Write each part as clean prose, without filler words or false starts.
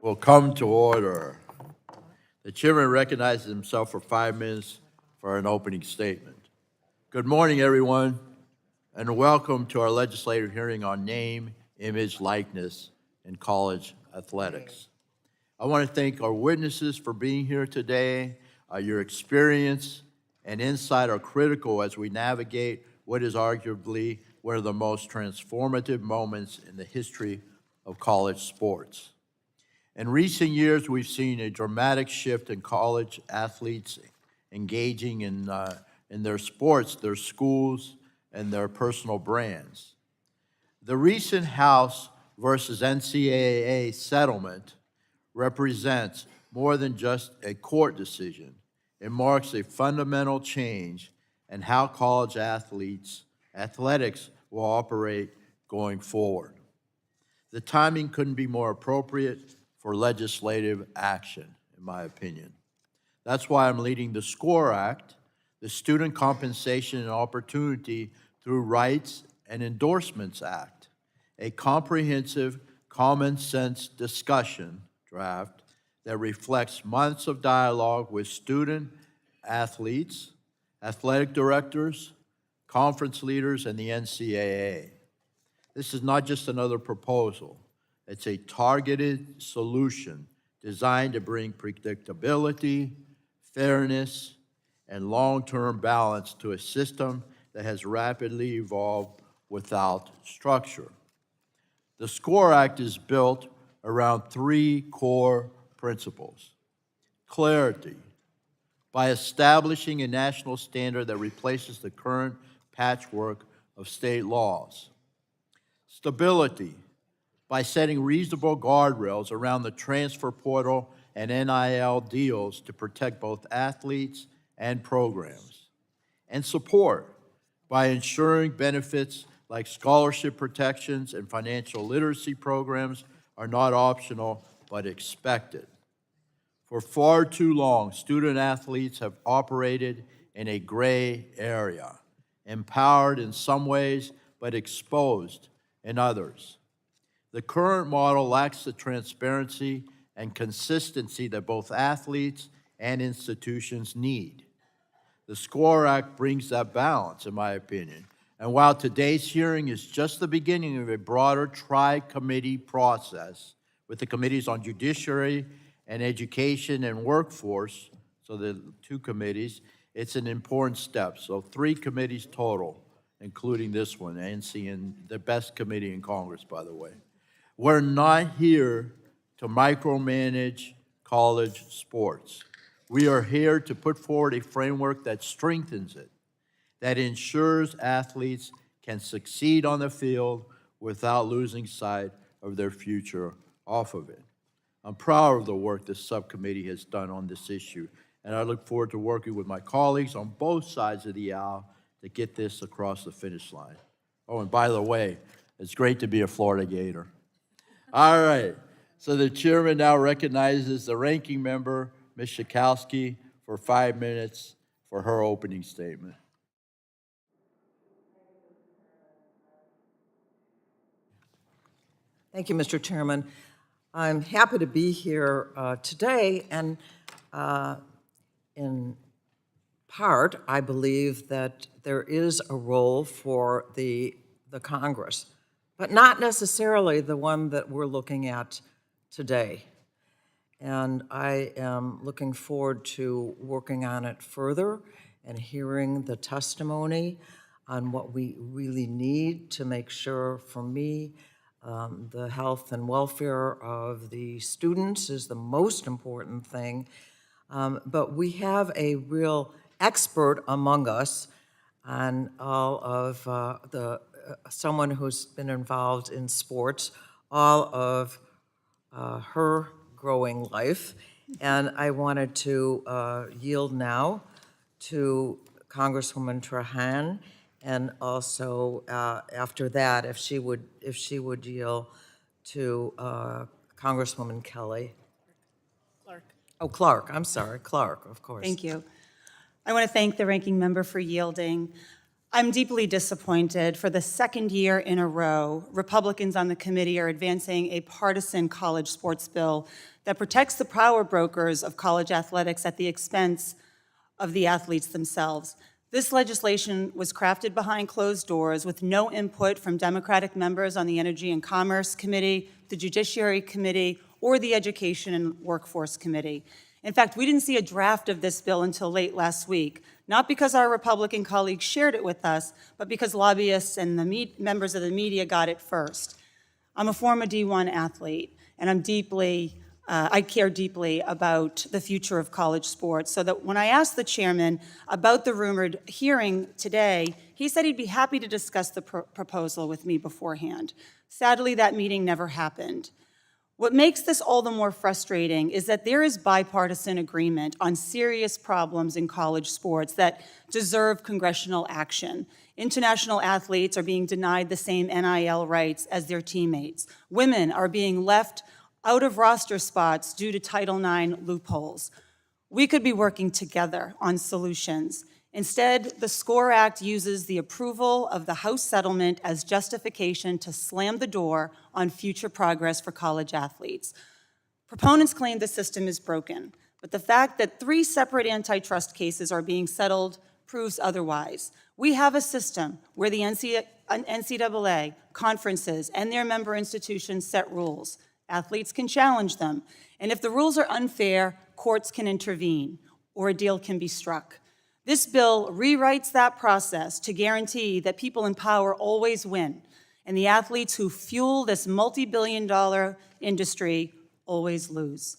Will come to order. The chairman recognizes himself for 5 minutes for an opening statement. Good morning, everyone, and welcome to our legislative hearing on name, image, likeness in college athletics. I want to thank our witnesses for being here today. Your experience and insight are critical as we navigate what is arguably one of the most transformative moments in the history of college sports. In recent years, we've seen a dramatic shift in college athletes engaging in their sports, their schools, and their personal brands. The recent House versus NCAA settlement represents more than just a court decision. It marks a fundamental change in how college athletics will operate going forward. The timing couldn't be more appropriate for legislative action, in my opinion. That's why I'm leading the SCORE Act, the Student Compensation and Opportunity Through Rights and Endorsements Act, a comprehensive, common-sense discussion draft that reflects months of dialogue with student athletes, athletic directors, conference leaders, and the NCAA. This is not just another proposal. It's a targeted solution designed to bring predictability, fairness, and long-term balance to a system that has rapidly evolved without structure. The SCORE Act is built around 3 core principles. Clarity, by establishing a national standard that replaces the current patchwork of state laws. Stability, by setting reasonable guardrails around the transfer portal and NIL deals to protect both athletes and programs. And support, by ensuring benefits like scholarship protections and financial literacy programs are not optional but expected. For far too long, student athletes have operated in a gray area, empowered in some ways but exposed in others. The current model lacks the transparency and consistency that both athletes and institutions need. The SCORE Act brings that balance, in my opinion. And while today's hearing is just the beginning of a broader tri-committee process with the committees on judiciary and education and workforce, so the 2 committees, it's an important step. So 3 committees total, including this one, ANC, and the best committee in Congress, by the way. We're not here to micromanage college sports. We are here to put forward a framework that strengthens it, that ensures athletes can succeed on the field without losing sight of their future off of it. I'm proud of the work this subcommittee has done on this issue, and I look forward to working with my colleagues on both sides of the aisle to get this across the finish line. Oh, and by the way, it's great to be a Florida Gator. All right, so the chairman now recognizes the ranking member, Ms. Schakowsky, for 5 minutes for her opening statement. Thank you, Mr. Chairman. I'm happy to be here today, and in part, I believe that there is a role for the Congress, but not necessarily the one that we're looking at today. And I am looking forward to working on it further and hearing the testimony on what we really need to make sure, for me, the health and welfare of the students is the most important thing. But we have a real expert among us on all of someone who's been involved in sports all of her growing life. And I wanted to yield now to Congresswoman Trahan, and also after that, if she would yield to Congresswoman Kelly. Clark. Oh, Clark, I'm sorry, Clark, of course. Thank you. I want to thank the ranking member for yielding. I'm deeply disappointed. For the second year in a row, Republicans on the committee are advancing a partisan college sports bill that protects the power brokers of college athletics at the expense of the athletes themselves. This legislation was crafted behind closed doors with no input from Democratic members on the Energy and Commerce Committee, the Judiciary Committee, or the Education and Workforce Committee. In fact, we didn't see a draft of this bill until late last week, not because our Republican colleagues shared it with us, but because lobbyists and the members of the media got it first. I'm a former D1 athlete, and I care deeply about the future of college sports, so that when I asked the chairman about the rumored hearing today, he said he'd be happy to discuss the proposal with me beforehand. Sadly, that meeting never happened. What makes this all the more frustrating is that there is bipartisan agreement on serious problems in college sports that deserve congressional action. International athletes are being denied the same NIL rights as their teammates. Women are being left out of roster spots due to Title IX loopholes. We could be working together on solutions. Instead, the SCORE Act uses the approval of the House settlement as justification to slam the door on future progress for college athletes. Proponents claim the system is broken, but the fact that 3 separate antitrust cases are being settled proves otherwise. We have a system where the NCAA, conferences, and their member institutions set rules. Athletes can challenge them, and if the rules are unfair, courts can intervene, or a deal can be struck. This bill rewrites that process to guarantee that people in power always win, and the athletes who fuel this multi-billion-dollar industry always lose.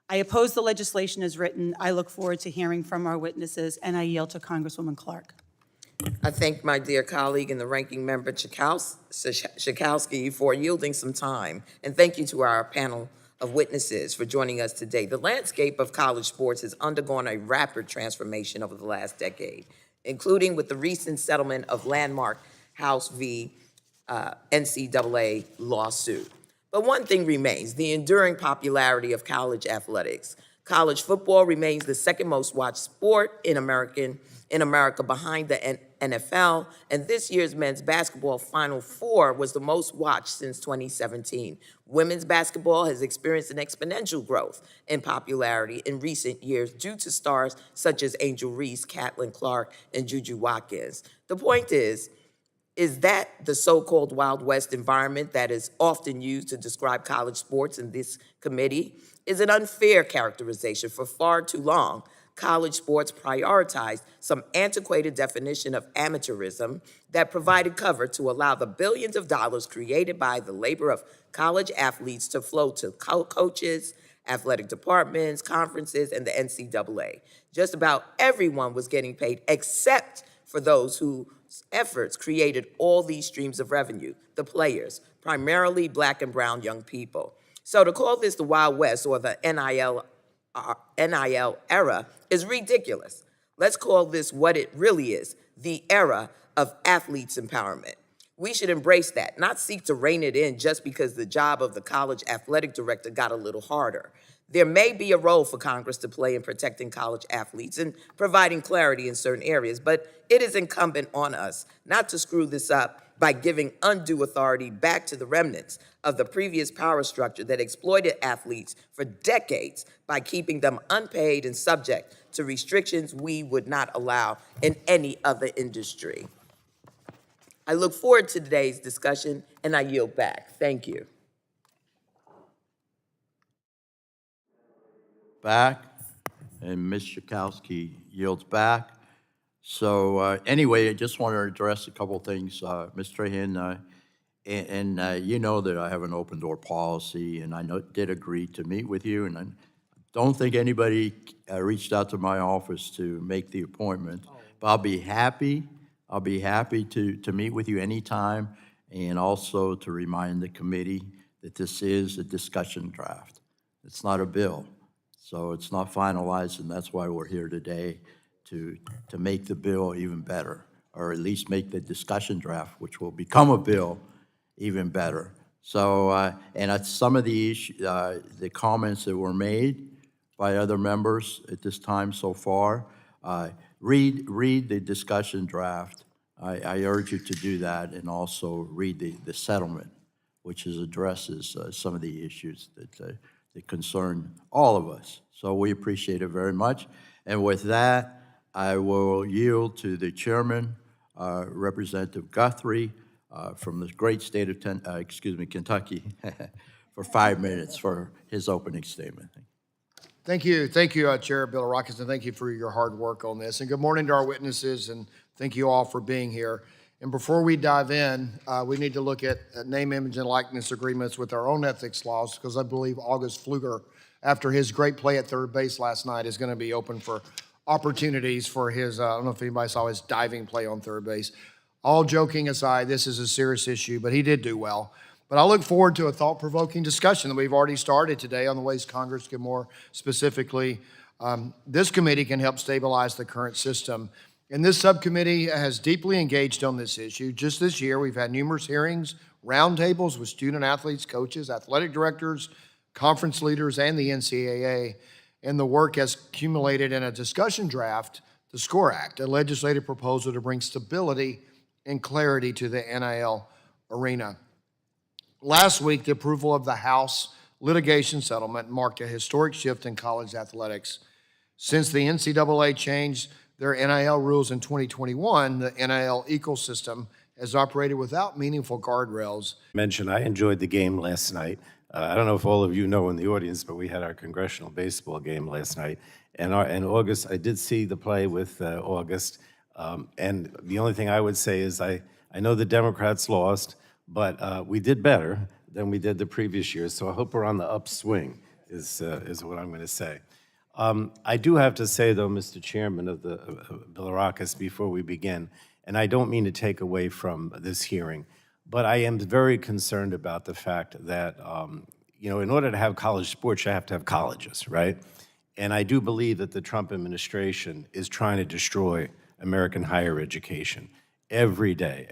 I oppose the legislation as written. I look forward to hearing from our witnesses, and I yield to Congresswoman Clark. I thank my dear colleague and the Ranking Member Schakowsky for yielding some time, and thank you to our panel of witnesses for joining us today. The landscape of college sports has undergone a rapid transformation over the last decade, including with the recent settlement of landmark House v. NCAA lawsuit. But one thing remains, the enduring popularity of college athletics. College football remains the second most watched sport in America behind the NFL, and this year's men's basketball Final Four was the most watched since 2017. Women's basketball has experienced an exponential growth in popularity in recent years due to stars such as Angel Reese, Caitlin Clark, and Juju Watkins. The point is that the so-called Wild West environment that is often used to describe college sports in this committee is an unfair characterization. For far too long, college sports prioritized some antiquated definition of amateurism that provided cover to allow the billions of dollars created by the labor of college athletes to flow to coaches, athletic departments, conferences, and the NCAA. Just about everyone was getting paid except for those whose efforts created all these streams of revenue, the players, primarily Black and brown young people. So to call this the Wild West or the NIL era is ridiculous. Let's call this what it really is, the era of athletes' empowerment. We should embrace that, not seek to rein it in just because the job of the college athletic director got a little harder. There may be a role for Congress to play in protecting college athletes and providing clarity in certain areas, but it is incumbent on us not to screw this up by giving undue authority back to the remnants of the previous power structure that exploited athletes for decades by keeping them unpaid and subject to restrictions we would not allow in any other industry. I look forward to today's discussion, and I yield back. Thank you. Back, and Ms. Schakowsky yields back. So anyway, I just want to address a couple of things, Ms. Trahan, and you know that I have an open door policy, and I did agree to meet with you, and I don't think anybody reached out to my office to make the appointment, but I'll be happy to meet with you anytime, and also to remind the committee that this is a discussion draft. It's not a bill. So it's not finalized, and that's why we're here today, to make the bill even better, or at least make the discussion draft, which will become a bill, even better. So, and some of the comments that were made by other members at this time so far, read the discussion draft I urge you to do that and also read the settlement, which addresses some of the issues that concern all of us. So we appreciate it very much. And with that, I will yield to the chairman, Representative Guthrie, from the great state of Kentucky, for 5 minutes for his opening statement. Thank you, Chair Bilirakis, and thank you for your hard work on this. And good morning to our witnesses, and thank you all for being here. And before we dive in, we need to look at name, image, and likeness agreements with our own ethics laws, because I believe August Pfluger, after his great play at third base last night, is going to be open for opportunities for his, I don't know if anybody saw his diving play on third base. All joking aside, this is a serious issue, but he did do well. But I look forward to a thought-provoking discussion that we've already started today on the ways Congress can more specifically, this committee can help stabilize the current system. And this subcommittee has deeply engaged on this issue. Just this year, we've had numerous hearings, roundtables with student athletes, coaches, athletic directors, conference leaders, and the NCAA. And the work has accumulated in a discussion draft, the SCORE Act, a legislative proposal to bring stability and clarity to the NIL arena. Last week, the approval of the House litigation settlement marked a historic shift in college athletics. Since the NCAA changed their NIL rules in 2021, the NIL ecosystem has operated without meaningful guardrails. I enjoyed the game last night. I don't know if all of you know in the audience, but we had our congressional baseball game last night. And in August, I did see the play with August. And the only thing I would say is I know the Democrats lost, but we did better than we did the previous years. So I hope we're on the upswing is what I'm going to say. I do have to say, though, Mr. Chairman of the Bilirakis, before we begin, and I don't mean to take away from this hearing, but I am very concerned about the fact that, in order to have college sports, you have to have colleges, right? And I do believe that the Trump administration is trying to destroy American higher education every day.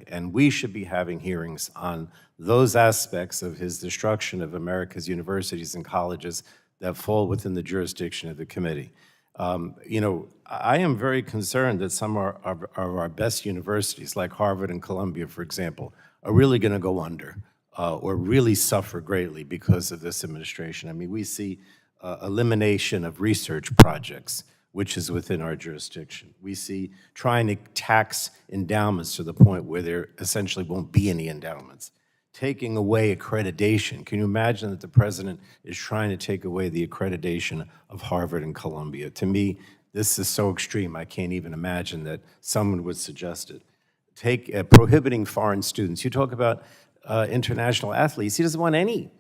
And we should be having hearings on those aspects of his destruction of America's universities and colleges that fall within the jurisdiction of the committee. I am very concerned that some of our best universities, like Harvard and Columbia, for example, are really going to go under or really suffer greatly because of this administration. I mean, we see elimination of research projects, which is within our jurisdiction. We see trying to tax endowments to the point where there essentially won't be any endowments. Taking away accreditation. Can you imagine that the president is trying to take away the accreditation of Harvard and Columbia? To me, this is so extreme, I can't even imagine that someone would suggest it. Prohibiting foreign students. You talk about international athletes. He doesn't want any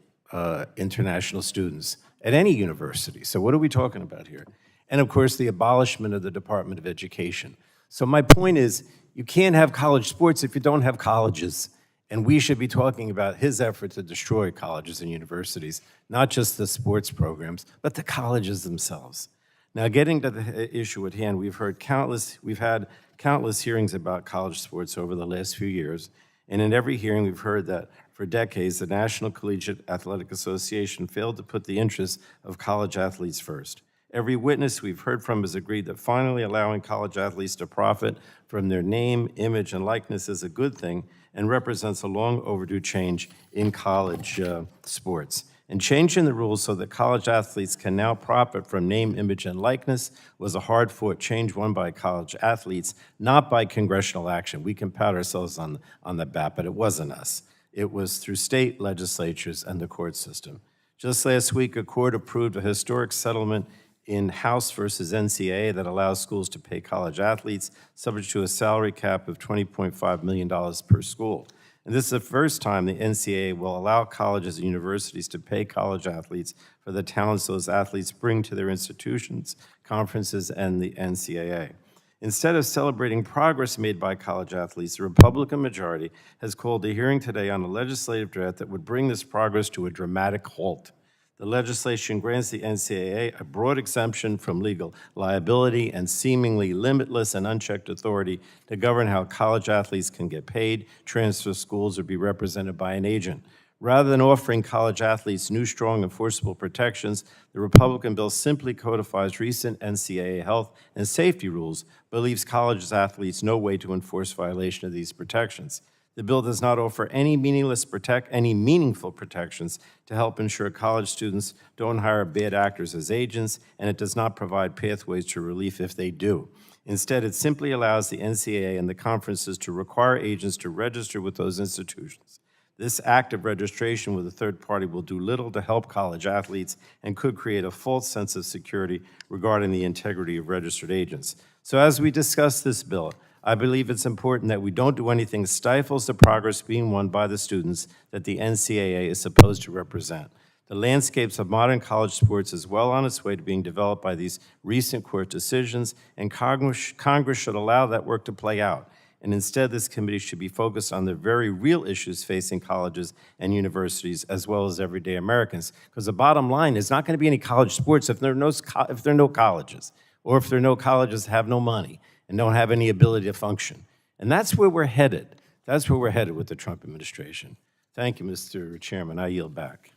international students at any university. So what are we talking about here? And of course, the abolishment of the Department of Education. So my point is, you can't have college sports if you don't have colleges. And we should be talking about his effort to destroy colleges and universities, not just the sports programs, but the colleges themselves. Now, getting to the issue at hand, we've had countless hearings about college sports over the last few years. And in every hearing, we've heard that for decades, the National Collegiate Athletic Association failed to put the interests of college athletes first. Every witness we've heard from has agreed that finally allowing college athletes to profit from their name, image, and likeness is a good thing and represents a long overdue change in college sports. And changing the rules so that college athletes can now profit from name, image, and likeness was a hard-fought change won by college athletes, not by congressional action. We can pat ourselves on the back, but it wasn't us. It was through state legislatures and the court system. Just last week, a court approved a historic settlement in House versus NCAA that allows schools to pay college athletes subject to a salary cap of $20.5 million per school. And this is the first time the NCAA will allow colleges and universities to pay college athletes for the talents those athletes bring to their institutions, conferences, and the NCAA. Instead of celebrating progress made by college athletes, the Republican majority has called a hearing today on a legislative draft that would bring this progress to a dramatic halt. The legislation grants the NCAA a broad exemption from legal liability and seemingly limitless and unchecked authority to govern how college athletes can get paid, transfer schools, or be represented by an agent. Rather than offering college athletes new, strong, enforceable protections, the Republican bill simply codifies recent NCAA health and safety rules, but leaves college athletes no way to enforce violation of these protections. The bill does not offer any meaningful protections to help ensure college students don't hire bad actors as agents, and it does not provide pathways to relief if they do. Instead, it simply allows the NCAA and the conferences to require agents to register with those institutions. This act of registration with a third party will do little to help college athletes and could create a false sense of security regarding the integrity of registered agents. So as we discuss this bill, I believe it's important that we don't do anything that stifles the progress being won by the students that the NCAA is supposed to represent. The landscapes of modern college sports is well on its way to being developed by these recent court decisions, and Congress should allow that work to play out. And instead, this committee should be focused on the very real issues facing colleges and universities, as well as everyday Americans. Because the bottom line is not going to be any college sports if there are no colleges, or if there are no colleges that have no money and don't have any ability to function. And that's where we're headed. That's where we're headed with the Trump administration. Thank you, Mr. Chairman. I yield back.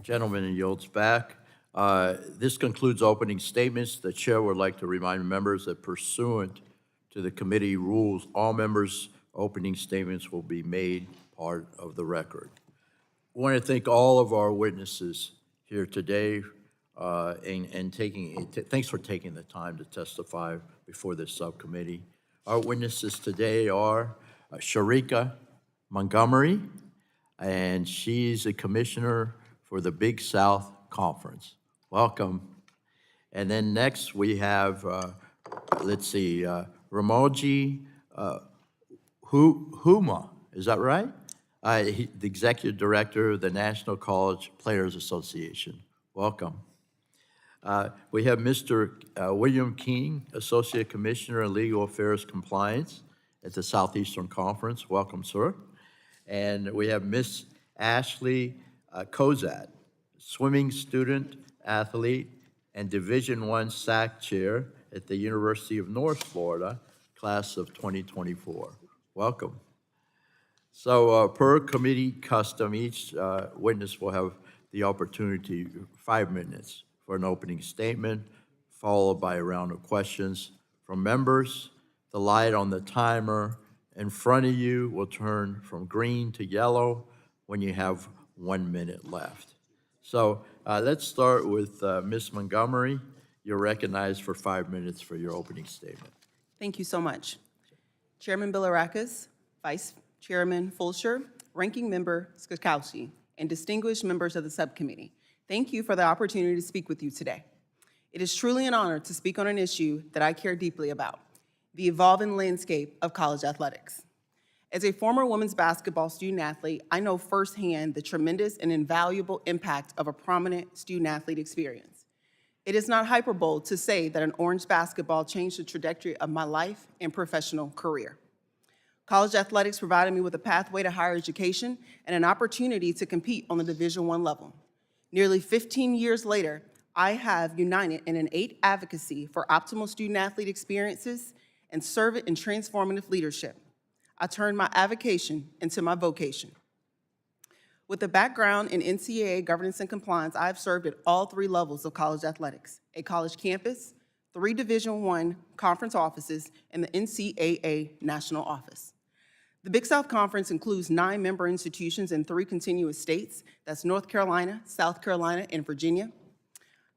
Gentleman yields back. This concludes opening statements. The chair would like to remind members that pursuant to the committee rules, all members' opening statements will be made part of the record. I want to thank all of our witnesses here today thanks for taking the time to testify before this subcommittee. Our witnesses today are Sharika Montgomery, and she's a commissioner for the Big South Conference. Welcome. And then next we have, Ramoji Huma, is that right? The Executive Director of the National College Players Association. Welcome. We have Mr. William King, Associate Commissioner in Legal Affairs Compliance at the Southeastern Conference. Welcome, sir. And we have Miss Ashley Kozat, swimming student, athlete, and Division I SAC Chair at the University of North Florida, class of 2024. Welcome. So per committee custom, each witness will have the opportunity, 5 minutes, for an opening statement, followed by a round of questions from members. The light on the timer in front of you will turn from green to yellow when you have 1 minute left. So let's start with Ms. Montgomery. You're recognized for 5 minutes for your opening statement. Thank you so much. Chairman Bilirakis, Vice Chairman Fulcher, Ranking Member Schakowsky, and distinguished members of the subcommittee, thank you for the opportunity to speak with you today. It is truly an honor to speak on an issue that I care deeply about, the evolving landscape of college athletics. As a former women's basketball student athlete, I know firsthand the tremendous and invaluable impact of a prominent student athlete experience. It is not hyperbole to say that an orange basketball changed the trajectory of my life and professional career. College athletics provided me with a pathway to higher education and an opportunity to compete on the Division I level. Nearly 15 years later, I have united in innate advocacy for optimal student-athlete experiences and servant and transformative leadership. I turned my avocation into my vocation. With a background in NCAA governance and compliance, I have served at all 3 levels of college athletics: a college campus, 3 Division I conference offices, and the NCAA national office. The Big South Conference includes 9 member institutions in 3 continuous states. That's North Carolina, South Carolina, and Virginia.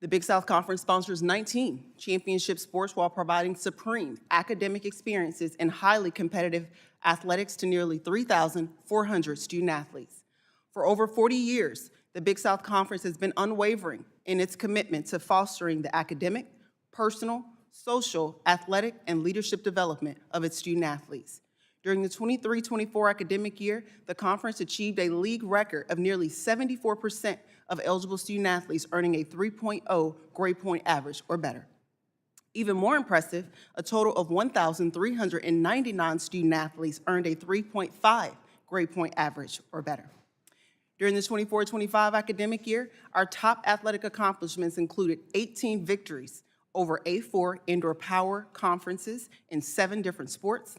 The Big South Conference sponsors 19 championship sports while providing supreme academic experiences and highly competitive athletics to nearly 3,400 student athletes. For over 40 years, the Big South Conference has been unwavering in its commitment to fostering the academic, personal, social, athletic, and leadership development of its student athletes. During the 23-24 academic year, the conference achieved a league record of nearly 74% of eligible student athletes earning a 3.0 grade point average or better. Even more impressive, a total of 1,399 student athletes earned a 3.5 grade point average or better. During the 24-25 academic year, our top athletic accomplishments included 18 victories over A4 indoor power conferences in 7 different sports,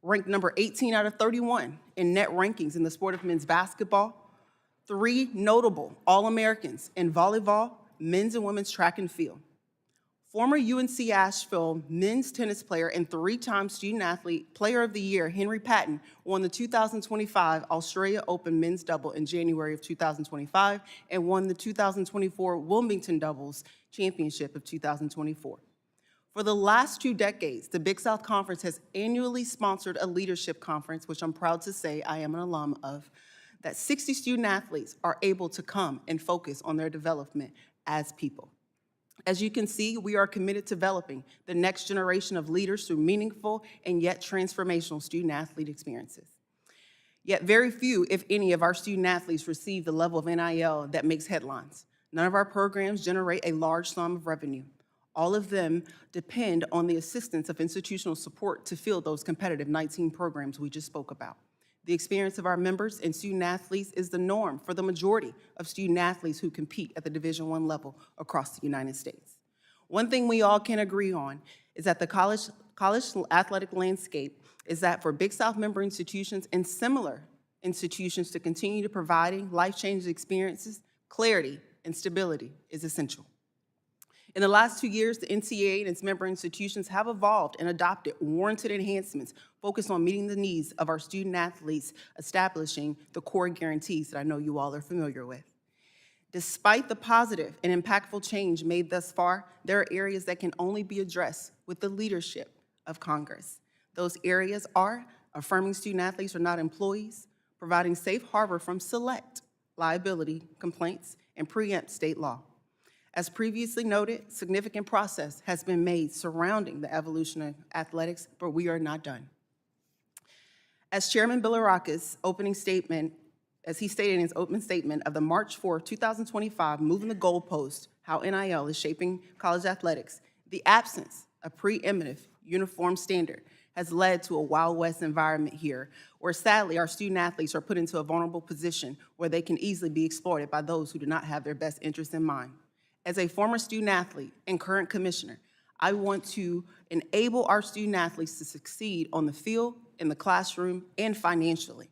ranked number 18 out of 31 in net rankings in the sport of men's basketball, 3 notable All-Americans in volleyball, men's and women's track and field. Former UNC Asheville men's tennis player and 3-time student athlete player of the year, Henry Patton, won the 2025 Australia Open men's double in January of 2025 and won the 2024 Wilmington doubles championship of 2024. For the last 2 decades, the Big South Conference has annually sponsored a leadership conference, which I'm proud to say I am an alum of, that 60 student athletes are able to come and focus on their development as people. As you can see, we are committed to developing the next generation of leaders through meaningful and yet transformational student-athlete experiences. Yet very few, if any, of our student-athletes receive the level of NIL that makes headlines. None of our programs generate a large sum of revenue. All of them depend on the assistance of institutional support to fill those competitive 19 programs we just spoke about. The experience of our members and student-athletes is the norm for the majority of student-athletes who compete at the Division I level across the United States. One thing we all can agree on is that the college athletic landscape is that for Big South member institutions and similar institutions to continue to providing life-changing experiences, clarity and stability is essential. In the last 2 years, the NCAA and its member institutions have evolved and adopted warranted enhancements focused on meeting the needs of our student-athletes, establishing the core guarantees that I know you all are familiar with. Despite the positive and impactful change made thus far, there are areas that can only be addressed with the leadership of Congress. Those areas are affirming student-athletes are not employees, providing safe harbor from select liability complaints, and preempt state law. As previously noted, significant progress has been made surrounding the evolution of athletics, but we are not done. As Chairman Bilirakis' opening statement, as he stated in his opening statement of the March 4, 2025, moving the goalpost, how NIL is shaping college athletics, the absence of preeminent uniform standard has led to a Wild West environment here, where sadly our student athletes are put into a vulnerable position where they can easily be exploited by those who do not have their best interests in mind. As a former student athlete and current commissioner, I want to enable our student athletes to succeed on the field, in the classroom, and financially.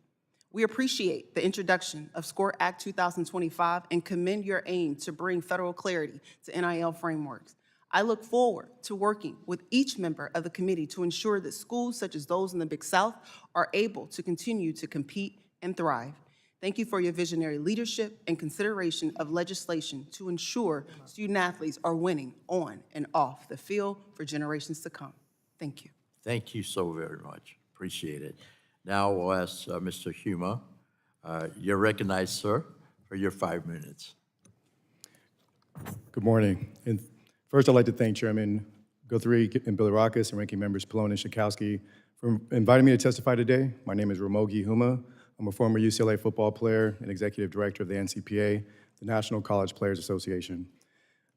We appreciate the introduction of SCORE Act 2025 and commend your aim to bring federal clarity to NIL frameworks. I look forward to working with each member of the committee to ensure that schools such as those in the Big South are able to continue to compete and thrive. Thank you for your visionary leadership and consideration of legislation to ensure student-athletes are winning on and off the field for generations to come. Thank you. Thank you so very much. Appreciate it. Now we'll ask Mr. Huma. You're recognized, sir, for your 5 minutes. Good morning. And first, I'd like to thank Chairman Guthrie and Bilirakis and Ranking Members Pallone and Schakowsky for inviting me to testify today. My name is Ramogi Huma. I'm a former UCLA football player and executive director of the NCPA, the National College Players Association.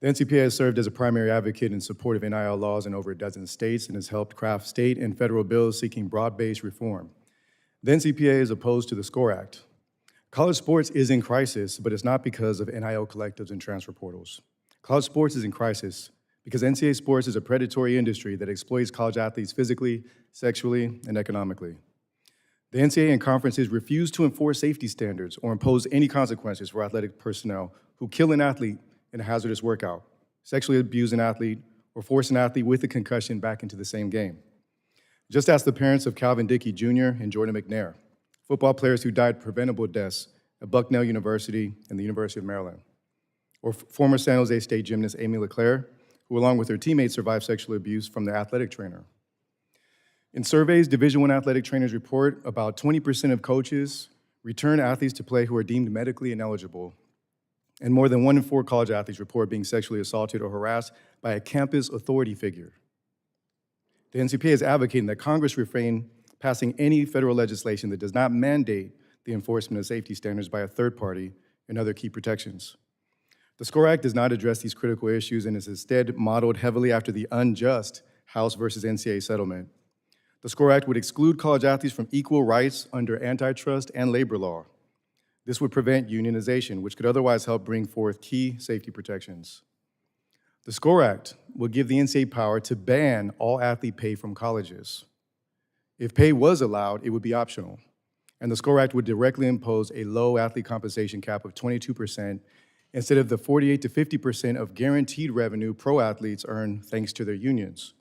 The NCPA has served as a primary advocate in support of NIL laws in over a dozen states and has helped craft state and federal bills seeking broad-based reform. The NCPA is opposed to the SCORE Act. College sports is in crisis, but it's not because of NIL collectives and transfer portals. College sports is in crisis because NCAA sports is a predatory industry that exploits college athletes physically, sexually, and economically. The NCAA and conferences refuse to enforce safety standards or impose any consequences for athletic personnel who kill an athlete in a hazardous workout, sexually abuse an athlete, or force an athlete with a concussion back into the same game. Just ask the parents of Calvin Dickey Jr. and Jordan McNair, football players who died preventable deaths at Bucknell University and the University of Maryland, or former San Jose State gymnast Amy LeClaire, who along with her teammates survived sexual abuse from their athletic trainer. In surveys, Division I athletic trainers report about 20% of coaches return athletes to play who are deemed medically ineligible, and more than 1 in 4 college athletes report being sexually assaulted or harassed by a campus authority figure. The NCPA is advocating that Congress refrain passing any federal legislation that does not mandate the enforcement of safety standards by a third party and other key protections. The SCORE Act does not address these critical issues and is instead modeled heavily after the unjust House versus NCAA settlement. The SCORE Act would exclude college athletes from equal rights under antitrust and labor law. This would prevent unionization, which could otherwise help bring forth key safety protections. The SCORE Act would give the NCAA power to ban all athlete pay from colleges. If pay was allowed, it would be optional. And the SCORE Act would directly impose a low athlete compensation cap of 22% instead of the 48 to 50% of guaranteed revenue pro athletes earn thanks to their unions.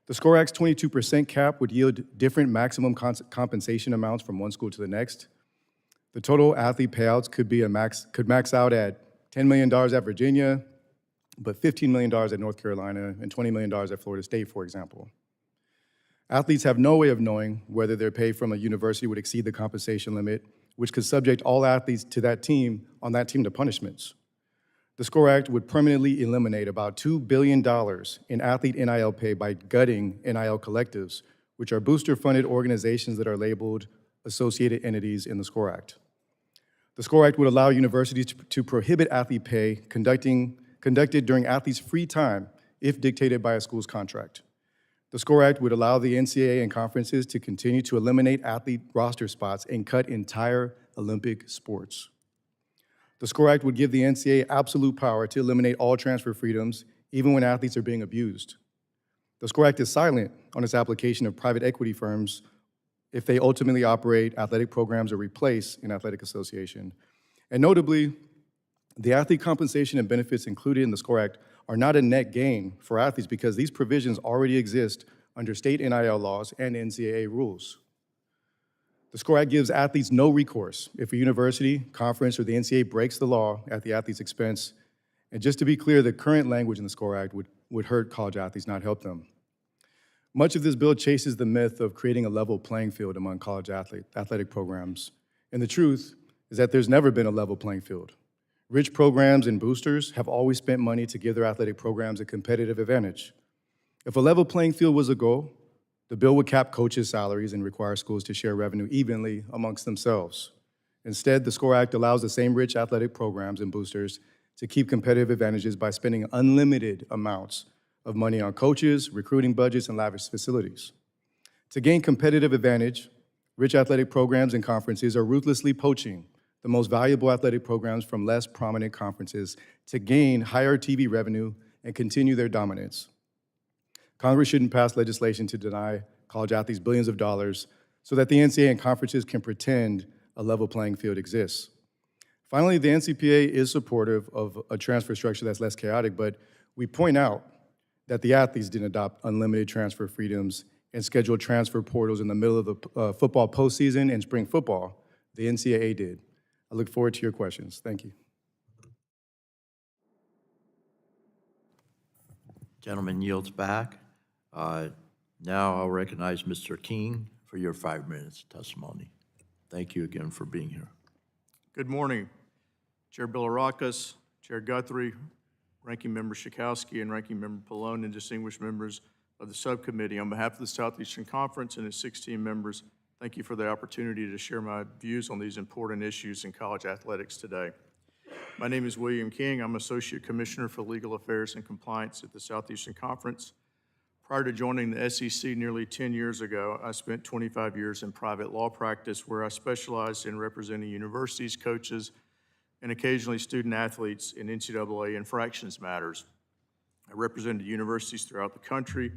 The SCORE Act's 22% cap would yield different maximum compensation amounts from one school to the next. The total athlete payouts could max out at $10 million at Virginia, but $15 million at North Carolina and $20 million at Florida State, for example. Athletes have no way of knowing whether their pay from a university would exceed the compensation limit, which could subject all athletes to that team to punishments. The SCORE Act would permanently eliminate about $2 billion in athlete NIL pay by gutting NIL collectives, which are booster-funded organizations that are labeled associated entities in the SCORE Act. The SCORE Act would allow universities to prohibit athlete pay conducted during athletes' free time if dictated by a school's contract. The SCORE Act would allow the NCAA and conferences to continue to eliminate athlete roster spots and cut entire Olympic sports. The SCORE Act would give the NCAA absolute power to eliminate all transfer freedoms, even when athletes are being abused. The SCORE Act is silent on its application of private equity firms if they ultimately operate athletic programs or replace an athletic association. And notably, the athlete compensation and benefits included in the SCORE Act are not a net gain for athletes because these provisions already exist under state NIL laws and NCAA rules. The SCORE Act gives athletes no recourse if a university, conference, or the NCAA breaks the law at the athlete's expense. And just to be clear, the current language in the SCORE Act would hurt college athletes, not help them. Much of this bill chases the myth of creating a level playing field among college athletic programs. And the truth is that there's never been a level playing field. Rich programs and boosters have always spent money to give their athletic programs a competitive advantage. If a level playing field was a goal, the bill would cap coaches' salaries and require schools to share revenue evenly amongst themselves. Instead, the SCORE Act allows the same rich athletic programs and boosters to keep competitive advantages by spending unlimited amounts of money on coaches, recruiting budgets, and lavish facilities. To gain competitive advantage, rich athletic programs and conferences are ruthlessly poaching the most valuable athletic programs from less prominent conferences to gain higher TV revenue and continue their dominance. Congress shouldn't pass legislation to deny college athletes billions of dollars so that the NCAA and conferences can pretend a level playing field exists. Finally, the NCPA is supportive of a transfer structure that's less chaotic, but we point out that the athletes didn't adopt unlimited transfer freedoms and scheduled transfer portals in the middle of the football postseason and spring football. The NCAA did. I look forward to your questions. Thank you. Gentleman yields back. Now I'll recognize Mr. King for your 5 minutes testimony. Thank you again for being here. Good morning, Chair Bilirakis, Chair Guthrie, Ranking Member Schakowsky, and Ranking Member Pallone, and distinguished members of the subcommittee. On behalf of the Southeastern Conference and its 16 members, thank you for the opportunity to share my views on these important issues in college athletics today. My name is William King. I'm Associate Commissioner for Legal Affairs and Compliance at the Southeastern Conference. Prior to joining the SEC nearly 10 years ago, I spent 25 years in private law practice where I specialized in representing universities, coaches, and occasionally student athletes in NCAA infractions matters. I represented universities throughout the country,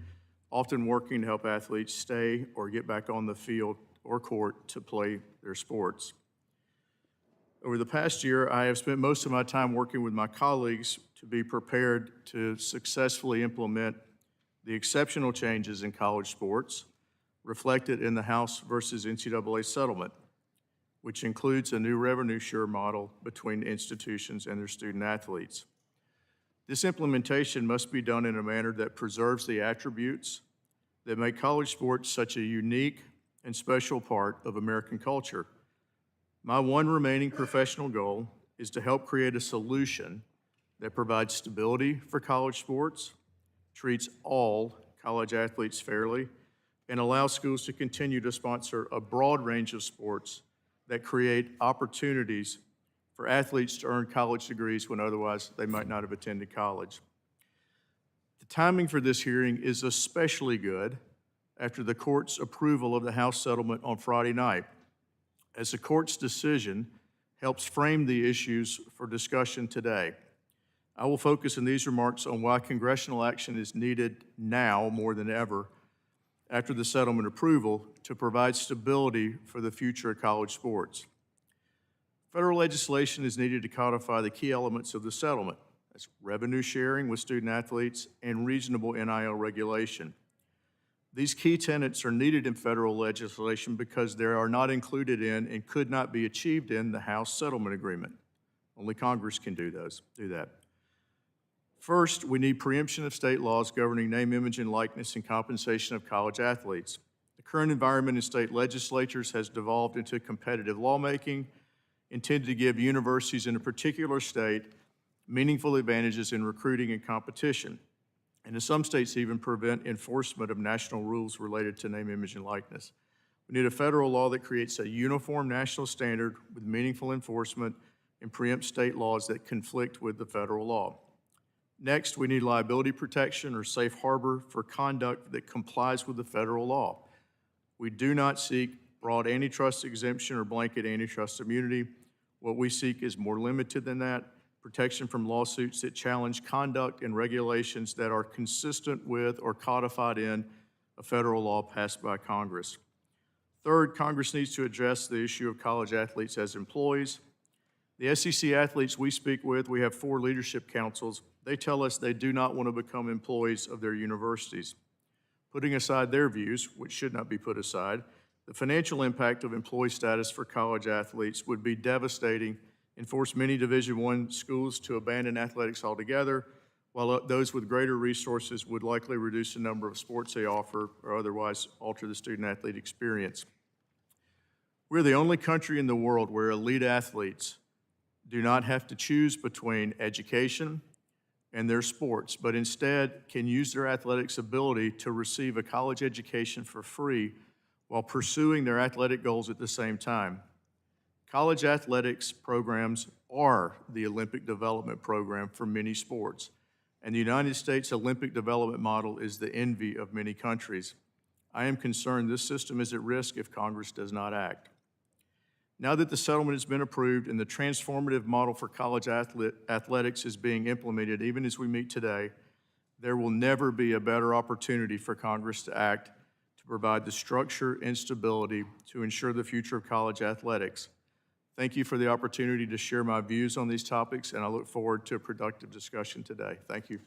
often working to help athletes stay or get back on the field or court to play their sports. Over the past year, I have spent most of my time working with my colleagues to be prepared to successfully implement the exceptional changes in college sports reflected in the House versus NCAA settlement, which includes a new revenue share model between institutions and their student athletes. This implementation must be done in a manner that preserves the attributes that make college sports such a unique and special part of American culture. My one remaining professional goal is to help create a solution that provides stability for college sports, treats all college athletes fairly, and allows schools to continue to sponsor a broad range of sports that create opportunities for athletes to earn college degrees when otherwise they might not have attended college. The timing for this hearing is especially good after the court's approval of the House settlement on Friday night, as the court's decision helps frame the issues for discussion today. I will focus in these remarks on why congressional action is needed now more than ever after the settlement approval to provide stability for the future of college sports. Federal legislation is needed to codify the key elements of the settlement. That's revenue sharing with student athletes and reasonable NIL regulation. These key tenets are needed in federal legislation because they are not included in and could not be achieved in the House settlement agreement. Only Congress can do that. First, we need preemption of state laws governing name, image, and likeness and compensation of college athletes. The current environment in state legislatures has devolved into competitive lawmaking intended to give universities in a particular state meaningful advantages in recruiting and competition, and in some states even prevent enforcement of national rules related to name, image, and likeness. We need a federal law that creates a uniform national standard with meaningful enforcement and preempts state laws that conflict with the federal law. Next, we need liability protection or safe harbor for conduct that complies with the federal law. We do not seek broad antitrust exemption or blanket antitrust immunity. What we seek is more limited than that, protection from lawsuits that challenge conduct and regulations that are consistent with or codified in a federal law passed by Congress. Third, Congress needs to address the issue of college athletes as employees. The SEC athletes we speak with, we have 4 leadership councils. They tell us they do not want to become employees of their universities. Putting aside their views, which should not be put aside, the financial impact of employee status for college athletes would be devastating and force many Division I schools to abandon athletics altogether, while those with greater resources would likely reduce the number of sports they offer or otherwise alter the student-athlete experience. We're the only country in the world where elite athletes do not have to choose between education and their sports, but instead can use their athletics ability to receive a college education for free while pursuing their athletic goals at the same time. College athletics programs are the Olympic development program for many sports, and the United States Olympic development model is the envy of many countries. I am concerned this system is at risk if Congress does not act. Now that the settlement has been approved and the transformative model for college athletics is being implemented, even as we meet today, there will never be a better opportunity for Congress to act to provide the structure and stability to ensure the future of college athletics. Thank you for the opportunity to share my views on these topics, and I look forward to a productive discussion today. Thank you.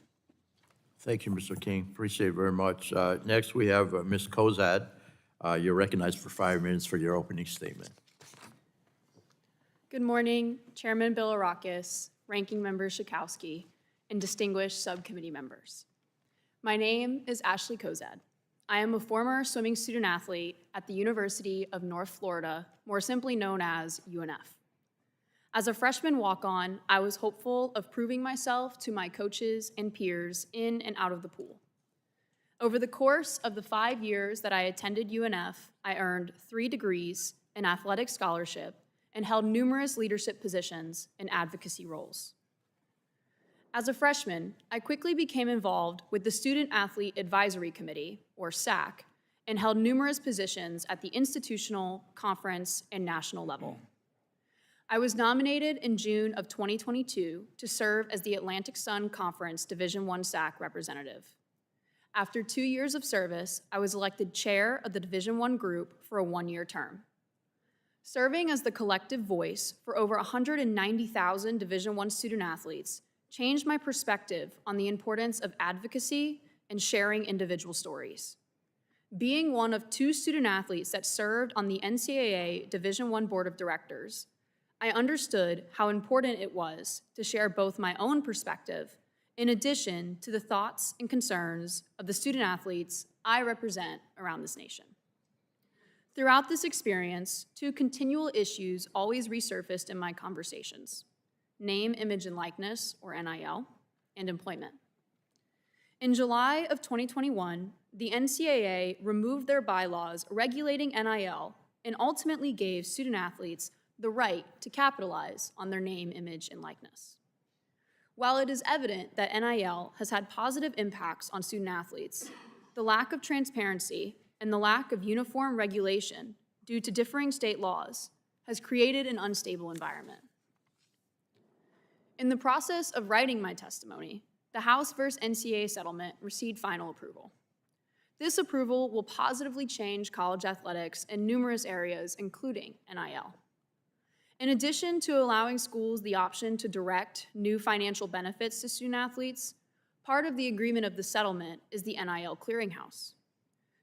Thank you, Mr. King. Appreciate it very much. Next, we have Ms. Kozad. You're recognized for 5 minutes for your opening statement. Good morning, Chairman Bilirakis, Ranking Member Schakowsky, and distinguished subcommittee members. My name is Ashley Kozad. I am a former swimming student athlete at the University of North Florida, more simply known as UNF. As a freshman walk-on, I was hopeful of proving myself to my coaches and peers in and out of the pool. Over the course of the 5 years that I attended UNF, I earned 3 degrees, an athletic scholarship, and held numerous leadership positions and advocacy roles. As a freshman, I quickly became involved with the Student Athlete Advisory Committee, or SAC, and held numerous positions at the institutional, conference, and national level. I was nominated in June of 2022 to serve as the Atlantic Sun Conference Division I SAC representative. After 2 years of service, I was elected chair of the Division I group for a 1-year term. Serving as the collective voice for over 190,000 Division I student athletes changed my perspective on the importance of advocacy and sharing individual stories. Being one of 2 student athletes that served on the NCAA Division I Board of Directors, I understood how important it was to share both my own perspective in addition to the thoughts and concerns of the student athletes I represent around this nation. Throughout this experience, 2 continual issues always resurfaced in my conversations: name, image, and likeness, or NIL, and employment. In July of 2021, the NCAA removed their bylaws regulating NIL and ultimately gave student athletes the right to capitalize on their name, image, and likeness. While it is evident that NIL has had positive impacts on student athletes, the lack of transparency and the lack of uniform regulation due to differing state laws has created an unstable environment. In the process of writing my testimony, the House vs. NCAA settlement received final approval. This approval will positively change college athletics in numerous areas, including NIL. In addition to allowing schools the option to direct new financial benefits to student athletes, part of the agreement of the settlement is the NIL clearinghouse.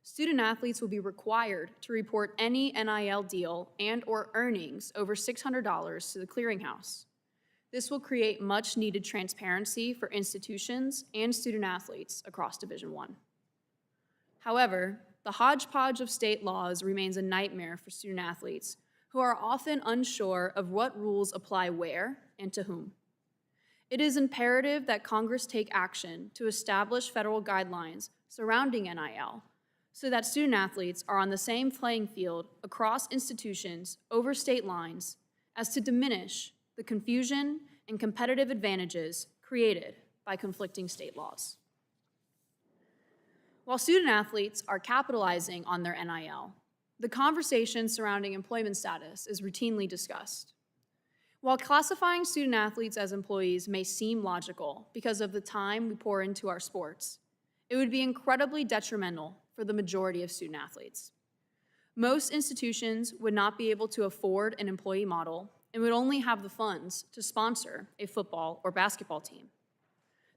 Student athletes will be required to report any NIL deal and/or earnings over $600 to the clearinghouse. This will create much-needed transparency for institutions and student athletes across Division I. However, the hodgepodge of state laws remains a nightmare for student athletes who are often unsure of what rules apply where and to whom. It is imperative that Congress take action to establish federal guidelines surrounding NIL so that student athletes are on the same playing field across institutions over state lines as to diminish the confusion and competitive advantages created by conflicting state laws. While student athletes are capitalizing on their NIL, the conversation surrounding employment status is routinely discussed. While classifying student athletes as employees may seem logical because of the time we pour into our sports, it would be incredibly detrimental for the majority of student athletes. Most institutions would not be able to afford an employee model and would only have the funds to sponsor a football or basketball team.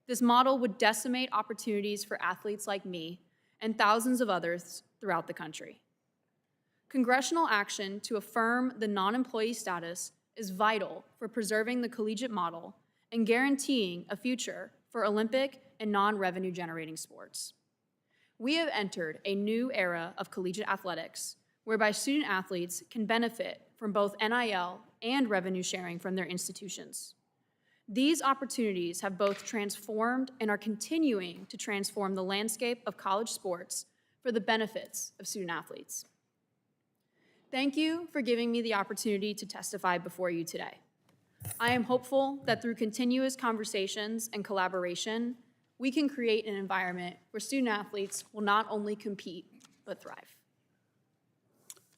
This model would decimate opportunities for athletes like me and thousands of others throughout the country. Congressional action to affirm the non-employee status is vital for preserving the collegiate model and guaranteeing a future for Olympic and non-revenue generating sports. We have entered a new era of collegiate athletics whereby student athletes can benefit from both NIL and revenue sharing from their institutions. These opportunities have both transformed and are continuing to transform the landscape of college sports for the benefits of student athletes. Thank you for giving me the opportunity to testify before you today. I am hopeful that through continuous conversations and collaboration, we can create an environment where student athletes will not only compete, but thrive.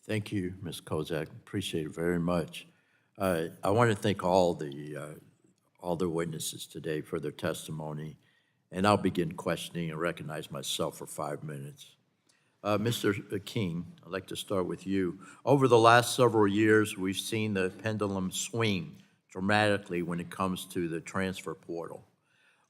Thank you, Ms. Kozak. Appreciate it very much. I want to thank all the witnesses today for their testimony, and I'll begin questioning and recognize myself for 5 minutes. Mr. King, I'd like to start with you. Over the last several years, we've seen the pendulum swing dramatically when it comes to the transfer portal.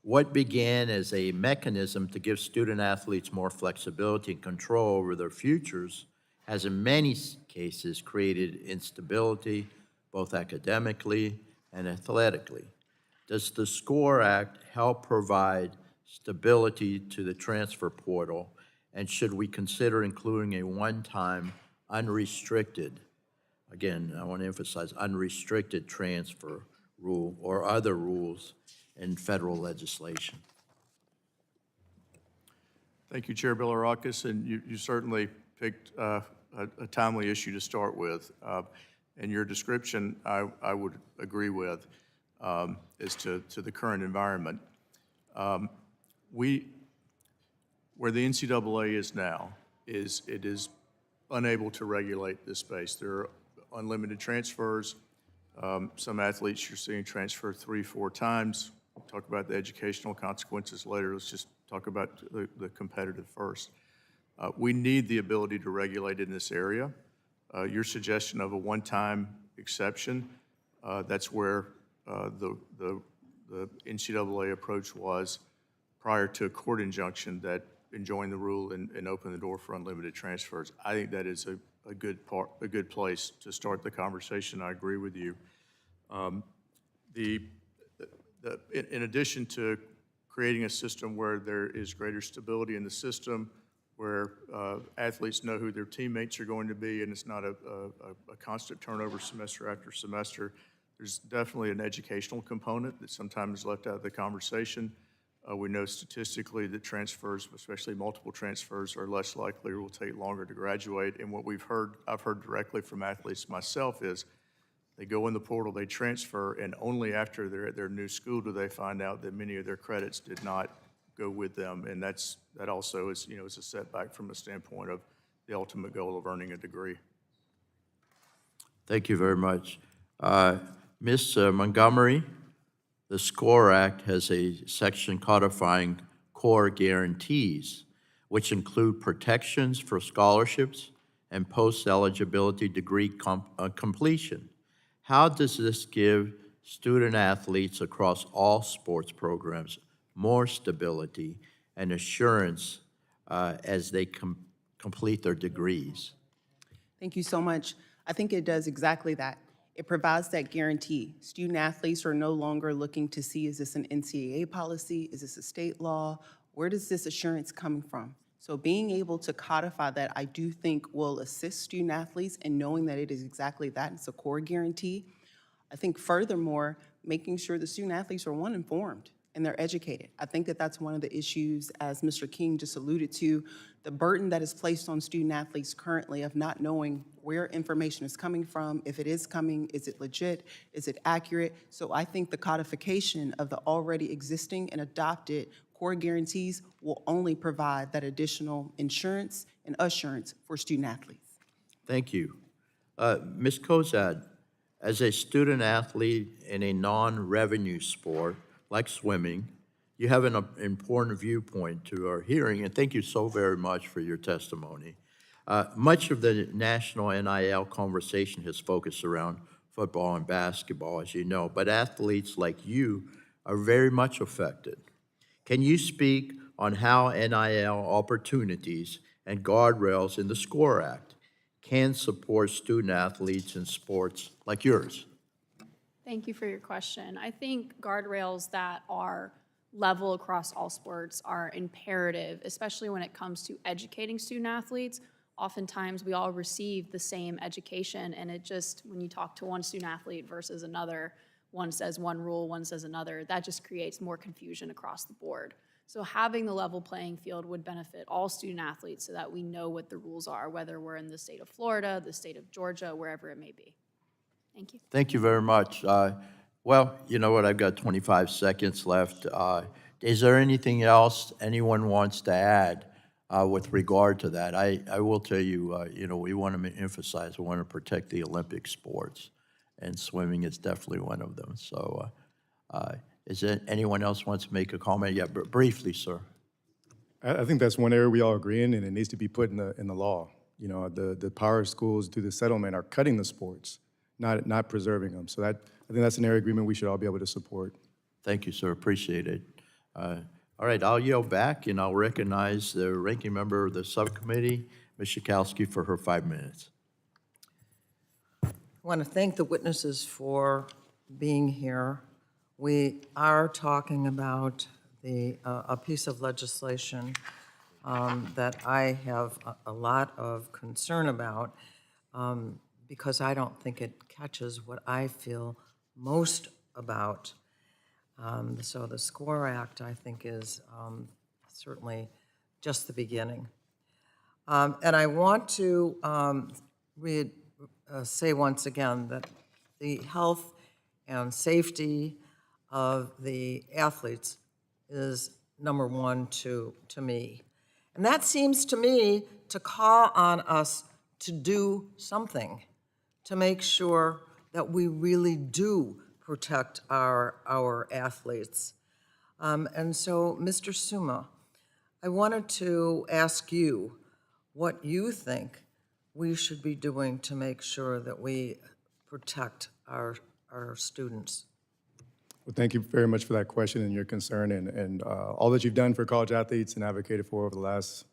What began as a mechanism to give student athletes more flexibility and control over their futures has in many cases created instability, both academically and athletically. Does the SCORE Act help provide stability to the transfer portal, and should we consider including a one-time unrestricted, again, I want to emphasize unrestricted transfer rule or other rules in federal legislation? Thank you, Chair Bilirakis, and you certainly picked a timely issue to start with. And your description, I would agree with as to the current environment. Where the NCAA is now is it is unable to regulate this space. There are unlimited transfers. Some athletes you're seeing transfer 3-4 times. We'll talk about the educational consequences later. Let's just talk about the competitive first. We need the ability to regulate in this area. Your suggestion of a one-time exception, that's where the NCAA approach was prior to a court injunction that enjoined the rule and opened the door for unlimited transfers. I think that is a good place to start the conversation. I agree with you. In addition to creating a system where there is greater stability in the system, where athletes know who their teammates are going to be, and it's not a constant turnover semester after semester, there's definitely an educational component that sometimes is left out of the conversation. We know statistically that transfers, especially multiple transfers, are less likely or will take longer to graduate. And what I've heard directly from athletes myself is they go in the portal, they transfer, and only after they're at their new school do they find out that many of their credits did not go with them. And that also is, is a setback from the standpoint of the ultimate goal of earning a degree. Thank you very much. Ms. Montgomery, the SCORE Act has a section codifying core guarantees, which include protections for scholarships and post-eligibility degree completion. How does this give student athletes across all sports programs more stability and assurance as they complete their degrees? Thank you so much. I think it does exactly that. It provides that guarantee. Student athletes are no longer looking to see, is this an NCAA policy? Is this a state law? Where does this assurance come from? So being able to codify that, I do think will assist student athletes in knowing that it is exactly that. It's a core guarantee. I think furthermore, making sure the student athletes are, one, informed and they're educated. I think that that's one of the issues, as Mr. King just alluded to, the burden that is placed on student athletes currently of not knowing where information is coming from, if it is coming, is it legit, is it accurate? So I think the codification of the already existing and adopted core guarantees will only provide that additional insurance and assurance for student athletes. Thank you. Ms. Kozad, as a student athlete in a non-revenue sport like swimming, you have an important viewpoint to our hearing, and thank you so very much for your testimony. Much of the national NIL conversation has focused around football and basketball, as you know, but athletes like you are very much affected. Can you speak on how NIL opportunities and guardrails in the SCORE Act can support student athletes in sports like yours? Thank you for your question. I think guardrails that are level across all sports are imperative, especially when it comes to educating student athletes. Oftentimes, we all receive the same education, and it just, when you talk to one student athlete versus another, one says one rule, one says another, that just creates more confusion across the board. So having the level playing field would benefit all student athletes so that we know what the rules are, whether we're in the state of Florida, the state of Georgia, wherever it may be. Thank you. Thank you very much. Well, you know what, I've got 25 seconds left. Is there anything else anyone wants to add with regard to that? I will tell you, we want to emphasize, we want to protect the Olympic sports, and swimming is definitely one of them. So is there anyone else wants to make a comment? Yeah, briefly, sir. I think that's one area we all agree in, and it needs to be put in the law. You know, the power schools through the settlement are cutting the sports, not preserving them. So I think that's an area agreement we should all be able to support. Thank you, sir. Appreciate it. All right, I'll yield back, and I'll recognize the ranking member of the subcommittee, Ms. Schakowsky, for her 5 minutes. I want to thank the witnesses for being here. We are talking about a piece of legislation that I have a lot of concern about because I don't think it catches what I feel most about. So the SCORE Act, I think, is certainly just the beginning. And I want to say once again that the health and safety of the athletes is number one to me. And that seems to me to call on us to do something to make sure that we really do protect our athletes. And so, Mr. Suma, I wanted to ask you what you think we should be doing to make sure that we protect our students. Well, thank you very much for that question and your concern and all that you've done for college athletes and advocated for over the last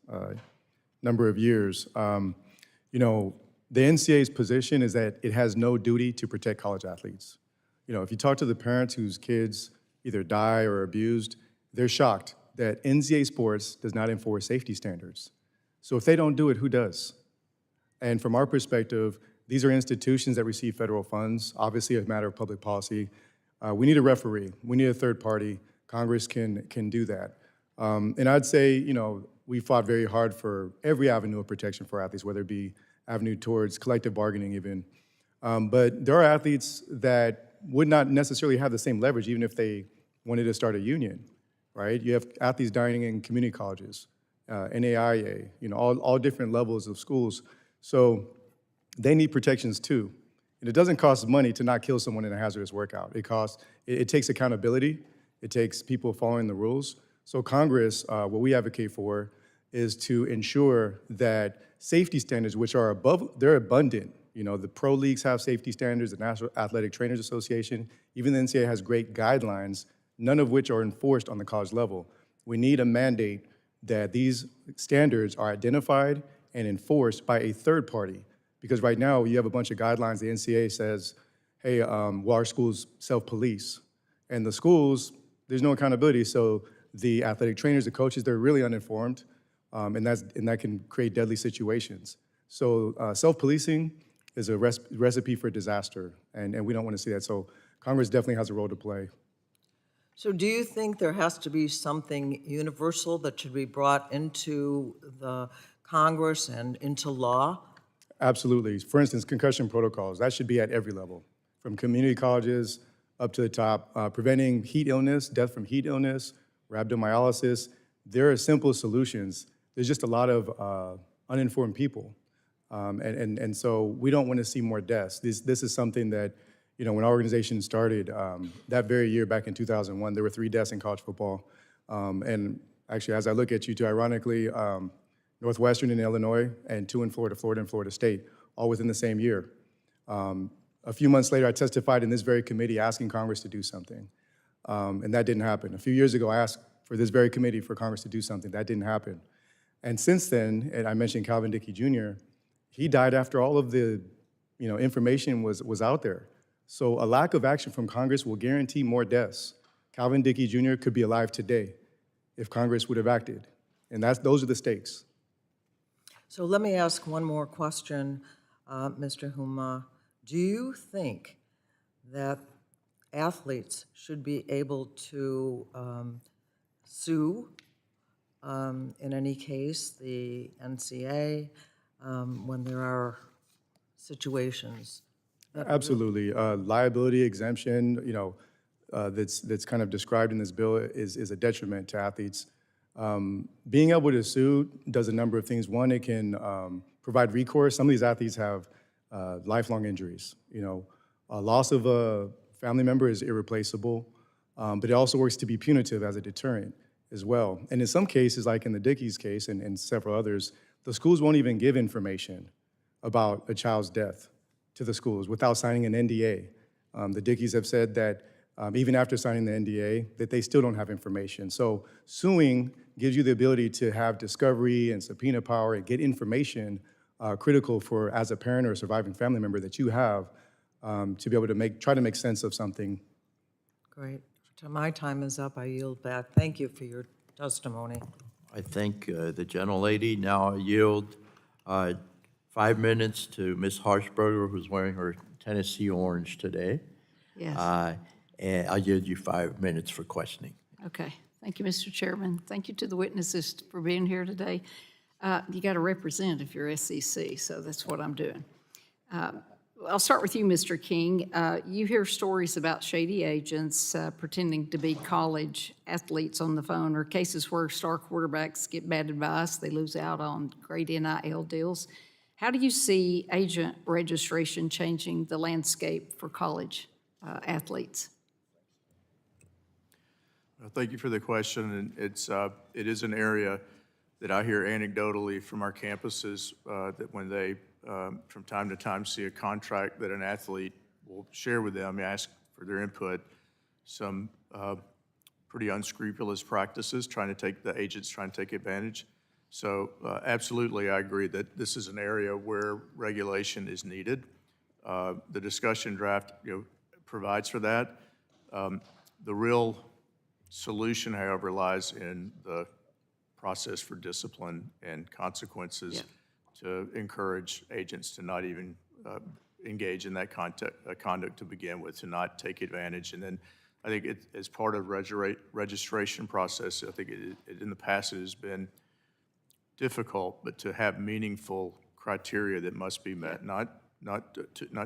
number of years. You know, the NCAA's position is that it has no duty to protect college athletes. You know, if you talk to the parents whose kids either die or are abused, they're shocked that NCAA sports does not enforce safety standards. So if they don't do it, who does? And from our perspective, these are institutions that receive federal funds, obviously a matter of public policy. We need a referee. We need a third party. Congress can do that. And I'd say, you know, we fought very hard for every avenue of protection for athletes, whether it be avenue towards collective bargaining even. But there are athletes that would not necessarily have the same leverage even if they wanted to start a union, right? You have athletes dining in community colleges, NAIA, you know, all different levels of schools. So they need protections too. And it doesn't cost money to not kill someone in a hazardous workout. It takes accountability. It takes people following the rules. So Congress, what we advocate for is to ensure that safety standards, which are they're abundant. You know, the pro leagues have safety standards, the National Athletic Trainers Association, even the NCAA has great guidelines, none of which are enforced on the college level. We need a mandate that these standards are identified and enforced by a third party. Because right now, you have a bunch of guidelines. The NCAA says, hey, well, our schools self-police. And the schools, there's no accountability. So the athletic trainers, the coaches, they're really uninformed. And that can create deadly situations. So self-policing is a recipe for disaster. And we don't want to see that. So Congress definitely has a role to play. So do you think there has to be something universal that should be brought into the Congress and into law? Absolutely. For instance, concussion protocols, that should be at every level, from community colleges up to the top. Preventing heat illness, death from heat illness, rhabdomyolysis, there are simple solutions. There's just a lot of uninformed people. And so we don't want to see more deaths. This is something that, you know, when our organization started, that very year back in 2001, there were 3 deaths in college football. And actually, as I look at you two, ironically, Northwestern in Illinois and 2 in Florida, Florida and Florida State, all within the same year. A few months later, I testified in this very committee asking Congress to do something. And that didn't happen. A few years ago, I asked for this very committee for Congress to do something. That didn't happen. And since then, and I mentioned Calvin Dickey Jr., he died after all of the information was out there. So a lack of action from Congress will guarantee more deaths. Calvin Dickey Jr. could be alive today if Congress would have acted. And those are the stakes. So let me ask one more question, Mr. Huma. Do you think that athletes should be able to sue, in any case, the NCAA when there are situations? Absolutely. Liability exemption, that's kind of described in this bill is a detriment to athletes. Being able to sue does a number of things. One, it can provide recourse. Some of these athletes have lifelong injuries. A loss of a family member is irreplaceable, but it also works to be punitive as a deterrent as well. And in some cases, like in the Dickey's case and several others, the schools won't even give information about a child's death to the schools without signing an NDA. The Dickeys have said that even after signing the NDA, that they still don't have information. So suing gives you the ability to have discovery and subpoena power and get information critical for, as a parent or a surviving family member, that you have to be able to try to make sense of something. Great. My time is up. I yield back. Thank you for your testimony. I thank the gentlelady. Now I yield 5 minutes to Ms. Harshberger, who's wearing her Tennessee orange today. Yes. And I'll yield you 5 minutes for questioning. Okay. Thank you, Mr. Chairman. Thank you to the witnesses for being here today. You got to represent if you're SEC, so that's what I'm doing. I'll start with you, Mr. King. You hear stories about shady agents pretending to be college athletes on the phone, or cases where star quarterbacks get bad advice, they lose out on great NIL deals. How do you see agent registration changing the landscape for college athletes? Well, thank you for the question, and it is an area that I hear anecdotally from our campuses that when they, from time to time, see a contract that an athlete will share with them, ask for their input, some pretty unscrupulous practices, the agents trying to take advantage. So absolutely, I agree that this is an area where regulation is needed. The discussion draft provides for that. The real solution, however, lies in the process for discipline and consequences to encourage agents to not even engage in that conduct to begin with, to not take advantage. And then I think as part of registration process, I think in the past it has been difficult, but to have meaningful criteria that must be met, not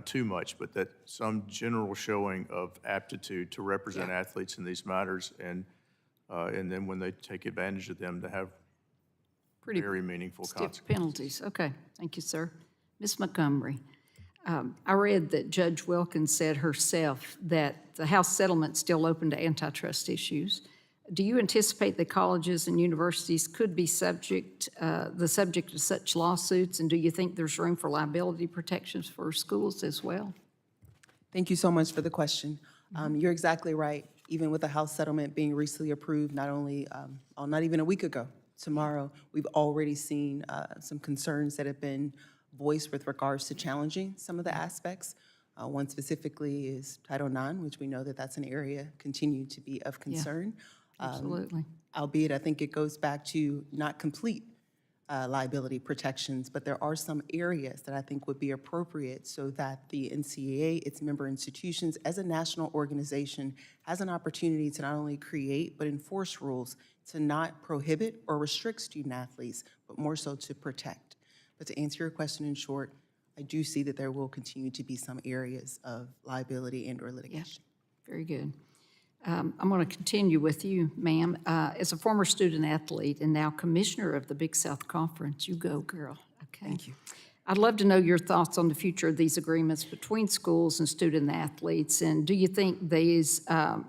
too much, but that some general showing of aptitude to represent athletes in these matters, and then when they take advantage of them, to have very meaningful Stiff consequences. penalties. Okay, thank you, sir. Ms. Montgomery, I read that Judge Wilkins said herself that the House settlement's still open to antitrust issues. Do you anticipate that colleges and universities could be the subject of such lawsuits, and do you think there's room for liability protections for schools as well? Thank you so much for the question. You're exactly right. Even with the House settlement being recently approved, not even a week ago, tomorrow, we've already seen some concerns that have been voiced with regards to challenging some of the aspects. One specifically is Title IX, which we know that that's an area continued to be of concern. Absolutely. Albeit, I think it goes back to not complete liability protections, but there are some areas that I think would be appropriate so that the NCAA, its member institutions, as a national organization, has an opportunity to not only create but enforce rules to not prohibit or restrict student athletes, but more so to protect. But to answer your question in short, I do see that there will continue to be some areas of liability and/or litigation. Very good. I'm going to continue with you, ma'am. As a former student athlete and now commissioner of the Big South Conference, you go, girl. Okay. Thank you. I'd love to know your thoughts on the future of these agreements between schools and student athletes, and do you think these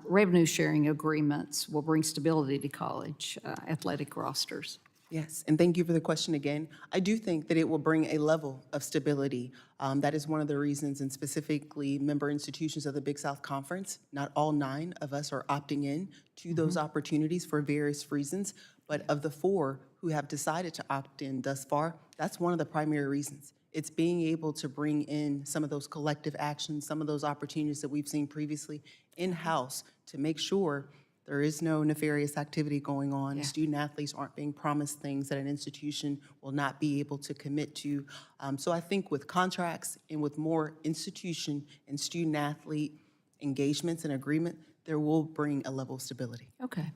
revenue-sharing agreements will bring stability to college athletic rosters? Yes, and thank you for the question again. I do think that it will bring a level of stability. That is one of the reasons, and specifically member institutions of the Big South Conference, not all 9 of us are opting in to those opportunities for various reasons, but of the 4 who have decided to opt in thus far, that's one of the primary reasons. It's being able to bring in some of those collective actions, some of those opportunities that we've seen previously in-house to make sure there is no nefarious activity going on. Yeah. Student athletes aren't being promised things that an institution will not be able to commit to. So I think with contracts and with more institution and student athlete engagements and agreement, there will bring a level of stability. Okay.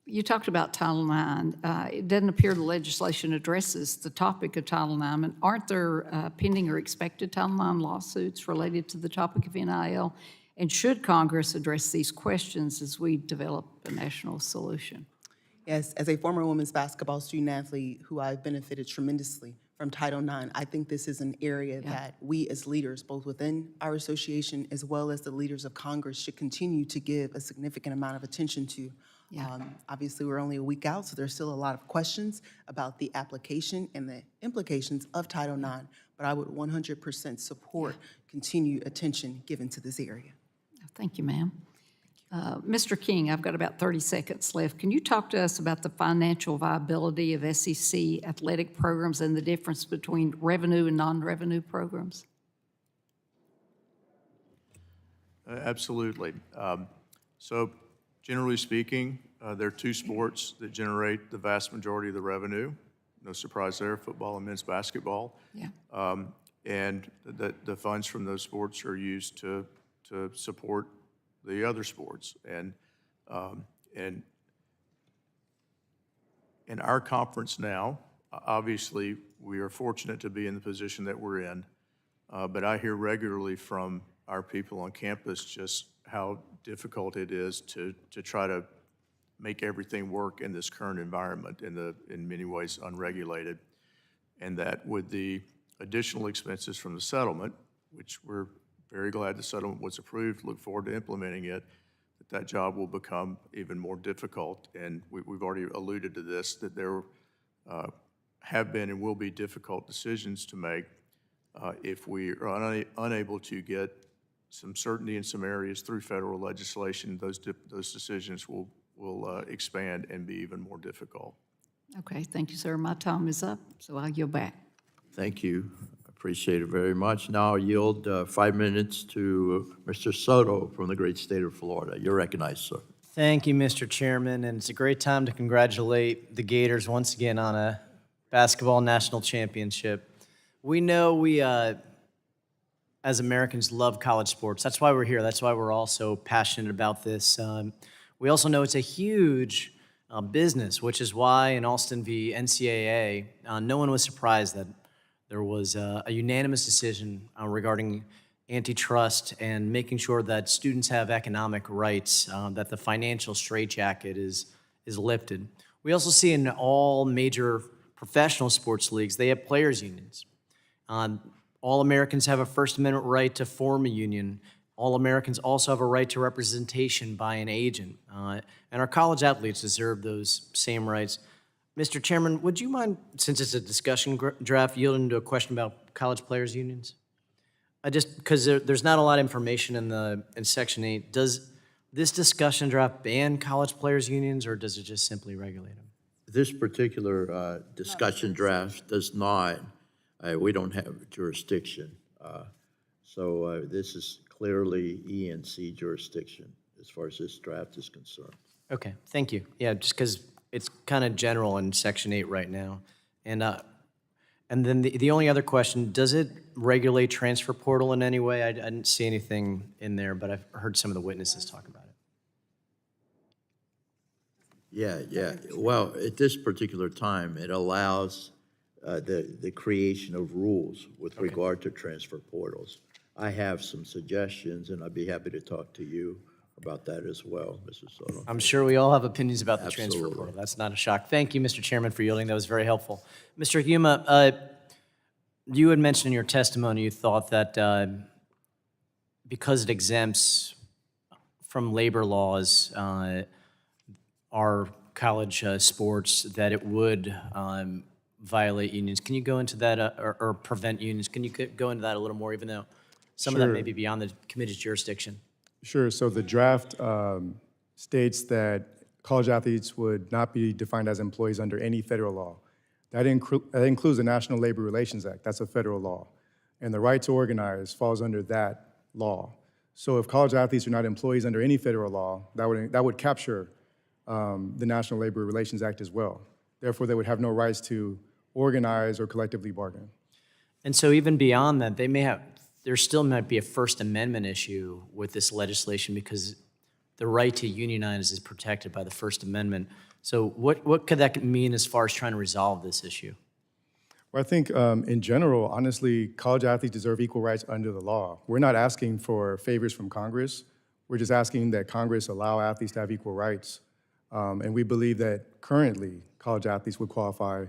You talked about Title IX. It doesn't appear the legislation addresses the topic of Title IX. And aren't there pending or expected Title IX lawsuits related to the topic of NIL? And should Congress address these questions as we develop a national solution? Yes, as a former women's basketball student athlete who I've benefited tremendously from Title IX, I think this is an area that we as leaders, both within our association as well as the leaders of Congress, should continue to give a significant amount of attention to. Obviously, we're only a week out, so there's still a lot of questions about the application and the implications of Title IX, but I would 100% support continued attention given to this area. Thank you, ma'am. Mr. King, I've got about 30 seconds left. Can you talk to us about the financial viability of SEC athletic programs and the difference between revenue and non-revenue programs? Absolutely. So generally speaking, there are 2 sports that generate the vast majority of the revenue. No surprise there, football and men's basketball. Yeah. And the funds from those sports are used to support the other sports. And in our conference now, obviously, we are fortunate to be in the position that we're in. But I hear regularly from our people on campus just how difficult it is to try to make everything work in this current environment, in many ways unregulated. And that with the additional expenses from the settlement, which we're very glad the settlement was approved, look forward to implementing it, that job will become even more difficult. And we've already alluded to this, that there have been and will be difficult decisions to make if we are unable to get some certainty in some areas through federal legislation. Those decisions will expand and be even more difficult. Okay, thank you, sir. My time is up, so I'll yield back. Thank you. Appreciate it very much. Now I yield 5 minutes to Mr. Soto from the great state of Florida. You're recognized, sir. Thank you, Mr. Chairman, and it's a great time to congratulate the Gators once again on a basketball national championship. We know we, as Americans, love college sports. That's why we're here. That's why we're all so passionate about this. We also know it's a huge business, which is why in Alston v. NCAA, no one was surprised that there was a unanimous decision regarding antitrust and making sure that students have economic rights, that the financial straitjacket is lifted. We also see in all major professional sports leagues, they have players' unions. all Americans have a First Amendment right to form a union. All Americans also have a right to representation by an agent. And our college athletes deserve those same rights. Mr. Chairman, would you mind, since it's a discussion draft, yielding to a question about college players' unions? Because there's not a lot of information in Section 8. Does this discussion draft ban college players' unions, or does it just simply regulate them? This particular discussion draft does not, we don't have jurisdiction. So this is clearly E&C jurisdiction as far as this draft is concerned. Okay, thank you. Yeah, just because it's kind of general in Section 8 right now. And then the only other question, does it regulate transfer portal in any way? I didn't see anything in there, but I've heard some of the witnesses talk about it. Yeah. Well, at this particular time, it allows the creation of rules with regard to transfer portals. I have some suggestions, and I'd be happy to talk to you about that as well, Mr. Soto. I'm sure we all have opinions about the transfer Absolutely. portal. That's not a shock. Thank you, Mr. Chairman, for yielding. That was very helpful. Mr. Huma, you had mentioned in your testimony you thought that because it exempts from labor laws our college sports, that it would violate unions. Can you go into that or prevent unions? Can you go into that a little more, even though some of that may be beyond the committee's jurisdiction? Sure. So the draft states that college athletes would not be defined as employees under any federal law. That includes the National Labor Relations Act. That's a federal law. And the right to organize falls under that law. So if college athletes are not employees under any federal law, that would capture the National Labor Relations Act as well. Therefore, they would have no rights to organize or collectively bargain. And so even beyond that, there still might be a First Amendment issue with this legislation because the right to unionize is protected by the First Amendment. So what could that mean as far as trying to resolve this issue? Well, I think in general, honestly, college athletes deserve equal rights under the law. We're not asking for favors from Congress. We're just asking that Congress allow athletes to have equal rights. And we believe that currently college athletes would qualify,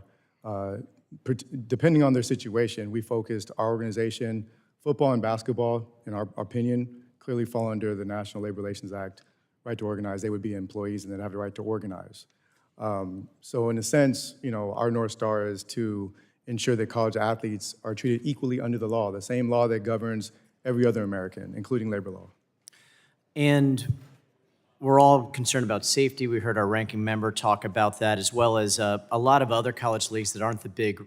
depending on their situation. We focused our organization, football and basketball, in our opinion, clearly fall under the National Labor Relations Act, right to organize. They would be employees and then have the right to organize. So in a sense, our North Star is to ensure that college athletes are treated equally under the law, the same law that governs every other American, including labor law. And we're all concerned about safety. We heard our ranking member talk about that, as well as a lot of other college leagues that aren't the big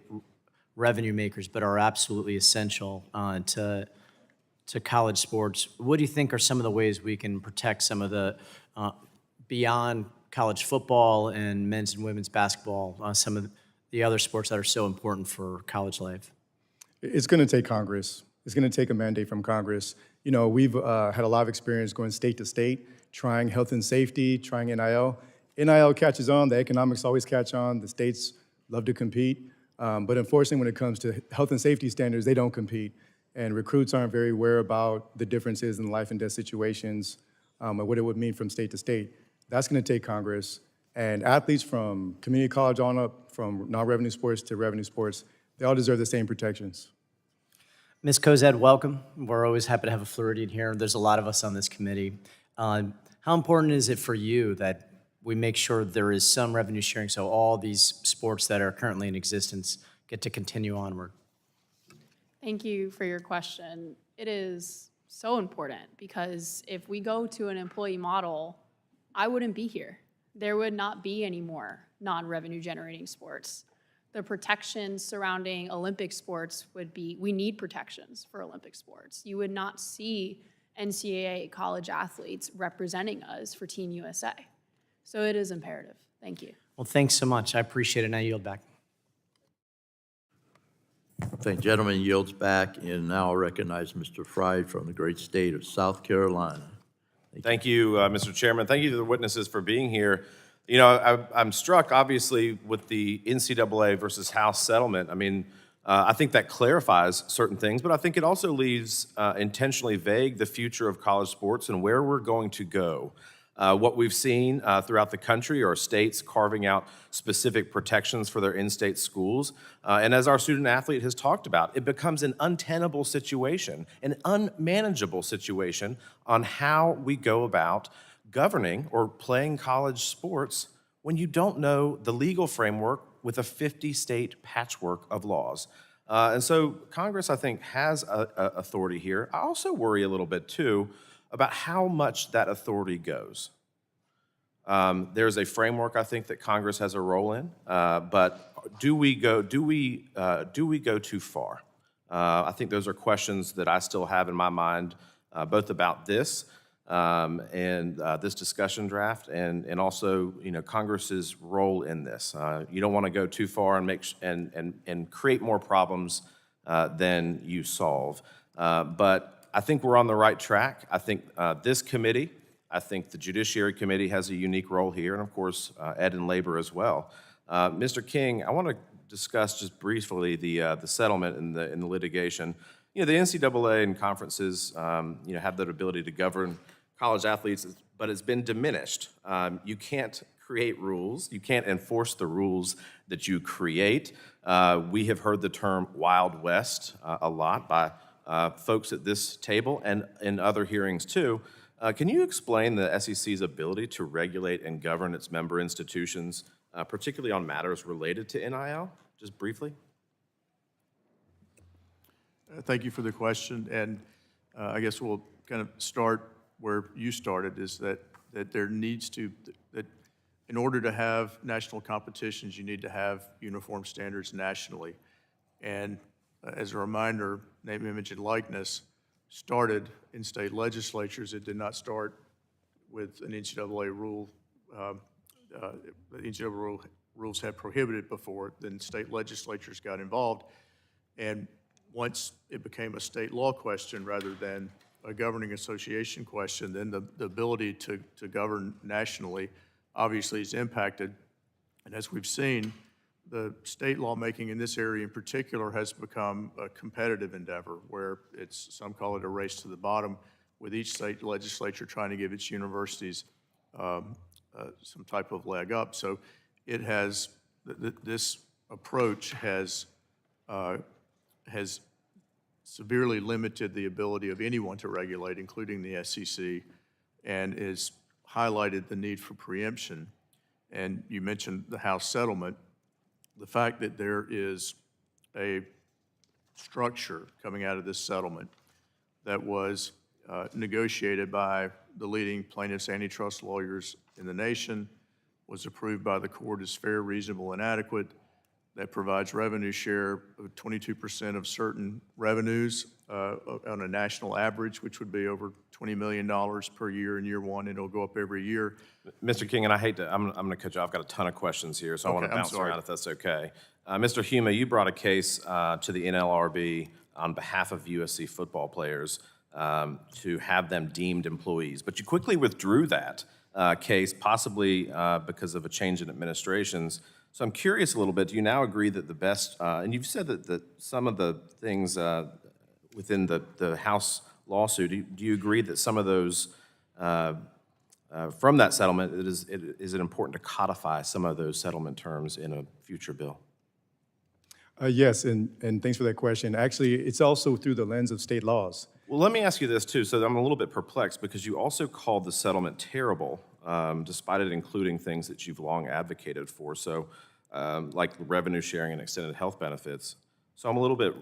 revenue makers, but are absolutely essential to college sports. What do you think are some of the ways we can protect some of the, beyond college football and men's and women's basketball, some of the other sports that are so important for college life? It's going to take Congress. It's going to take a mandate from Congress. We've had a lot of experience going state to state, trying health and safety, trying NIL. NIL catches on, the economics always catch on, the states love to compete. But unfortunately, when it comes to health and safety standards, they don't compete. And recruits aren't very aware about the differences in life and death situations and what it would mean from state to state. That's going to take Congress. And athletes from community college on up, from non-revenue sports to revenue sports, they all deserve the same protections. Ms. Cozad, welcome. We're always happy to have a Floridian here. There's a lot of us on this committee. How important is it for you that we make sure there is some revenue sharing so all these sports that are currently in existence get to continue onward? Thank you for your question. It is so important because if we go to an employee model, I wouldn't be here. There would not be any more non-revenue generating sports. The protections surrounding Olympic sports would be, we need protections for Olympic sports. You would not see NCAA college athletes representing us for Team USA. So it is imperative. Thank you. Well, thanks so much. I appreciate it. Now yield back. Thank gentleman yields back, and now I'll recognize Mr. Fry from the great state of South Carolina. Thank you, Mr. Chairman. Thank you to the witnesses for being here. I'm struck, obviously, with the NCAA versus House settlement. I think that clarifies certain things, but I think it also leaves intentionally vague the future of college sports and where we're going to go. What we've seen throughout the country are states carving out specific protections for their in-state schools. And as our student athlete has talked about, it becomes an untenable situation, an unmanageable situation on how we go about governing or playing college sports when you don't know the legal framework with a 50-state patchwork of laws. And so Congress, I think, has authority here. I also worry a little bit, too, about how much that authority goes. There's a framework, I think, that Congress has a role in, but do we go too far? I think those are questions that I still have in my mind, both about this and this discussion draft, and also, Congress's role in this. You don't want to go too far and create more problems than you solve. But I think we're on the right track. I think this committee, I think the Judiciary Committee has a unique role here, and of course, Ed and Labor as well. Mr. King, I want to discuss just briefly the settlement in the litigation. The NCAA and conferences, have that ability to govern college athletes, but it's been diminished. You can't create rules. You can't enforce the rules that you create. We have heard the term Wild West a lot by folks at this table and in other hearings too. Can you explain the SEC's ability to regulate and govern its member institutions, particularly on matters related to NIL, just briefly? Thank you for the question, and I guess we'll kind of start where you started, is that there needs to, that in order to have national competitions, you need to have uniform standards nationally. And as a reminder, name, image, and likeness started in state legislatures. It did not start with an NCAA rule. The NCAA rules had prohibited before, then state legislatures got involved. And once it became a state law question rather than a governing association question, then the ability to govern nationally obviously is impacted. And as we've seen, the state lawmaking in this area in particular has become a competitive endeavor where some call it a race to the bottom, with each state legislature trying to give its universities some type of leg up. So it has, this approach has severely limited the ability of anyone to regulate, including the SEC, and has highlighted the need for preemption. And you mentioned the House settlement. The fact that there is a structure coming out of this settlement that was negotiated by the leading plaintiffs' antitrust lawyers in the nation, was approved by the court as fair, reasonable, and adequate, that provides revenue share of 22% of certain revenues on a national average, which would be over $20 million per year in year one, and it'll go up every year. Mr. King, and I hate to, I'm going to cut you off. I've got a ton of questions here, so I want to bounce around if that's okay. Mr. Huma, you brought a case to the NLRB on behalf of USC football players to have them deemed employees, but you quickly withdrew that case, possibly because of a change in administrations. So I'm curious a little bit, do you now agree that the best, and you've said that some of the things within the House lawsuit, do you agree that some of those, from that settlement, is it important to codify some of those settlement terms in a future bill? Yes, and thanks for that question. Actually, it's also through the lens of state laws. Well, let me ask you this too. So I'm a little bit perplexed because you also called the settlement terrible, despite it including things that you've long advocated for. So like revenue sharing and extended health benefits. So I'm a little bit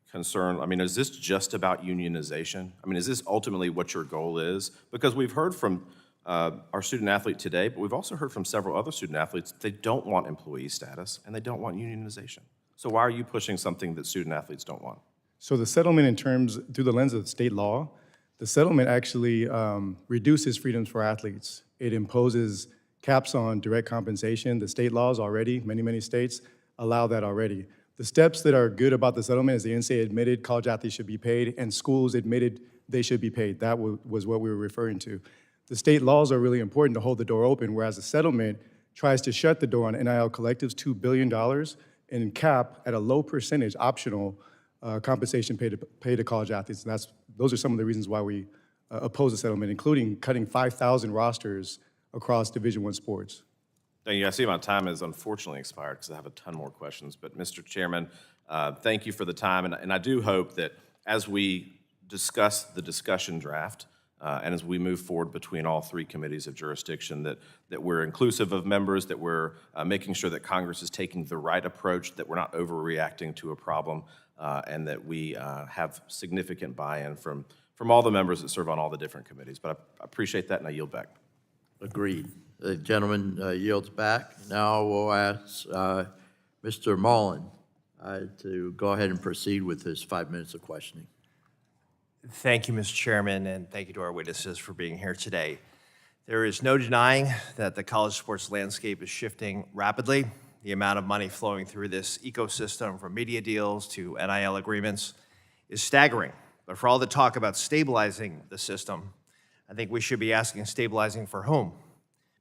concerned. I mean, is this just about unionization? I mean, is this ultimately what your goal is? Because we've heard from our student athlete today, but we've also heard from several other student athletes, they don't want employee status and they don't want unionization. So why are you pushing something that student athletes don't want? So the settlement in terms, through the lens of state law, the settlement actually reduces freedoms for athletes. It imposes caps on direct compensation. The state laws already, many states, allow that already. The steps that are good about the settlement is the NCAA admitted college athletes should be paid and schools admitted they should be paid. That was what we were referring to. The state laws are really important to hold the door open, whereas the settlement tries to shut the door on NIL collectives, $2 billion, and cap at a low percentage optional compensation paid to college athletes. And those are some of the reasons why we oppose the settlement, including cutting 5,000 rosters across Division I sports. Thank you. I see my time has unfortunately expired because I have a ton more questions. But Mr. Chairman, thank you for the time. And I do hope that as we discuss the discussion draft and as we move forward between all three committees of jurisdiction, that we're inclusive of members, that we're making sure that Congress is taking the right approach, that we're not overreacting to a problem, and that we have significant buy-in from all the members that serve on all the different committees. But I appreciate that, and I yield back. Agreed. The gentleman yields back. Now we'll ask Mr. Mullen to go ahead and proceed with his 5 minutes of questioning. Thank you, Mr. Chairman, and thank you to our witnesses for being here today. There is no denying that the college sports landscape is shifting rapidly. The amount of money flowing through this ecosystem, from media deals to NIL agreements, is staggering. But for all the talk about stabilizing the system, I think we should be asking stabilizing for whom?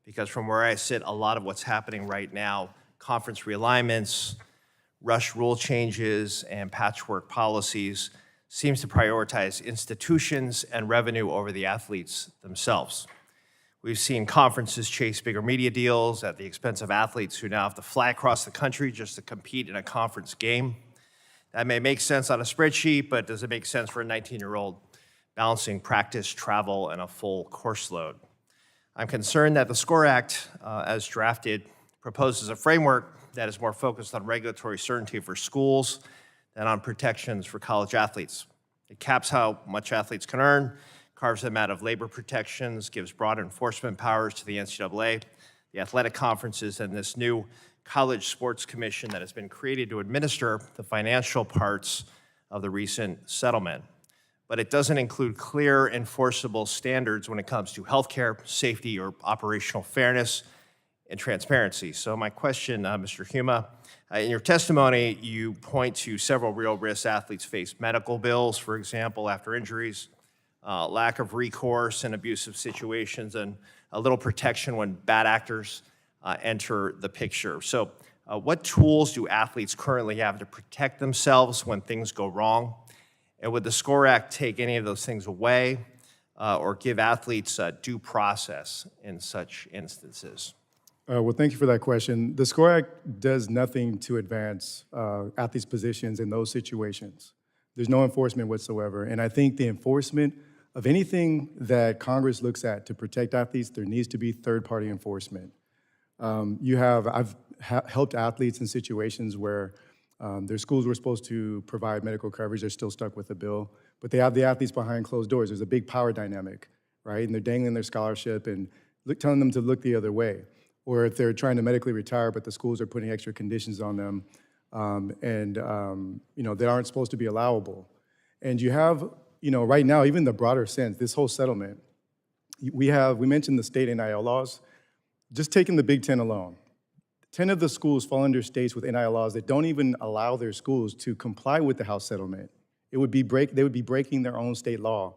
Because from where I sit, a lot of what's happening right now, conference realignments, rush rule changes, and patchwork policies, seems to prioritize institutions and revenue over the athletes themselves. We've seen conferences chase bigger media deals at the expense of athletes who now have to fly across the country just to compete in a conference game. That may make sense on a spreadsheet, but does it make sense for a 19-year-old balancing practice, travel, and a full course load? I'm concerned that the SCORE Act, as drafted, proposes a framework that is more focused on regulatory certainty for schools than on protections for college athletes. It caps how much athletes can earn, carves them out of labor protections, gives broad enforcement powers to the NCAA, the athletic conferences, and this new College Sports Commission that has been created to administer the financial parts of the recent settlement. But it doesn't include clear, enforceable standards when it comes to healthcare, safety, or operational fairness and transparency. So my question, Mr. Huma, in your testimony, you point to several real risks athletes face: medical bills, for example, after injuries, lack of recourse in abusive situations, and a little protection when bad actors enter the picture. So what tools do athletes currently have to protect themselves when things go wrong? And would the SCORE Act take any of those things away or give athletes due process in such instances? Well, thank you for that question. The SCORE Act does nothing to advance athletes' positions in those situations. There's no enforcement whatsoever. And I think the enforcement of anything that Congress looks at to protect athletes, there needs to be third-party enforcement. I've helped athletes in situations where their schools were supposed to provide medical coverage, they're still stuck with the bill, but they have the athletes behind closed doors. There's a big power dynamic, right? And they're dangling their scholarship and telling them to look the other way. Or if they're trying to medically retire, but the schools are putting extra conditions on them, that aren't supposed to be allowable. And you have, right now, even the broader sense, this whole settlement, we mentioned the state NIL laws. Just taking the Big Ten alone, 10 of the schools fall under states with NIL laws that don't even allow their schools to comply with the House settlement. They would be breaking their own state law.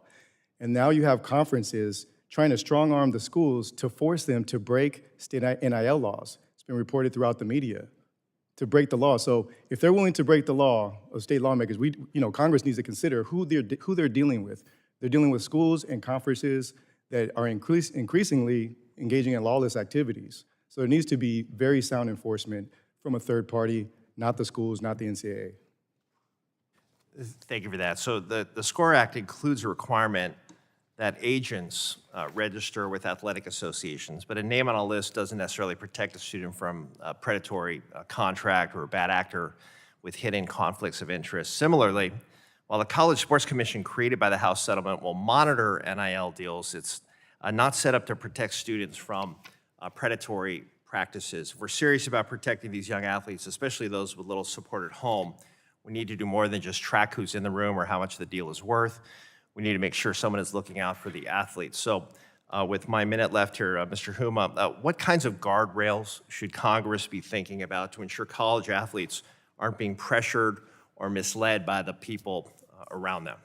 And now you have conferences trying to strong-arm the schools to force them to break state NIL laws. It's been reported throughout the media, to break the law. So if they're willing to break the law of state lawmakers, Congress needs to consider who they're dealing with. They're dealing with schools and conferences that are increasingly engaging in lawless activities. So there needs to be very sound enforcement from a third party, not the schools, not the NCAA. Thank you for that. So the SCORE Act includes a requirement that agents register with athletic associations, but a name on a list doesn't necessarily protect a student from a predatory contract or a bad actor with hidden conflicts of interest. Similarly, while the College Sports Commission created by the House settlement will monitor NIL deals, it's not set up to protect students from predatory practices. If we're serious about protecting these young athletes, especially those with little support at home, we need to do more than just track who's in the room or how much the deal is worth. We need to make sure someone is looking out for the athletes. So with my minute left here, Mr. Huma, what kinds of guardrails should Congress be thinking about to ensure college athletes aren't being pressured or misled by the people around them?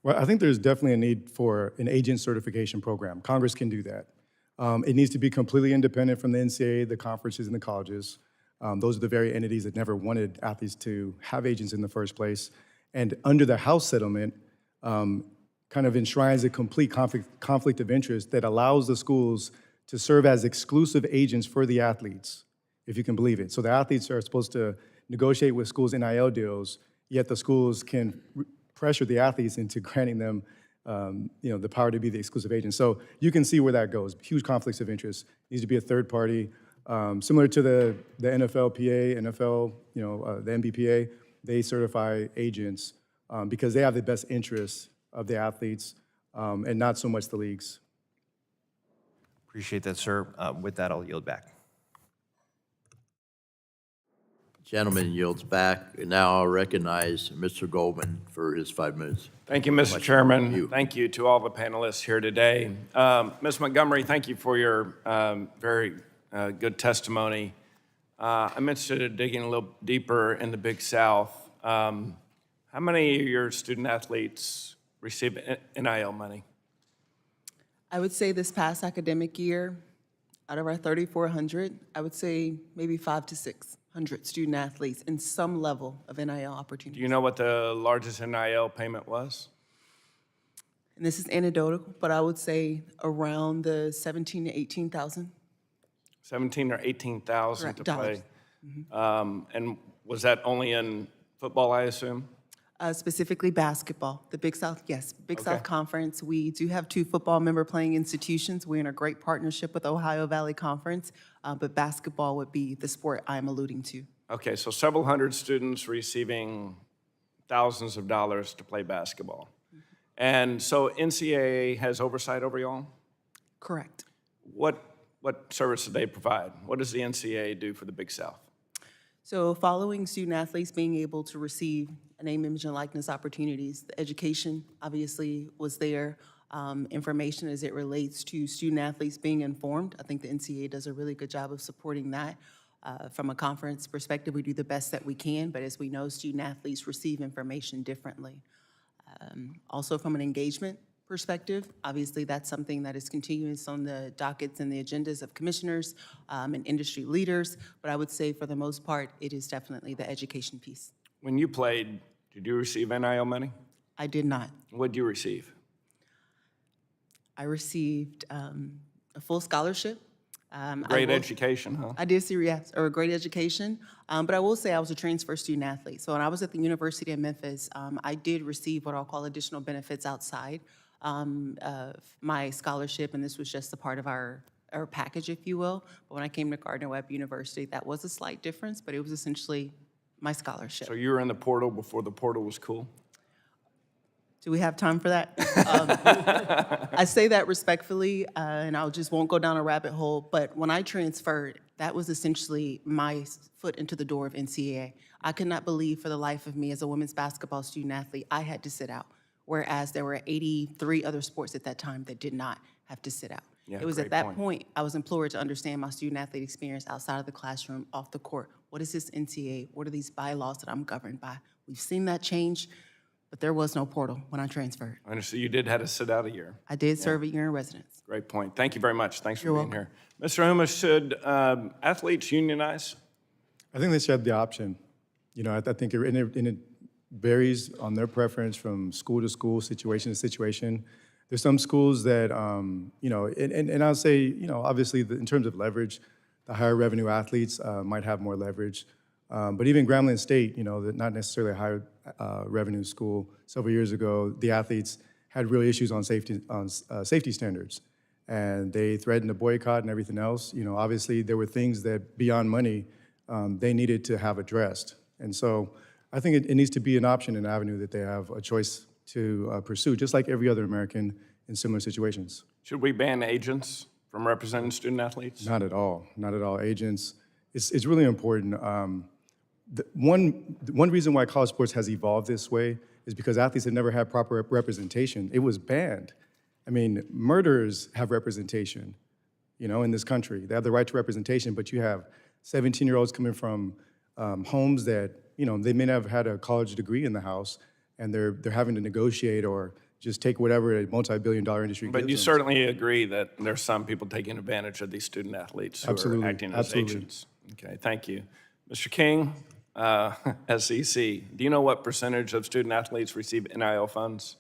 Well, I think there's definitely a need for an agent certification program. Congress can do that. It needs to be completely independent from the NCAA, the conferences, and the colleges. Those are the very entities that never wanted athletes to have agents in the first place. And under the House settlement, kind of enshrines a complete conflict of interest that allows the schools to serve as exclusive agents for the athletes, if you can believe it. So the athletes are supposed to negotiate with schools' NIL deals, yet the schools can pressure the athletes into granting them the power to be the exclusive agent. So you can see where that goes. Huge conflicts of interest. Needs to be a third party. Similar to the NFLPA, NFL, the NBPA, they certify agents because they have the best interests of the athletes and not so much the leagues. Appreciate that, sir. With that, I'll yield back. Gentleman yields back. Now I'll recognize Mr. Goldman for his 5 minutes. Thank you, Mr. Chairman. Thank you to all the panelists here today. Ms. Montgomery, thank you for your very good testimony. I'm interested in digging a little deeper in the Big South. How many of your student athletes receive NIL money? I would say this past academic year, out of our 3,400, I would say maybe 500 to 600 student athletes in some level of NIL opportunities. Do you know what the largest NIL payment was? And this is anecdotal, but I would say around the 17 to 18,000. 17 or 18,000 Correct, to dollars. play. And was that only in football, I assume? Specifically basketball. The Big South, yes, Big South Conference. We do have 2 football member-playing institutions. We're in a great partnership with Ohio Valley Conference, but basketball would be the sport I'm alluding to. Okay, so several hundred students receiving thousands of dollars to play basketball. And so NCAA has oversight over y'all? Correct. What service do they provide? What does the NCAA do for the Big South? So following student athletes being able to receive a name, image, and likeness opportunities, the education obviously was there. Information as it relates to student athletes being informed. I think the NCAA does a really good job of supporting that. From a conference perspective, we do the best that we can, but as we know, student athletes receive information differently. Also from an engagement perspective, obviously that's something that is continuous on the dockets and the agendas of commissioners and industry leaders, but I would say for the most part, it is definitely the education piece. When you played, did you receive NIL money? I did not. What did you receive? I received a full scholarship. Great education, huh? I did see, yes, or a great education, but I will say I was a transfer student athlete. So when I was at the University of Memphis, I did receive what I'll call additional benefits outside of my scholarship, and this was just a part of our package, if you will. But when I came to Gardner-Webb University, that was a slight difference, but it was essentially my scholarship. So you were in the portal before the portal was cool? Do we have time for that? I say that respectfully, and I just won't go down a rabbit hole, but when I transferred, that was essentially my foot into the door of NCAA. I could not believe for the life of me as a women's basketball student athlete, I had to sit out, whereas there were 83 other sports at that time that did not have to sit out. Yeah, It was great at that point. point I was implored to understand my student athlete experience outside of the classroom, off the court. What is this NCAA? What are these bylaws that I'm governed by? We've seen that change, but there was no portal when I transferred. I understand you did have to sit out a year. I did serve a year in residence. Great point. Thank you very much. Thanks for You're being here. Mr. Huma, should athletes unionize? I think they should have the option. I think it varies on their preference from school to school, situation to situation. There's some schools that, and I'll say, obviously in terms of leverage, the higher revenue athletes might have more leverage. But even Grambling State, not necessarily a high revenue school, several years ago, the athletes had real issues on safety standards. And they threatened to boycott and everything else. Obviously there were things that beyond money, they needed to have addressed. And so I think it needs to be an option, an avenue that they have a choice to pursue, just like every other American in similar situations. Should we ban agents from representing student athletes? Not at all, not at all. Agents, it's really important. One reason why college sports has evolved this way is because athletes had never had proper representation. It was banned. I mean, murderers have representation, in this country. They have the right to representation, but you have 17-year-olds coming from homes that, they may not have had a college degree in the house, and they're having to negotiate or just take whatever a multi-billion-dollar industry gives But you them. certainly agree that there's some people taking advantage of these student athletes who Absolutely, are acting as absolutely. agents. Okay, thank you. Mr. King, SEC, do you know what percentage of student athletes receive NIL funds?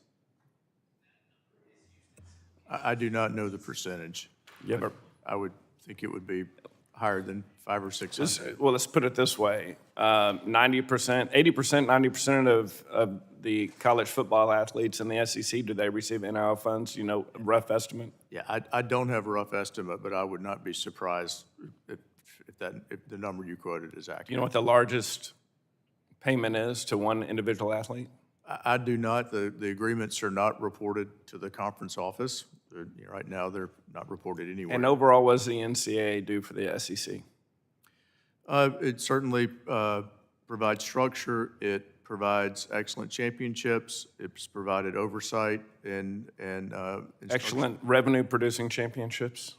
I do not know the percentage. Yeah, but I would think it would be higher than 500 or 600. well, let's put it this way. 90%, 80%, 90% of the college football athletes in the SEC, do they receive NIL funds? You know, rough estimate? Yeah, I don't have a rough estimate, but I would not be surprised if the number you quoted is accurate. You know what the largest payment is to one individual athlete? I do not. The agreements are not reported to the conference office. Right now, they're not reported anywhere. And overall, what does the NCAA do for the SEC? It certainly provides structure. It provides excellent championships. It's provided oversight and instruction. Excellent revenue-producing championships?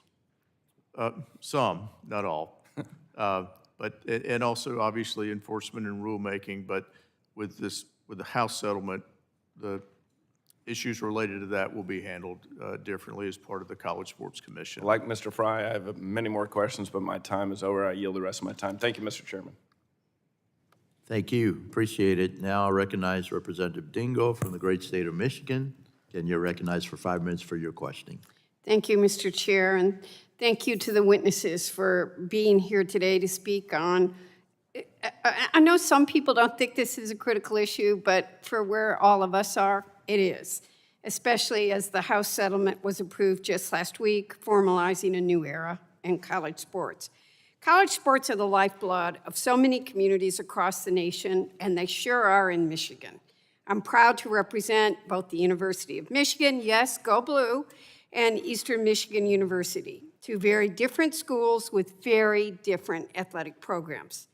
Some, not all. And also obviously enforcement and rulemaking. But with the House settlement, the issues related to that will be handled differently as part of the College Sports Commission. Like Mr. Fry, I have many more questions, but my time is over. I yield the rest of my time. Thank you, Mr. Chairman. Thank you. Appreciate it. Now I recognize Representative Dingo from the great state of Michigan. Again, you're recognized for 5 minutes for your questioning. Thank you, Mr. Chair, and thank you to the witnesses for being here today to speak on. I know some people don't think this is a critical issue, but for where all of us are, it is, especially as the House settlement was approved just last week, formalizing a new era in college sports. College sports are the lifeblood of so many communities across the nation, and they sure are in Michigan. I'm proud to represent both the University of Michigan, yes, go blue, and Eastern Michigan University, two very different schools with very different athletic programs.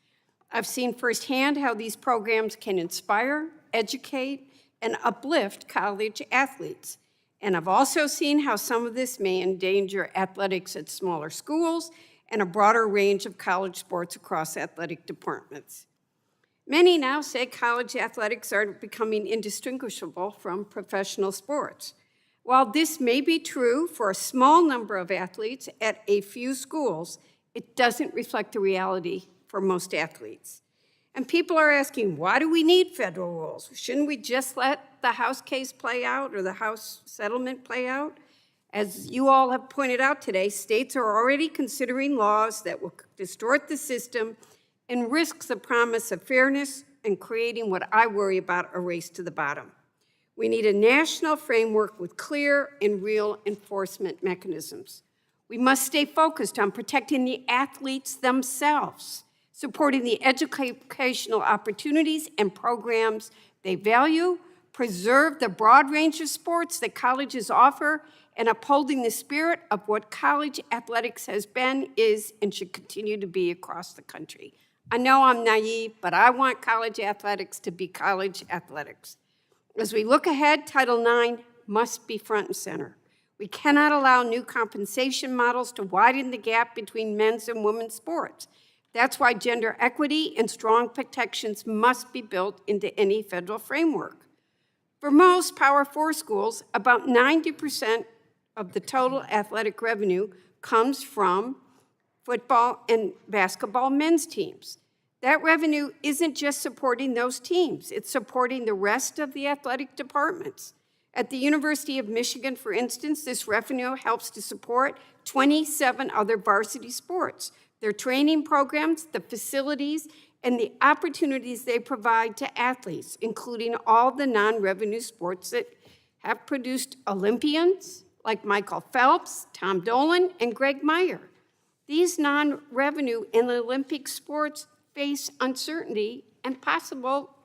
I've seen firsthand how these programs can inspire, educate, and uplift college athletes. And I've also seen how some of this may endanger athletics at smaller schools and a broader range of college sports across athletic departments. Many now say college athletics are becoming indistinguishable from professional sports. While this may be true for a small number of athletes at a few schools, it doesn't reflect the reality for most athletes. And people are asking, why do we need federal rules? Shouldn't we just let the House case play out or the House settlement play out? As you all have pointed out today, states are already considering laws that will distort the system and risk the promise of fairness and creating what I worry about, a race to the bottom. We need a national framework with clear and real enforcement mechanisms. We must stay focused on protecting the athletes themselves, supporting the educational opportunities and programs they value, preserve the broad range of sports that colleges offer, and upholding the spirit of what college athletics has been, is, and should continue to be across the country. I know I'm naive, but I want college athletics to be college athletics. As we look ahead, Title IX must be front and center. We cannot allow new compensation models to widen the gap between men's and women's sports. That's why gender equity and strong protections must be built into any federal framework. For most Power 4 schools, about 90% of the total athletic revenue comes from football and basketball men's teams. That revenue isn't just supporting those teams, it's supporting the rest of the athletic departments. At the University of Michigan, for instance, this revenue helps to support 27 other varsity sports, their training programs, the facilities, and the opportunities they provide to athletes, including all the non-revenue sports that have produced Olympians like Michael Phelps, Tom Dolan, and Greg Meyer. These non-revenue and Olympic sports face uncertainty and possible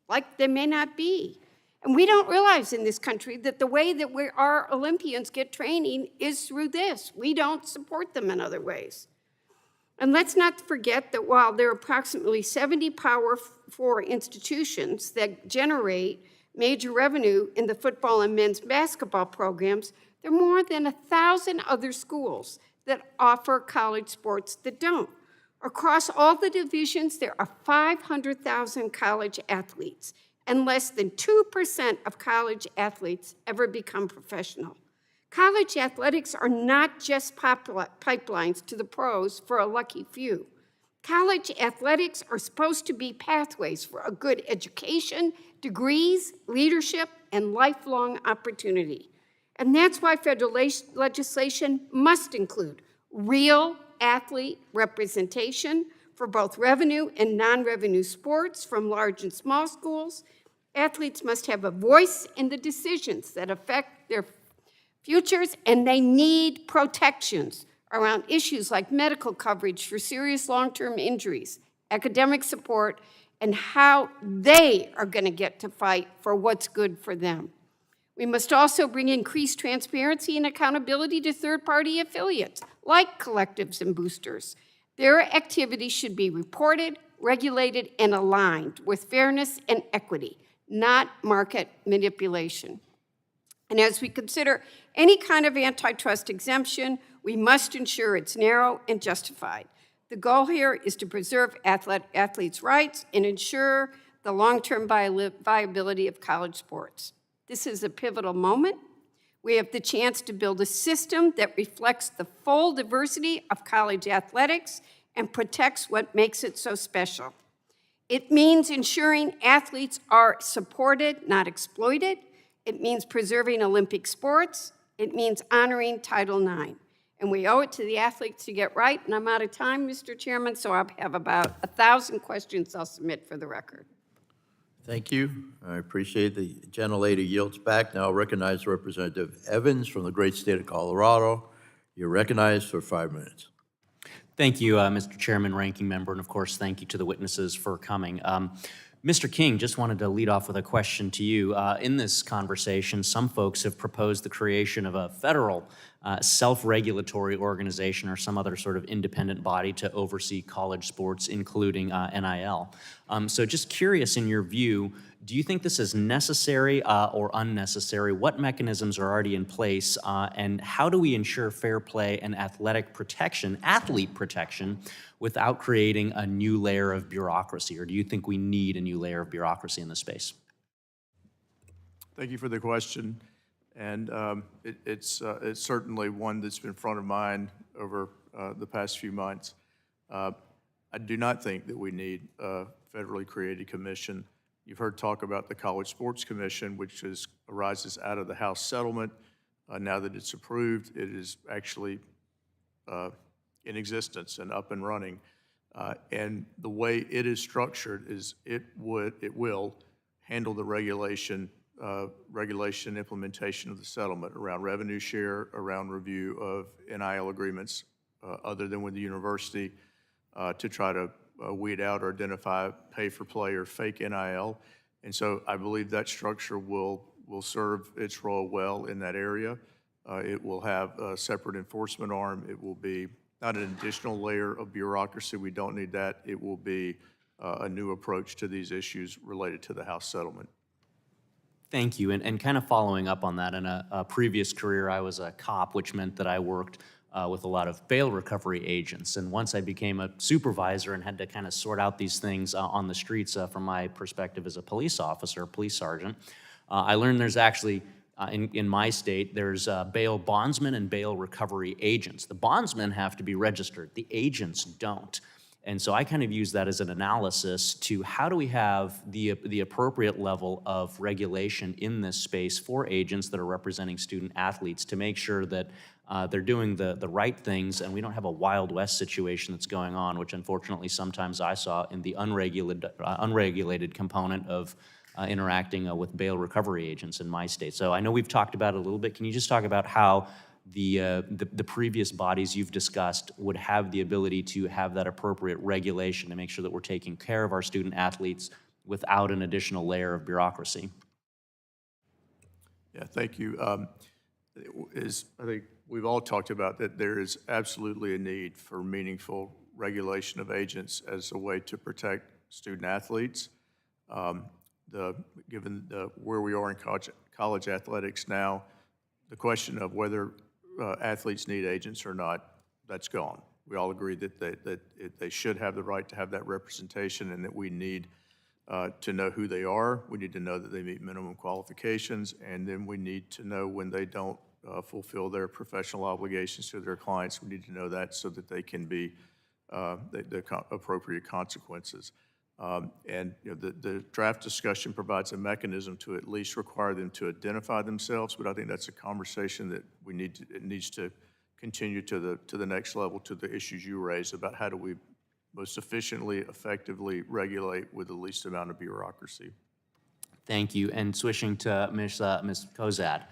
like they may not be. And we don't realize in this country that the way that our Olympians get training is through this. We don't support them in other ways. And let's not forget that while there are approximately 70 Power 4 institutions that generate major revenue in the football and men's basketball programs, there are more than 1,000 other schools that offer college sports that don't. Across all the divisions, there are 500,000 college athletes, and less than 2% of college athletes ever become professional. College athletics are not just pipelines to the pros for a lucky few. College athletics are supposed to be pathways for a good education, degrees, leadership, and lifelong opportunity. And that's why federal legislation must include real athlete representation for both revenue and non-revenue sports from large and small schools. Athletes must have a voice in the decisions that affect their futures, and they need protections around issues like medical coverage for serious long-term injuries, academic support, and how they are going to get to fight for what's good for them. We must also bring increased transparency and accountability to third-party affiliates, like collectives and boosters. Their activities should be reported, regulated, and aligned with fairness and equity, not market manipulation. And as we consider any kind of antitrust exemption, we must ensure it's narrow and justified. The goal here is to preserve athletes' rights and ensure the long-term viability of college sports. This is a pivotal moment. We have the chance to build a system that reflects the full diversity of college athletics and protects what makes it so special. It means ensuring athletes are supported, not exploited. It means preserving Olympic sports. It means honoring Title IX. And we owe it to the athletes to get right. And I'm out of time, Mr. Chairman, so I have about 1,000 questions I'll submit for the record. Thank you. I appreciate the gentlelady yields back. Now I'll recognize Representative Evans from the great state of Colorado. You're recognized for 5 minutes. Thank you, Mr. Chairman, Ranking Member, and of course, thank you to the witnesses for coming. Mr. King, just wanted to lead off with a question to you. In this conversation, some folks have proposed the creation of a federal self-regulatory organization or some other sort of independent body to oversee college sports, including NIL. So just curious, in your view, do you think this is necessary or unnecessary? What mechanisms are already in place, and how do we ensure fair play and athlete protection, without creating a new layer of bureaucracy? Or do you think we need a new layer of bureaucracy in this space? Thank you for the question. And it's certainly one that's been front of mind over the past few months. I do not think that we need a federally created commission. You've heard talk about the College Sports Commission, which arises out of the House settlement. Now that it's approved, it is actually in existence and up and running. And the way it is structured is it will handle the regulation implementation of the settlement around revenue share, around review of NIL agreements, other than with the university, to try to weed out or identify pay-for-play or fake NIL. And so I believe that structure will serve its role well in that area. It will have a separate enforcement arm. It will be not an additional layer of bureaucracy. We don't need that. It will be a new approach to these issues related to the House settlement. Thank you. And kind of following up on that, in a previous career, I was a cop, which meant that I worked with a lot of bail recovery agents. And once I became a supervisor and had to kind of sort out these things on the streets from my perspective as a police officer, police sergeant, I learned there's actually, in my state, there's bail bondsmen and bail recovery agents. The bondsmen have to be registered. The agents don't. And so I kind of use that as an analysis to how do we have the appropriate level of regulation in this space for agents that are representing student athletes to make sure that they're doing the right things and we don't have a Wild West situation that's going on, which unfortunately sometimes I saw in the unregulated component of interacting with bail recovery agents in my state. So I know we've talked about it a little bit. Can you just talk about how the previous bodies you've discussed would have the ability to have that appropriate regulation to make sure that we're taking care of our student athletes without an additional layer of bureaucracy? Yeah, thank you. I think we've all talked about that there is absolutely a need for meaningful regulation of agents as a way to protect student athletes. Given where we are in college athletics now, the question of whether athletes need agents or not, that's gone. We all agree that they should have the right to have that representation and that we need to know who they are. We need to know that they meet minimum qualifications, and then we need to know when they don't fulfill their professional obligations to their clients. We need to know that so that they can be the appropriate consequences. And the draft discussion provides a mechanism to at least require them to identify themselves, but I think that's a conversation that it needs to continue to the next level, to the issues you raised about how do we most efficiently, effectively regulate with the least amount of bureaucracy. Thank you. And switching to Ms. Kozad,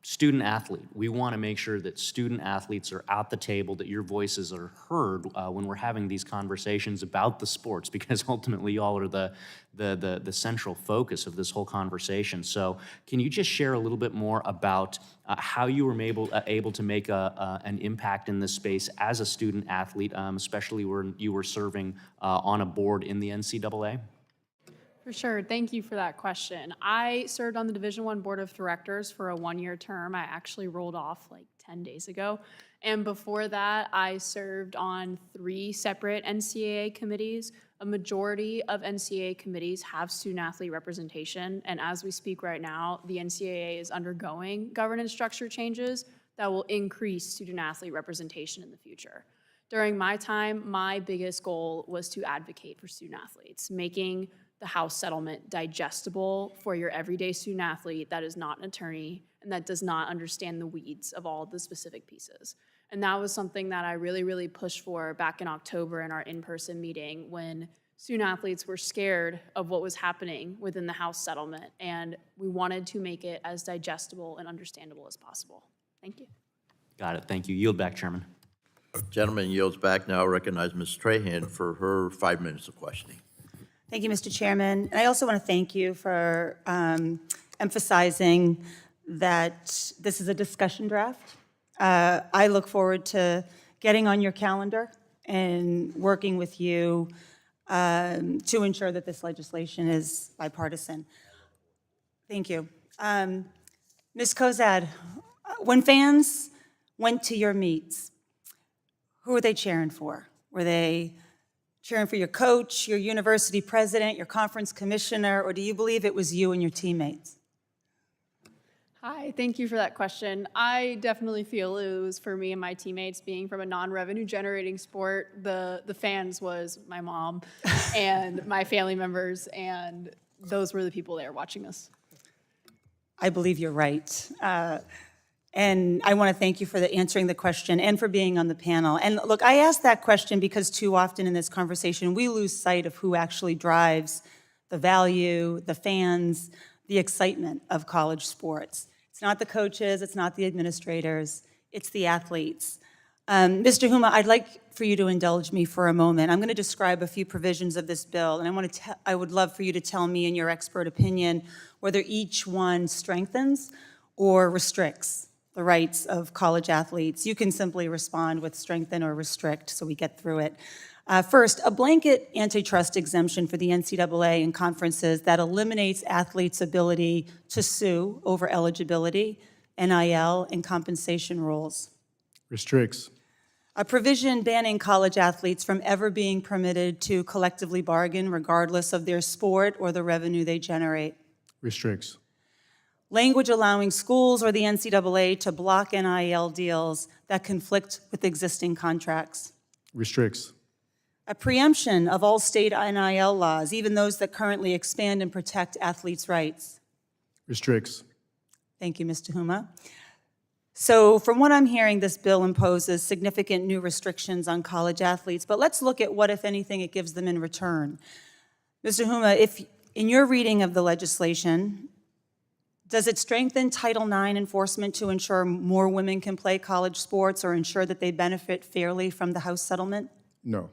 student athlete. We want to make sure that student athletes are at the table, that your voices are heard when we're having these conversations about the sports, because ultimately y'all are the central focus of this whole conversation. So can you just share a little bit more about how you were able to make an impact in this space as a student athlete, especially when you were serving on a board in the NCAA? For sure. Thank you for that question. I served on the Division I Board of Directors for a one-year term. I actually rolled off like 10 days ago. And before that, I served on 3 separate NCAA committees. A majority of NCAA committees have student-athlete representation. And as we speak right now, the NCAA is undergoing governance structure changes that will increase student-athlete representation in the future. During my time, my biggest goal was to advocate for student-athletes, making the House settlement digestible for your everyday student athlete that is not an attorney and that does not understand the weeds of all the specific pieces. And that was something that I really, really pushed for back in October in our in-person meeting when student athletes were scared of what was happening within the House settlement, and we wanted to make it as digestible and understandable as possible. Thank you. Got it. Thank you. Yield back, Chairman. Gentleman yields back. Now recognize Ms. Trahan for her 5 minutes of questioning. Thank you, Mr. Chairman. And I also want to thank you for emphasizing that this is a discussion draft. I look forward to getting on your calendar and working with you to ensure that this legislation is bipartisan. Thank you. Ms. Kozad, when fans went to your meets, who were they cheering for? Were they cheering for your coach, your university president, your conference commissioner, or do you believe it was you and your teammates? Hi, thank you for that question. I definitely feel it was for me and my teammates. Being from a non-revenue generating sport, the fans was my mom and my family members, and those were the people there watching us. I believe you're right. And I want to thank you for answering the question and for being on the panel. And look, I asked that question because too often in this conversation, we lose sight of who actually drives the value, the fans, the excitement of college sports. It's not the coaches, it's not the administrators, it's the athletes. Mr. Huma, I'd like for you to indulge me for a moment. I'm going to describe a few provisions of this bill, and I would love for you to tell me in your expert opinion whether each one strengthens or restricts the rights of college athletes. You can simply respond with strengthen or restrict so we get through it. First, a blanket antitrust exemption for the NCAA and conferences that eliminates athletes' ability to sue over eligibility, NIL, and compensation rules. Restricts. A provision banning college athletes from ever being permitted to collectively bargain regardless of their sport or the revenue they generate. Restricts. Language allowing schools or the NCAA to block NIL deals that conflict with existing contracts. Restricts. A preemption of all state NIL laws, even those that currently expand and protect athletes' rights. Restricts. Thank you, Mr. Huma. So from what I'm hearing, this bill imposes significant new restrictions on college athletes, but let's look at what, if anything, it gives them in return. Mr. Huma, if in your reading of the legislation, does it strengthen Title IX enforcement to ensure more women can play college sports or ensure that they benefit fairly from the House settlement? No.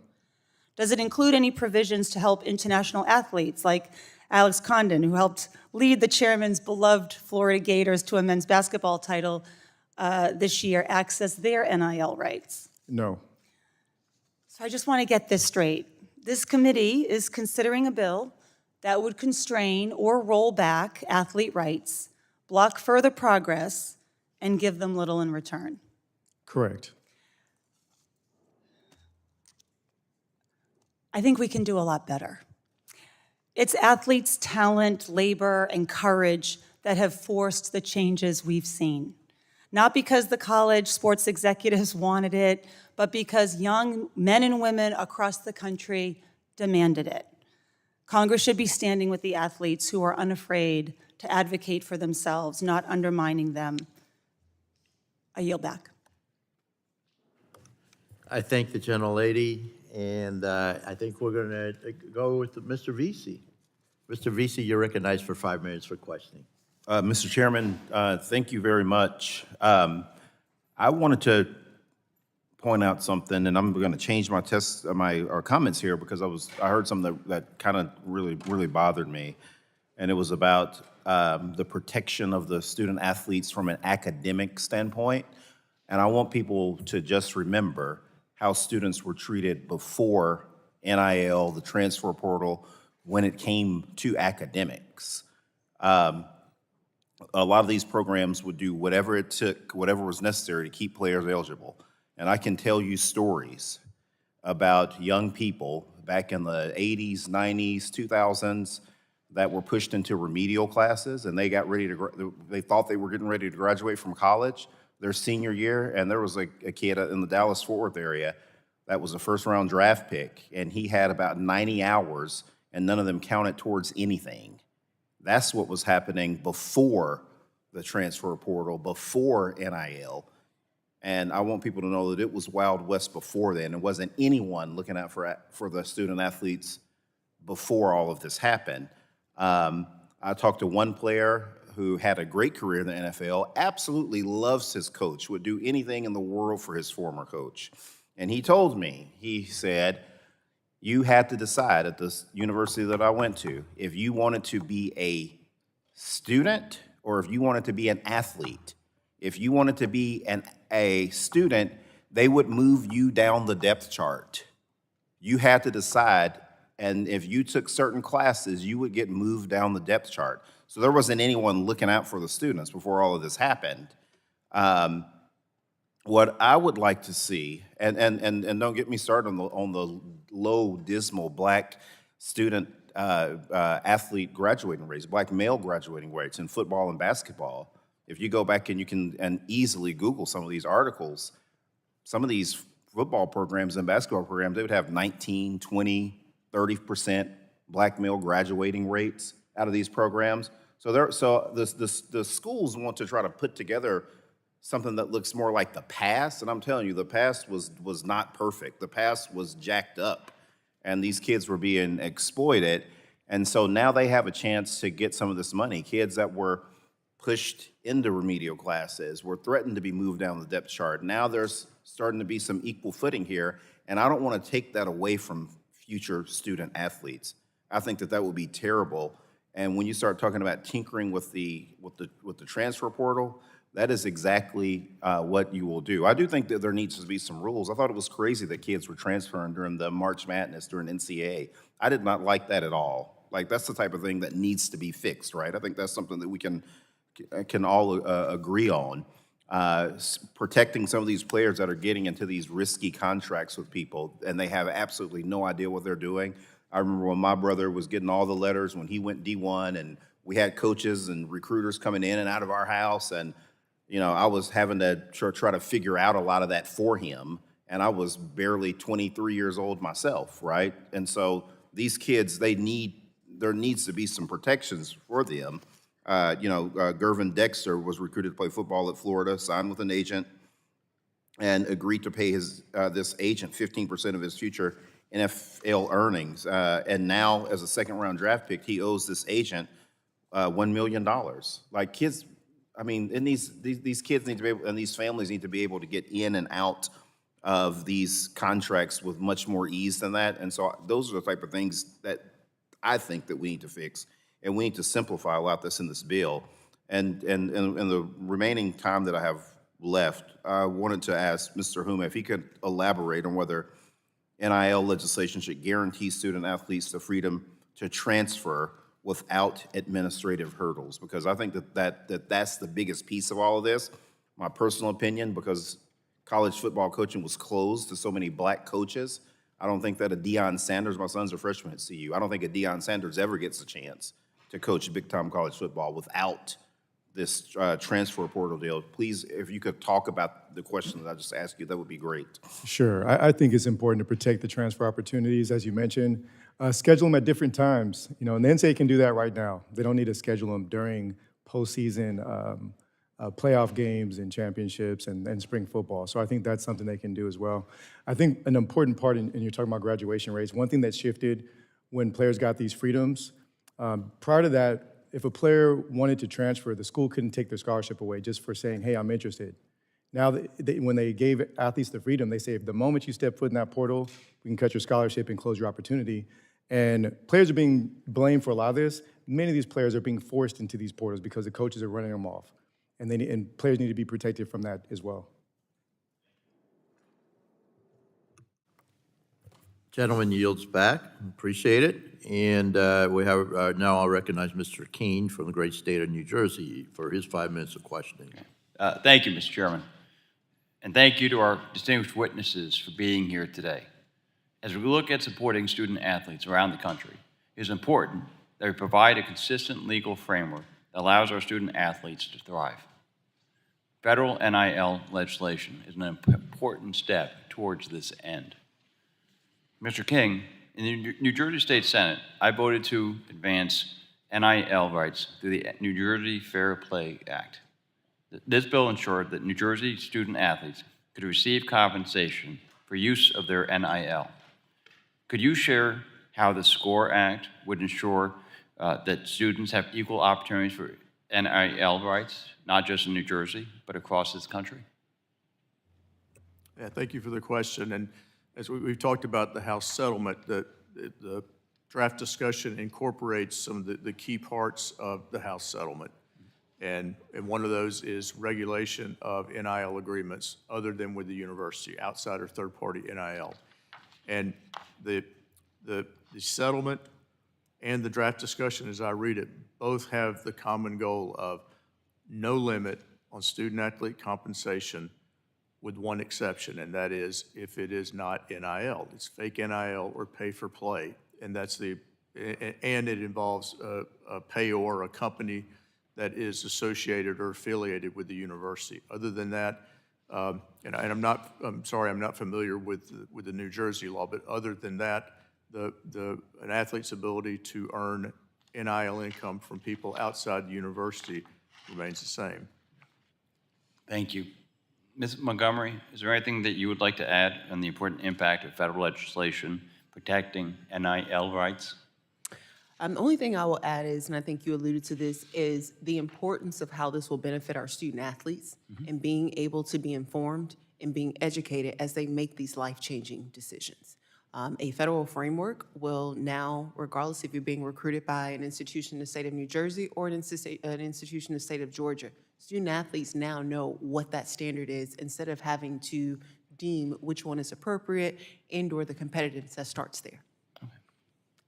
Does it include any provisions to help international athletes like Alex Condon, who helped lead the chairman's beloved Florida Gators to a men's basketball title this year, access their NIL rights? No. So I just want to get this straight. This committee is considering a bill that would constrain or roll back athlete rights, block further progress, and give them little in return. Correct. I think we can do a lot better. It's athletes' talent, labor, and courage that have forced the changes we've seen. Not because the college sports executives wanted it, but because young men and women across the country demanded it. Congress should be standing with the athletes who are unafraid to advocate for themselves, not undermining them. I yield back. I thank the gentlelady, and I think we're going to go with Mr. Vesey. Mr. Vesey, you're recognized for 5 minutes for questioning. Mr. Chairman, thank you very much. I wanted to point out something, and I'm going to change my comments here because I heard something that kind of really bothered me, and it was about the protection of the student athletes from an academic standpoint. And I want people to just remember how students were treated before NIL, the transfer portal, when it came to academics. A lot of these programs would do whatever it took, whatever was necessary to keep players eligible. And I can tell you stories about young people back in the 80s, 90s, 2000s that were pushed into remedial classes, and they thought they were getting ready to graduate from college their senior year, and there was a kid in the Dallas-Fort Worth area that was a first-round draft pick, and he had about 90 hours, and none of them counted towards anything. That's what was happening before the transfer portal, before NIL. And I want people to know that it was Wild West before then. There wasn't anyone looking out for the student athletes before all of this happened. I talked to one player who had a great career in the NFL, absolutely loves his coach, would do anything in the world for his former coach. And he told me, he said, you had to decide at this university that I went to if you wanted to be a student or if you wanted to be an athlete. If you wanted to be a student, they would move you down the depth chart. You had to decide, and if you took certain classes, you would get moved down the depth chart. So there wasn't anyone looking out for the students before all of this happened. What I would like to see, and don't get me started on the low, dismal black student athlete graduating rates, black male graduating rates in football and basketball. If you go back and you can easily Google some of these articles, some of these football programs and basketball programs, they would have 19, 20, 30% black male graduating rates out of these programs. So the schools want to try to put together something that looks more like the past, and I'm telling you, the past was not perfect. The past was jacked up, and these kids were being exploited, and so now they have a chance to get some of this money. Kids that were pushed into remedial classes were threatened to be moved down the depth chart. Now there's starting to be some equal footing here, and I don't want to take that away from future student athletes. I think that would be terrible, and when you start talking about tinkering with the transfer portal, that is exactly what you will do. I do think that there needs to be some rules. I thought it was crazy that kids were transferring during the March Madness, during NCAA. I did not like that at all. Like, that's the type of thing that needs to be fixed, right? I think that's something that we can all agree on. Protecting some of these players that are getting into these risky contracts with people, and they have absolutely no idea what they're doing. I remember when my brother was getting all the letters when he went D1, and we had coaches and recruiters coming in and out of our house, and you know, I was having to try to figure out a lot of that for him, and I was barely 23 years old myself, right? And so these kids, there needs to be some protections for them. Gervin Dexter was recruited to play football at Florida, signed with an agent, and agreed to pay this agent 15% of his future NFL earnings. And now, as a second-round draft pick, he owes this agent $1 million. Like, kids, I mean, and these kids need to be able, and these families need to be able to get in and out of these contracts with much more ease than that. And so those are the type of things that I think that we need to fix, and we need to simplify a lot that's in this bill. And the remaining time that I have left, I wanted to ask Mr. Huma if he could elaborate on whether NIL legislation should guarantee student athletes the freedom to transfer without administrative hurdles, because I think that's the biggest piece of all of this. My personal opinion, because college football coaching was closed to so many black coaches, I don't think that a Deion Sanders, my son's a freshman at CU, I don't think a Deion Sanders ever gets a chance to coach big-time college football without this transfer portal deal. Please, if you could talk about the question that I just asked you, that would be great. Sure. I think it's important to protect the transfer opportunities, as you mentioned. Schedule them at different times. You know, and the NCAA can do that right now. They don't need to schedule them during postseason playoff games and championships and spring football. So I think that's something they can do as well. I think an important part, and you're talking about graduation rates, one thing that shifted when players got these freedoms, prior to that, if a player wanted to transfer, the school couldn't take their scholarship away just for saying, hey, I'm interested. Now, when they gave athletes the freedom, they say, the moment you step foot in that portal, we can cut your scholarship and close your opportunity. And players are being blamed for a lot of this. Many of these players are being forced into these portals because the coaches are running them off. And players need to be protected from that as well. Gentleman yields back. Appreciate it. And we have now I'll recognize Mr. Keene from the great state of New Jersey for his 5 minutes of questioning. Thank you, Mr. Chairman. And thank you to our distinguished witnesses for being here today. As we look at supporting student athletes around the country, it is important that we provide a consistent legal framework that allows our student athletes to thrive. Federal NIL legislation is an important step towards this end. Mr. King, in the New Jersey State Senate, I voted to advance NIL rights through the New Jersey Fair Play Act. This bill ensured that New Jersey student athletes could receive compensation for use of their NIL. Could you share how the SCORE Act would ensure that students have equal opportunities for NIL rights, not just in New Jersey, but across this country? Yeah, thank you for the question. And as we've talked about the House settlement, the draft discussion incorporates some of the key parts of the House settlement. And one of those is regulation of NIL agreements other than with the university, outside or third-party NIL. And the settlement and the draft discussion, as I read it, both have the common goal of no limit on student-athlete compensation with one exception, and that is if it is not NIL. It's fake NIL or pay for play, and and it involves a payor, a company that is associated or affiliated with the university. Other than that, I'm sorry, I'm not familiar with the New Jersey law, but other than that, an athlete's ability to earn NIL income from people outside the university remains the same. Thank you. Ms. Montgomery, is there anything that you would like to add on the important impact of federal legislation protecting NIL rights? The only thing I will add is, and I think you alluded to this, is the importance of how this will benefit our student athletes and being able to be informed and being educated as they make these life-changing decisions. A federal framework will now, regardless if you're being recruited by an institution in the state of New Jersey or an institution in the state of Georgia, student athletes now know what that standard is instead of having to deem which one is appropriate and/or the competitiveness that starts there. Okay.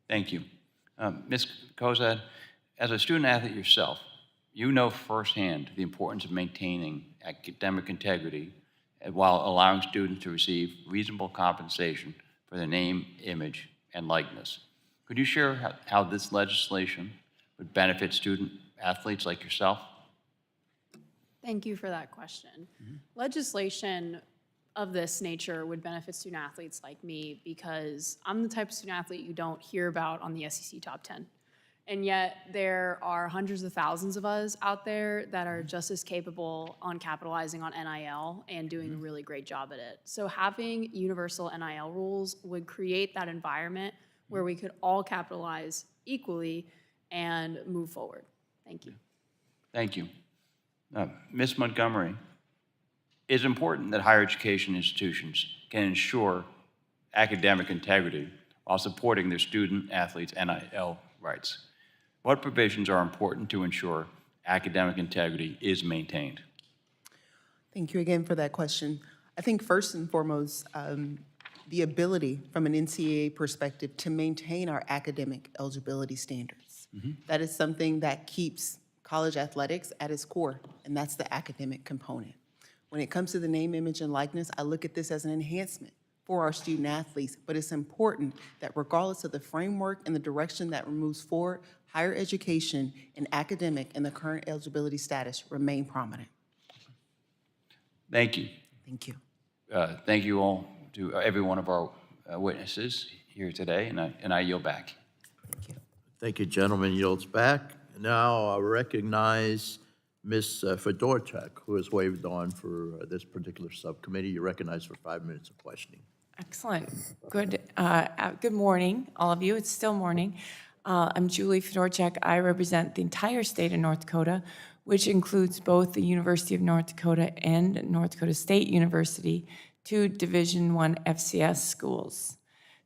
Thank you. Ms. Kozad, as a student athlete yourself, you know firsthand the importance of maintaining academic integrity while allowing students to receive reasonable compensation for their name, image, and likeness. Could you share how this legislation would benefit student athletes like yourself? Thank you for that question. Legislation of this nature would benefit student athletes like me because I'm the type of student athlete you don't hear about on the SEC Top 10. And yet there are hundreds of thousands of us out there that are just as capable on capitalizing on NIL and doing a really great job at it. So having universal NIL rules would create that environment where we could all capitalize equally and move forward. Thank you. Thank you. Ms. Montgomery, it's important that higher education institutions can ensure academic integrity while supporting their student athletes' NIL rights. What provisions are important to ensure academic integrity is maintained? Thank you again for that question. I think first and foremost, the ability from an NCAA perspective to maintain our academic eligibility standards. That is something that keeps college athletics at its core, and that's the academic component. When it comes to the name, image, and likeness, I look at this as an enhancement for our student athletes, but it's important that regardless of the framework and the direction that moves forward, higher education and academic and the current eligibility status remain prominent. Thank you. Thank you. Thank you all to every one of our witnesses here today, and I yield back. Thank you, gentleman. Yields back. Now I recognize Ms. Fedorchak, who has waved on for this particular subcommittee. You're recognized for 5 minutes of questioning. Excellent. Good morning, all of you. It's still morning. I'm Julie Fedorchak. I represent the entire state of North Dakota, which includes both the University of North Dakota and North Dakota State University, two Division I FCS schools.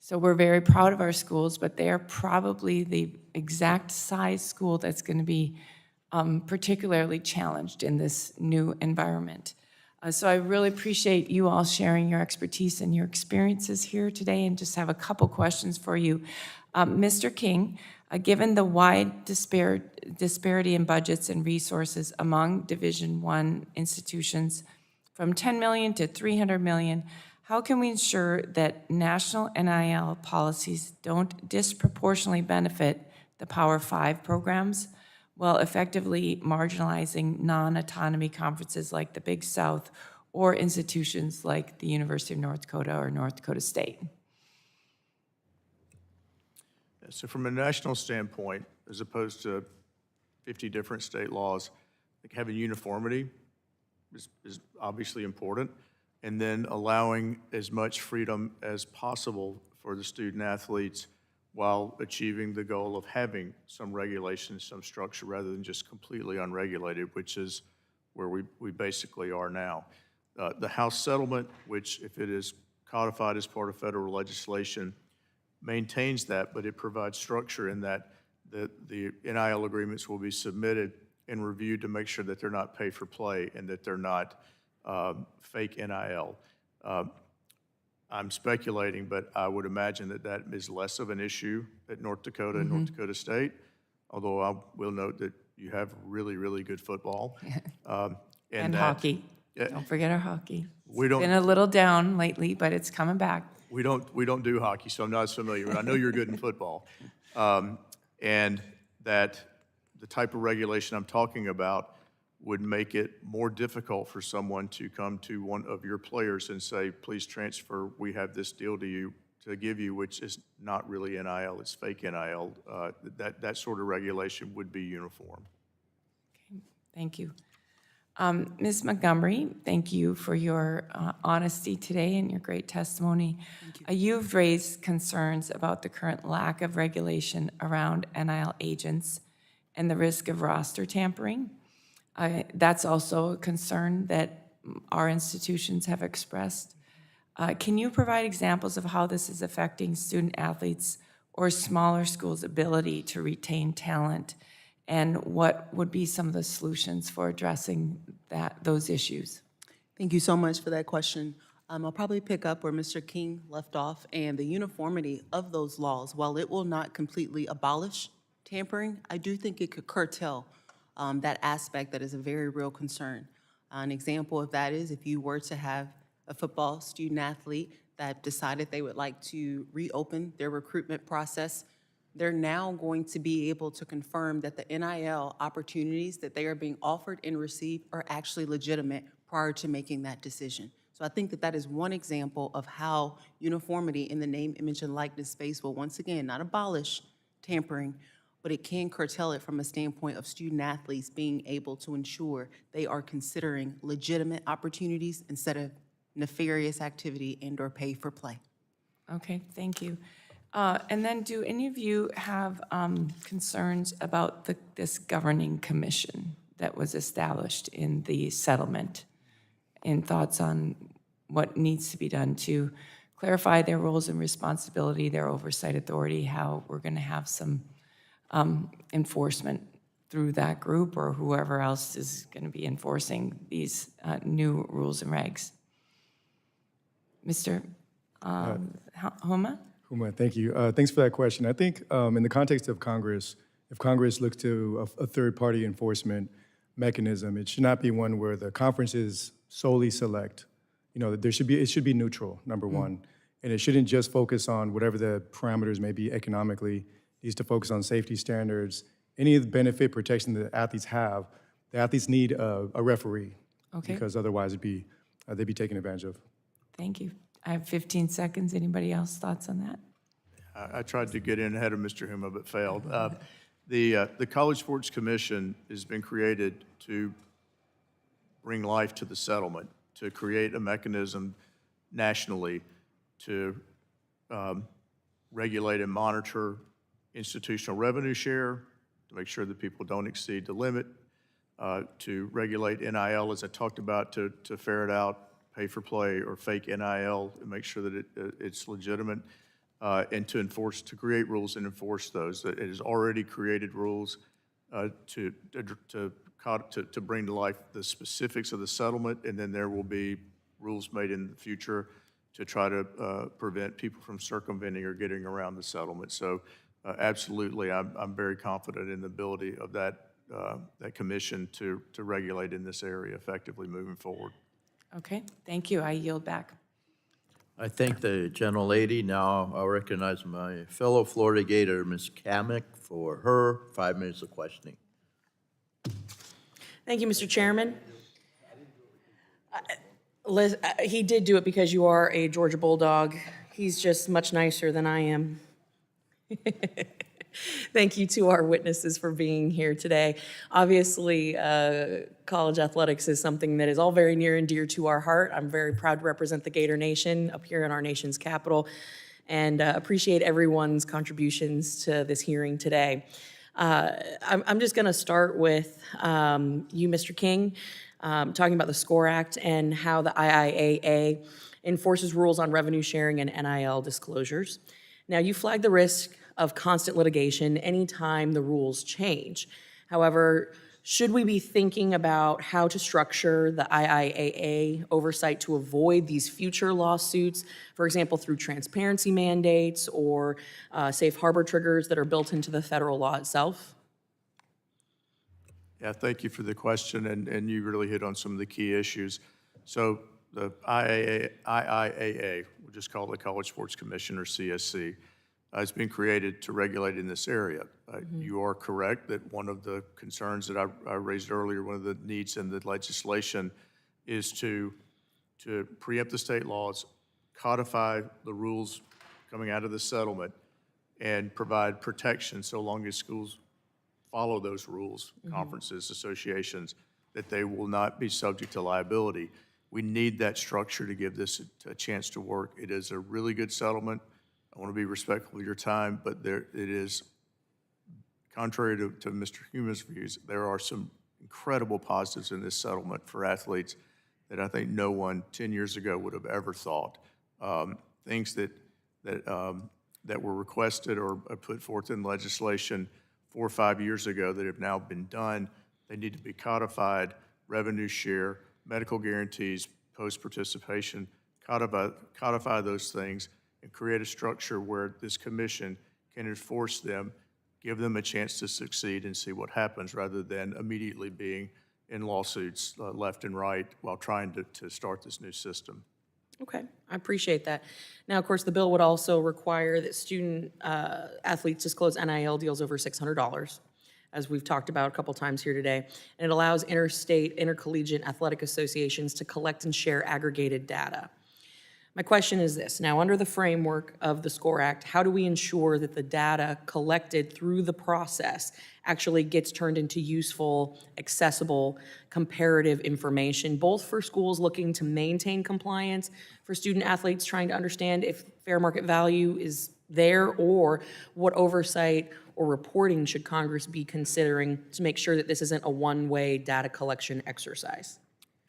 So we're very proud of our schools, but they are probably the exact size school that's going to be particularly challenged in this new environment. So I really appreciate you all sharing your expertise and your experiences here today, and just have a couple questions for you. Mr. King, given the wide disparity in budgets and resources among Division I institutions, from $10 million to $300 million, how can we ensure that national NIL policies don't disproportionately benefit the Power 5 programs, while effectively marginalizing non-autonomy conferences like the Big South or institutions like the University of North Dakota or North Dakota State? So from a national standpoint, as opposed to 50 different state laws, like having uniformity is obviously important, and then allowing as much freedom as possible for the student athletes while achieving the goal of having some regulation, some structure, rather than just completely unregulated, which is where we basically are now. The House settlement, which if it is codified as part of federal legislation, maintains that, but it provides structure in that the NIL agreements will be submitted and reviewed to make sure that they're not pay for play and that they're not fake NIL. I'm speculating, but I would imagine that that is less of an issue at North Dakota and North Dakota State, although I will note that you have really, really good football. And hockey. Don't forget our hockey. We don't- It's been a little down lately, but it's coming back. We don't do hockey, so I'm not as familiar, but I know you're good in football. And that the type of regulation I'm talking about would make it more difficult for someone to come to one of your players and say, please transfer, we have this deal to give you, which is not really NIL, it's fake NIL. That sort of regulation would be uniform. Okay, thank you. Ms. Montgomery, thank you for your honesty today and your great testimony. You've raised concerns about the current lack of regulation around NIL agents and the risk of roster tampering. That's also a concern that our institutions have expressed. Can you provide examples of how this is affecting student athletes or smaller schools' ability to retain talent, and what would be some of the solutions for addressing those issues? Thank you so much for that question. I'll probably pick up where Mr. King left off, and the uniformity of those laws, while it will not completely abolish tampering, I do think it could curtail that aspect that is a very real concern. An example of that is if you were to have a football student athlete that decided they would like to reopen their recruitment process, they're now going to be able to confirm that the NIL opportunities that they are being offered and received are actually legitimate prior to making that decision. So I think that that is one example of how uniformity in the name, image, and likeness space will once again not abolish tampering, but it can curtail it from a standpoint of student athletes being able to ensure they are considering legitimate opportunities instead of nefarious activity and/or pay for play. Okay, thank you. And then do any of you have concerns about this governing commission that was established in the settlement, and thoughts on what needs to be done to clarify their roles and responsibility, their oversight authority, how we're going to have some enforcement through that group or whoever else is going to be enforcing these new rules and regs? Mr. Homa? Huma, thank you. Thanks for that question. I think in the context of Congress, if Congress looks to a third-party enforcement mechanism, it should not be one where the conferences solely select. You know, it should be neutral, number one. And it shouldn't just focus on whatever the parameters may be economically. It needs to focus on safety standards, any of the benefit protection that athletes have. The athletes need a referee. Okay. Because otherwise they'd be taken advantage of. Thank you. I have 15 seconds. Anybody else thoughts on that? I tried to get in ahead of Mr. Huma, but failed. The College Sports Commission has been created to bring life to the settlement, to create a mechanism nationally to regulate and monitor institutional revenue share, to make sure that people don't exceed the limit, to regulate NIL, as I talked about, to ferret out pay for play or fake NIL and make sure that it's legitimate, and to create rules and enforce those. It has already created rules to bring to life the specifics of the settlement, and then there will be rules made in the future to try to prevent people from circumventing or getting around the settlement. So absolutely, I'm very confident in the ability of that commission to regulate in this area effectively moving forward. Okay, thank you. I yield back. I thank the gentlelady. Now I'll recognize my fellow Florida Gator, Ms. Kamick, for her 5 minutes of questioning. Thank you, Mr. Chairman. Liz, he did do it because you are a Georgia Bulldog. He's just much nicer than I am. Thank you to our witnesses for being here today. Obviously, college athletics is something that is all very near and dear to our heart. I'm very proud to represent the Gator Nation up here in our nation's capital, and appreciate everyone's contributions to this hearing today. I'm just going to start with you, Mr. King, talking about the SCORE Act and how the IIAA enforces rules on revenue sharing and NIL disclosures. Now, you flagged the risk of constant litigation anytime the rules change. However, should we be thinking about how to structure the IIAA oversight to avoid these future lawsuits, for example, through transparency mandates or safe harbor triggers that are built into the federal law itself? Yeah, thank you for the question, and you really hit on some of the key issues. So the IIAA, we'll just call it the College Sports Commission, or CSC, has been created to regulate in this area. You are correct that one of the concerns that I raised earlier, one of the needs in the legislation is to preempt the state laws, codify the rules coming out of the settlement, and provide protection so long as schools follow those rules, conferences, associations, that they will not be subject to liability. We need that structure to give this a chance to work. It is a really good settlement. I want to be respectful of your time, but it is, contrary to Mr. Huma's views, there are some incredible positives in this settlement for athletes that I think no one 10 years ago would have ever thought. Things that were requested or put forth in legislation 4 or 5 years ago that have now been done, they need to be codified, revenue share, medical guarantees, post-participation, codify those things, and create a structure where this commission can enforce them, give them a chance to succeed and see what happens, rather than immediately being in lawsuits left and right while trying to start this new system. Okay, I appreciate that. Now, of course, the bill would also require that student athletes disclose NIL deals over $600, as we've talked about a couple times here today. And it allows interstate, intercollegiate athletic associations to collect and share aggregated data. My question is this: now, under the framework of the SCORE Act, how do we ensure that the data collected through the process actually gets turned into useful, accessible, comparative information, both for schools looking to maintain compliance, for student athletes trying to understand if fair market value is there, or what oversight or reporting should Congress be considering to make sure that this isn't a one-way data collection exercise?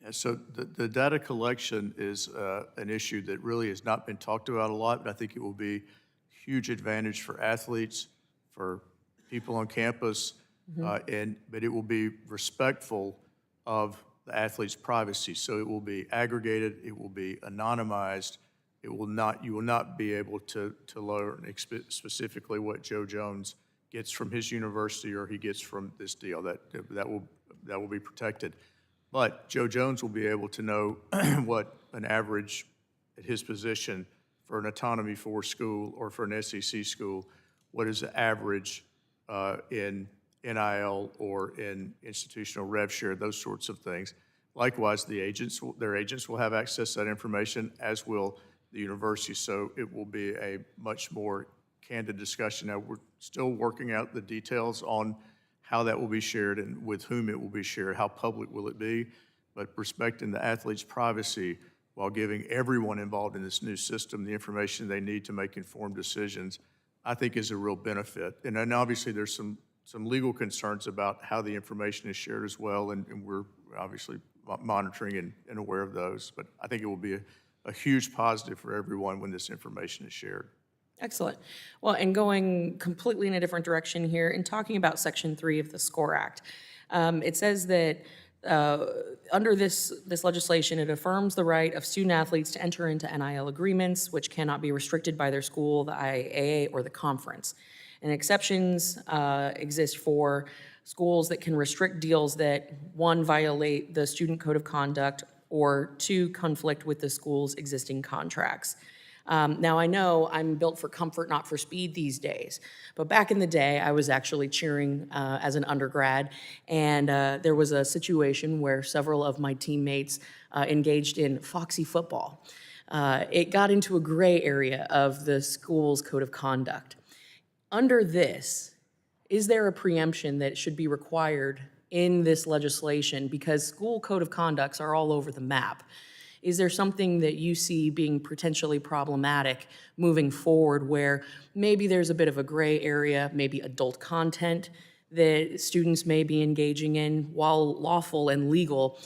Yeah, so the data collection is an issue that really has not been talked about a lot, but I think it will be a huge advantage for athletes, for people on campus, but it will be respectful of the athlete's privacy. So it will be aggregated, it will be anonymized, you will not be able to learn specifically what Joe Jones gets from his university or he gets from this deal. That will be protected. But Joe Jones will be able to know what an average at his position for an autonomy for school or for an SEC school, what is the average in NIL or in institutional rev share, those sorts of things. Likewise, their agents will have access to that information, as will the university, so it will be a much more candid discussion. Now, we're still working out the details on how that will be shared and with whom it will be shared, how public will it be, but respecting the athlete's privacy while giving everyone involved in this new system the information they need to make informed decisions, I think is a real benefit. And then obviously there's some legal concerns about how the information is shared as well, and we're obviously monitoring and aware of those. But I think it will be a huge positive for everyone when this information is shared. Excellent. Well, and going completely in a different direction here, and talking about Section 3 of the SCORE Act, it says that under this legislation, it affirms the right of student athletes to enter into NIL agreements, which cannot be restricted by their school, the IAA, or the conference. And exceptions exist for schools that can restrict deals that, one, violate the student code of conduct, or two, conflict with the school's existing contracts. Now, I know I'm built for comfort, not for speed these days, but back in the day, I was actually cheering as an undergrad, and there was a situation where several of my teammates engaged in foxy football. It got into a gray area of the school's code of conduct. Under this, is there a preemption that should be required in this legislation? Because school code of conducts are all over the map. Is there something that you see being potentially problematic moving forward where maybe there's a bit of a gray area, maybe adult content that students may be engaging in, while lawful and legal,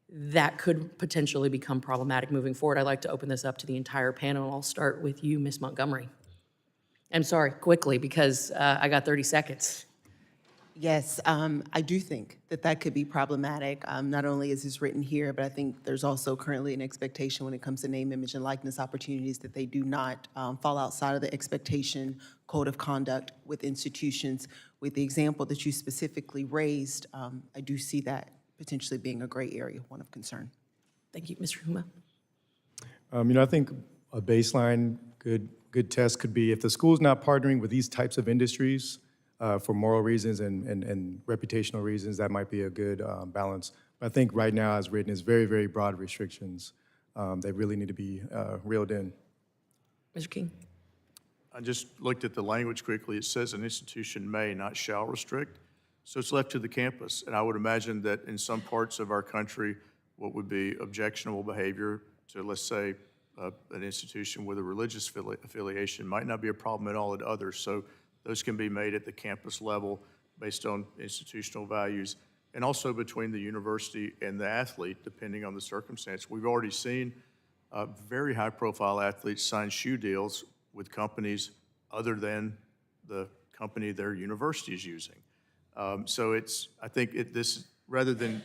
that could potentially become problematic moving forward? I'd like to open this up to the entire panel. I'll start with you, Ms. Montgomery. I'm sorry, quickly, because I got 30 seconds. Yes, I do think that that could be problematic. Not only is this written here, but I think there's also currently an expectation when it comes to name, image, and likeness opportunities that they do not fall outside of the expectation code of conduct with institutions. With the example that you specifically raised, I do see that potentially being a gray area, one of concern. Thank you, Mr. Huma. I think a baseline good test could be if the school's not partnering with these types of industries, for moral reasons and reputational reasons, that might be a good balance. But I think right now, as written, is very, very broad restrictions that really need to be reeled in. Mr. King. I just looked at the language quickly. It says an institution may, not shall restrict. So it's left to the campus. And I would imagine that in some parts of our country, what would be objectionable behavior to, let's say, an institution with a religious affiliation might not be a problem at all at others. So those can be made at the campus level based on institutional values, and also between the university and the athlete, depending on the circumstance. We've already seen very high-profile athletes sign shoe deals with companies other than the company their university is using. So I think rather than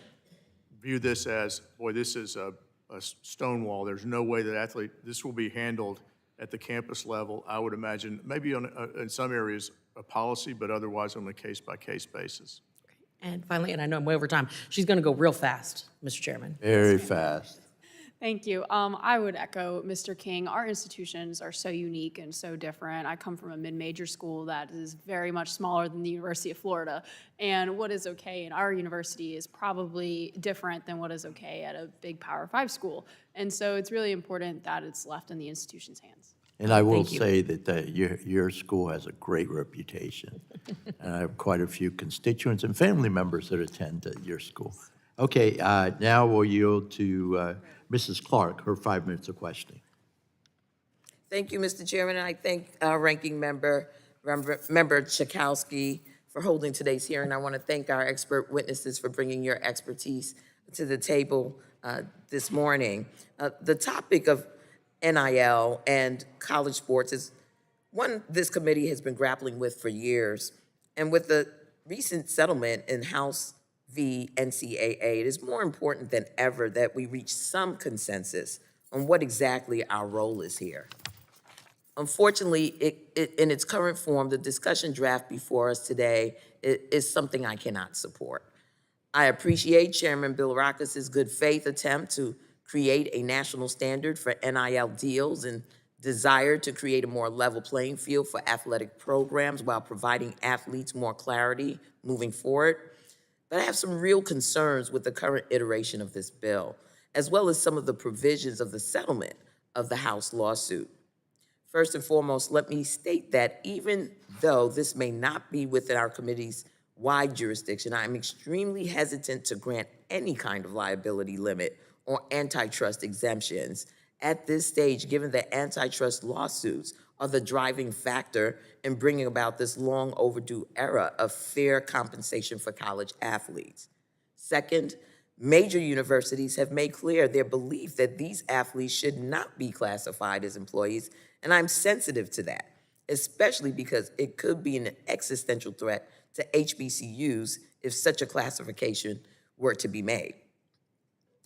view this as, boy, this is a stonewall, there's no way that this will be handled at the campus level. I would imagine maybe in some areas a policy, but otherwise on a case-by-case basis. And finally, and I know I'm way over time, she's going to go real fast, Mr. Chairman. Very fast. Thank you. I would echo Mr. King. Our institutions are so unique and so different. I come from a mid-major school that is very much smaller than the University of Florida. And what is okay in our university is probably different than what is okay at a big Power 5 school. And so it's really important that it's left in the institution's hands. And I will say that your school has a great reputation. And I have quite a few constituents and family members that attend your school. Okay, now we'll yield to Mrs. Clark, her 5 minutes of questioning. Thank you, Mr. Chairman, and I thank Ranking Member Schakowsky for holding today's hearing. I want to thank our expert witnesses for bringing your expertise to the table this morning. The topic of NIL and college sports is one this committee has been grappling with for years. And with the recent settlement in House v. NCAA, it is more important than ever that we reach some consensus on what exactly our role is here. Unfortunately, in its current form, the discussion draft before us today is something I cannot support. I appreciate Chairman Bilirakis' good faith attempt to create a national standard for NIL deals and desire to create a more level playing field for athletic programs while providing athletes more clarity moving forward. But I have some real concerns with the current iteration of this bill, as well as some of the provisions of the settlement of the House lawsuit. First and foremost, let me state that even though this may not be within our committee's wide jurisdiction, I am extremely hesitant to grant any kind of liability limit or antitrust exemptions at this stage, given that antitrust lawsuits are the driving factor in bringing about this long overdue era of fair compensation for college athletes. Second, major universities have made clear their belief that these athletes should not be classified as employees, and I'm sensitive to that, especially because it could be an existential threat to HBCUs if such a classification were to be made.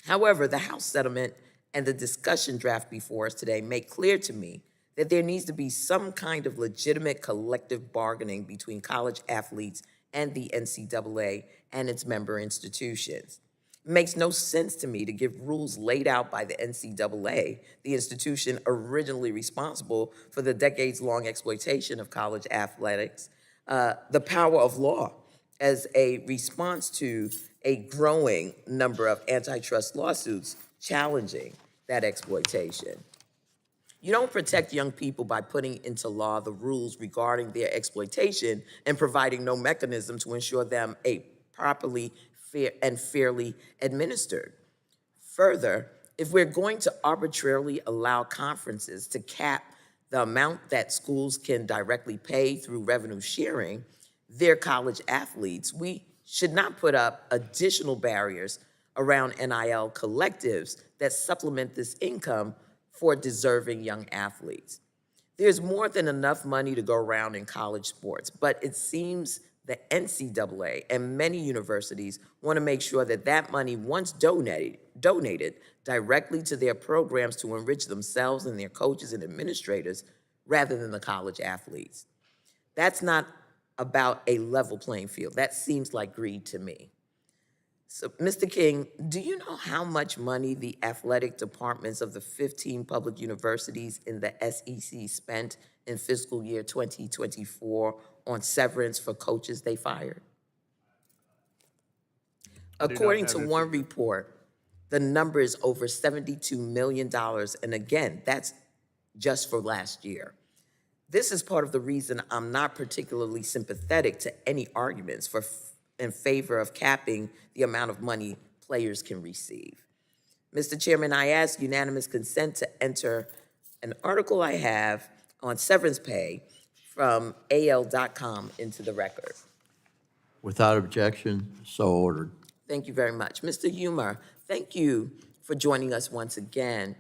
However, the House settlement and the discussion draft before us today make clear to me that there needs to be some kind of legitimate collective bargaining between college athletes and the NCAA and its member institutions. It makes no sense to me to give rules laid out by the NCAA, the institution originally responsible for the decades-long exploitation of college athletics, the power of law as a response to a growing number of antitrust lawsuits challenging that exploitation. You don't protect young people by putting into law the rules regarding their exploitation and providing no mechanism to ensure them a properly fair and fairly administered. Further, if we're going to arbitrarily allow conferences to cap the amount that schools can directly pay through revenue sharing their college athletes, we should not put up additional barriers around NIL collectives that supplement this income for deserving young athletes. There's more than enough money to go around in college sports, but it seems the NCAA and many universities want to make sure that that money, once donated directly to their programs to enrich themselves and their coaches and administrators, rather than the college athletes. That's not about a level playing field. That seems like greed to me. So, Mr. King, do you know how much money the athletic departments of the 15 public universities in the SEC spent in fiscal year 2024 on severance for coaches they fired? According to one report, the number is over $72 million, and again, that's just for last year. This is part of the reason I'm not particularly sympathetic to any arguments in favor of capping the amount of money players can receive. Mr. Chairman, I ask unanimous consent to enter an article I have on severance pay from AL.com into the record. Without objection, so ordered. Thank you very much. Mr. Humer, thank you for joining us once again.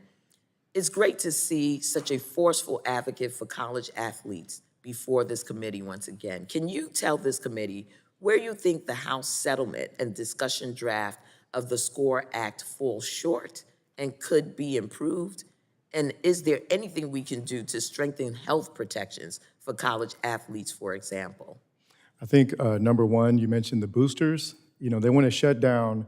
It's great to see such a forceful advocate for college athletes before this committee once again. Can you tell this committee where you think the House settlement and discussion draft of the SCORE Act falls short and could be improved? And is there anything we can do to strengthen health protections for college athletes, for example? I think number one, you mentioned the boosters. You know, they want to shut down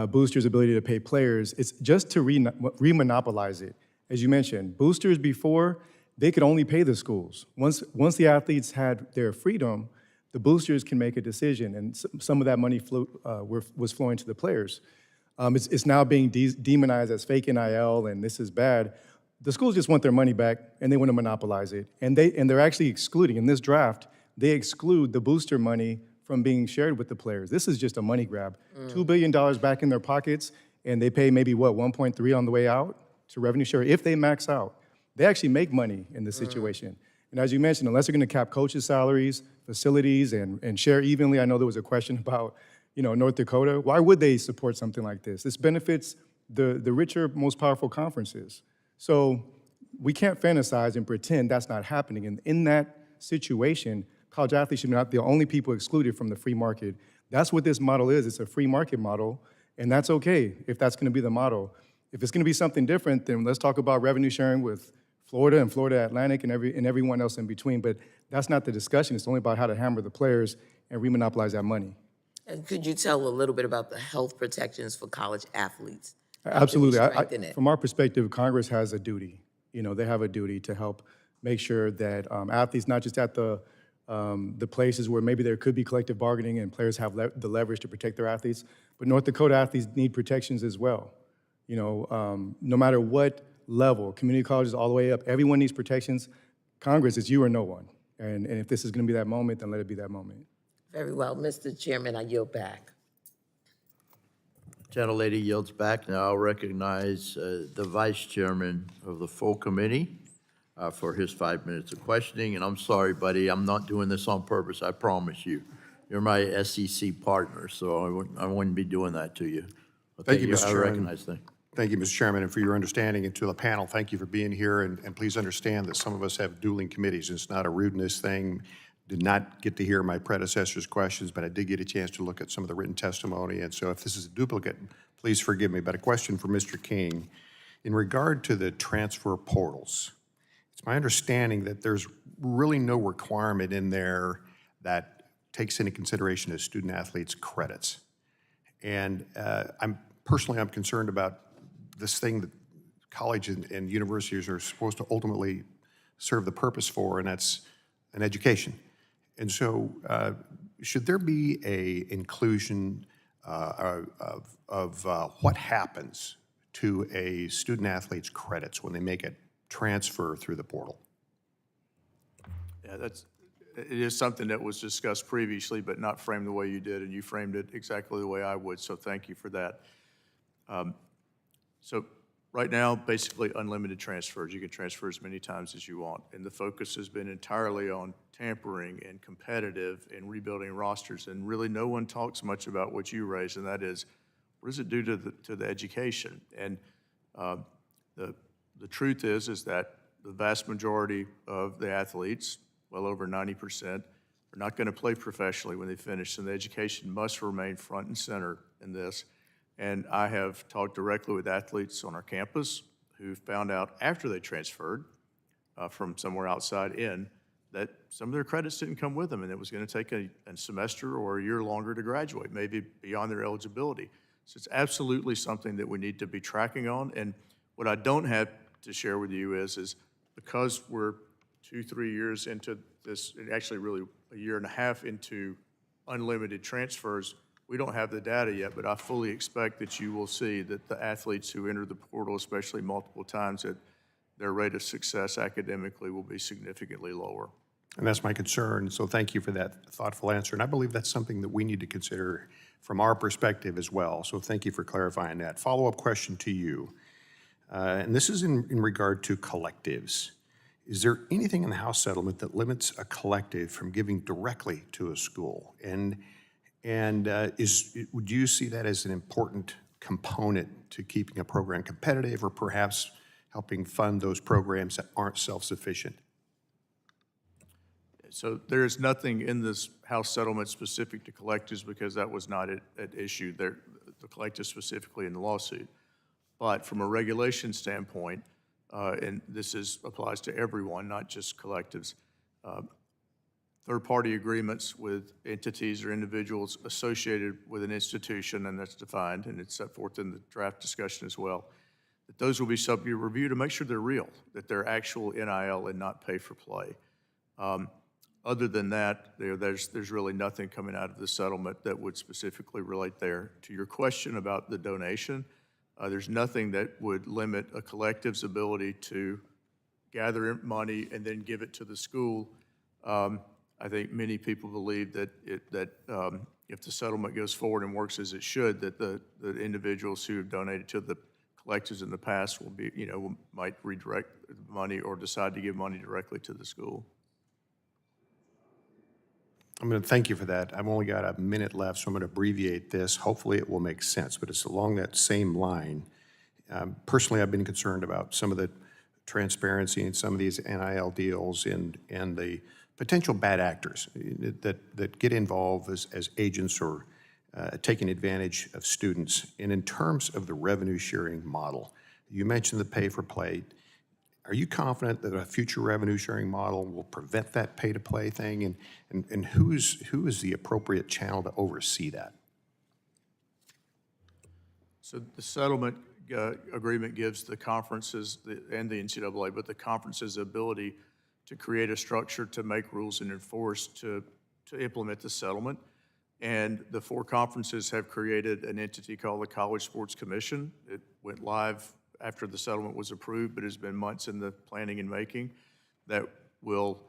boosters' ability to pay players. It's just to re-monopolize it. As you mentioned, boosters before, they could only pay the schools. Once the athletes had their freedom, the boosters can make a decision, and some of that money was flowing to the players. It's now being demonized as fake NIL, and this is bad. The schools just want their money back, and they want to monopolize it. And they're actually excluding, in this draft, they exclude the booster money from being shared with the players. This is just a money grab. $2 billion back in their pockets, and they pay maybe, 1.3 on the way out to revenue share. If they max out, they actually make money in this situation. And as you mentioned, unless they're going to cap coaches' salaries, facilities, and share evenly, I know there was a question about, North Dakota. Why would they support something like this? This benefits the richer, most powerful conferences. So we can't fantasize and pretend that's not happening. And in that situation, college athletes should not be the only people excluded from the free market. That's what this model is. It's a free market model, and that's okay if that's going to be the model. If it's going to be something different, then let's talk about revenue sharing with Florida and Florida Atlantic and everyone else in between. But that's not the discussion. It's only about how to hammer the players and remonopolize that money. And could you tell a little bit about the health protections for college athletes? Absolutely. Strengthen it. From our perspective, Congress has a duty. they have a duty to help make sure that athletes, not just at the places where maybe there could be collective bargaining and players have the leverage to protect their athletes, but North Dakota athletes need protections as well. No matter what level, community colleges all the way up, everyone needs protections. Congress is you or no one. And if this is going to be that moment, then let it be that moment. Very well, Mr. Chairman, I yield back. Gentlelady yields back. Now I'll recognize the Vice Chairman of the full committee for his 5 minutes of questioning. And I'm sorry, buddy, I'm not doing this on purpose, I promise you. You're my SEC partner, so I wouldn't be doing that to you. Thank you, Mr. I Chairman. recognize that. Thank you, Mr. Chairman, and for your understanding, and to the panel, thank you for being here, and please understand that some of us have dueling committees. It's not a rudeness thing. Did not get to hear my predecessor's questions, but I did get a chance to look at some of the written testimony, and so if this is a duplicate, please forgive me. But a question for Mr. King. In regard to the transfer portals, it's my understanding that there's really no requirement in there that takes into consideration a student athlete's credits. And I'm concerned about this thing that college and universities are supposed to ultimately serve the purpose for, and that's an education. And so should there be a inclusion of what happens to a student athlete's credits when they make a transfer through the portal? Yeah, it is something that was discussed previously, but not framed the way you did, and you framed it exactly the way I would, so thank you for that. So right now, basically unlimited transfers. You can transfer as many times as you want, and the focus has been entirely on tampering and competitive and rebuilding rosters, and really no one talks much about what you raised, and that is, what does it do to the education? And the truth is that the vast majority of the athletes, well over 90%, are not going to play professionally when they finish, and the education must remain front and center in this. And I have talked directly with athletes on our campus who found out after they transferred from somewhere outside in that some of their credits didn't come with them, and it was going to take a semester or a year longer to graduate, maybe beyond their eligibility. So it's absolutely something that we need to be tracking on. And what I don't have to share with you is because we're 2-3 years into this, and actually really a year and a half into unlimited transfers, we don't have the data yet, but I fully expect that you will see that the athletes who enter the portal, especially multiple times, that their rate of success academically will be significantly lower. And that's my concern, so thank you for that thoughtful answer. And I believe that's something that we need to consider from our perspective as well, so thank you for clarifying that. Follow-up question to you, and this is in regard to collectives. Is there anything in the House settlement that limits a collective from giving directly to a school? And would you see that as an important component to keeping a program competitive, or perhaps helping fund those programs that aren't self-sufficient? So there is nothing in this House settlement specific to collectives because that was not at issue, the collective specifically in the lawsuit. But from a regulation standpoint, and this applies to everyone, not just collectives, third-party agreements with entities or individuals associated with an institution, and that's defined, and it's set forth in the draft discussion as well, that those will be subject to review to make sure they're real, that they're actual NIL and not pay for play. Other than that, there's really nothing coming out of the settlement that would specifically relate there. To your question about the donation, there's nothing that would limit a collective's ability to gather money and then give it to the school. I think many people believe that if the settlement goes forward and works as it should, that the individuals who have donated to the collectives in the past will be, might redirect money or decide to give money directly to the school. I'm going to thank you for that. I've only got a minute left, so I'm going to abbreviate this. Hopefully it will make sense, but it's along that same line. Personally, I've been concerned about some of the transparency in some of these NIL deals and the potential bad actors that get involved as agents or taking advantage of students. And in terms of the revenue sharing model, you mentioned the pay for play. Are you confident that a future revenue sharing model will prevent that pay to play thing? And who is the appropriate channel to oversee that? So the settlement agreement gives the conferences and the NCAA, but the conferences the ability to create a structure to make rules and enforce to implement the settlement. And the 4 conferences have created an entity called the College Sports Commission. It went live after the settlement was approved, but has been months in the planning and making, that will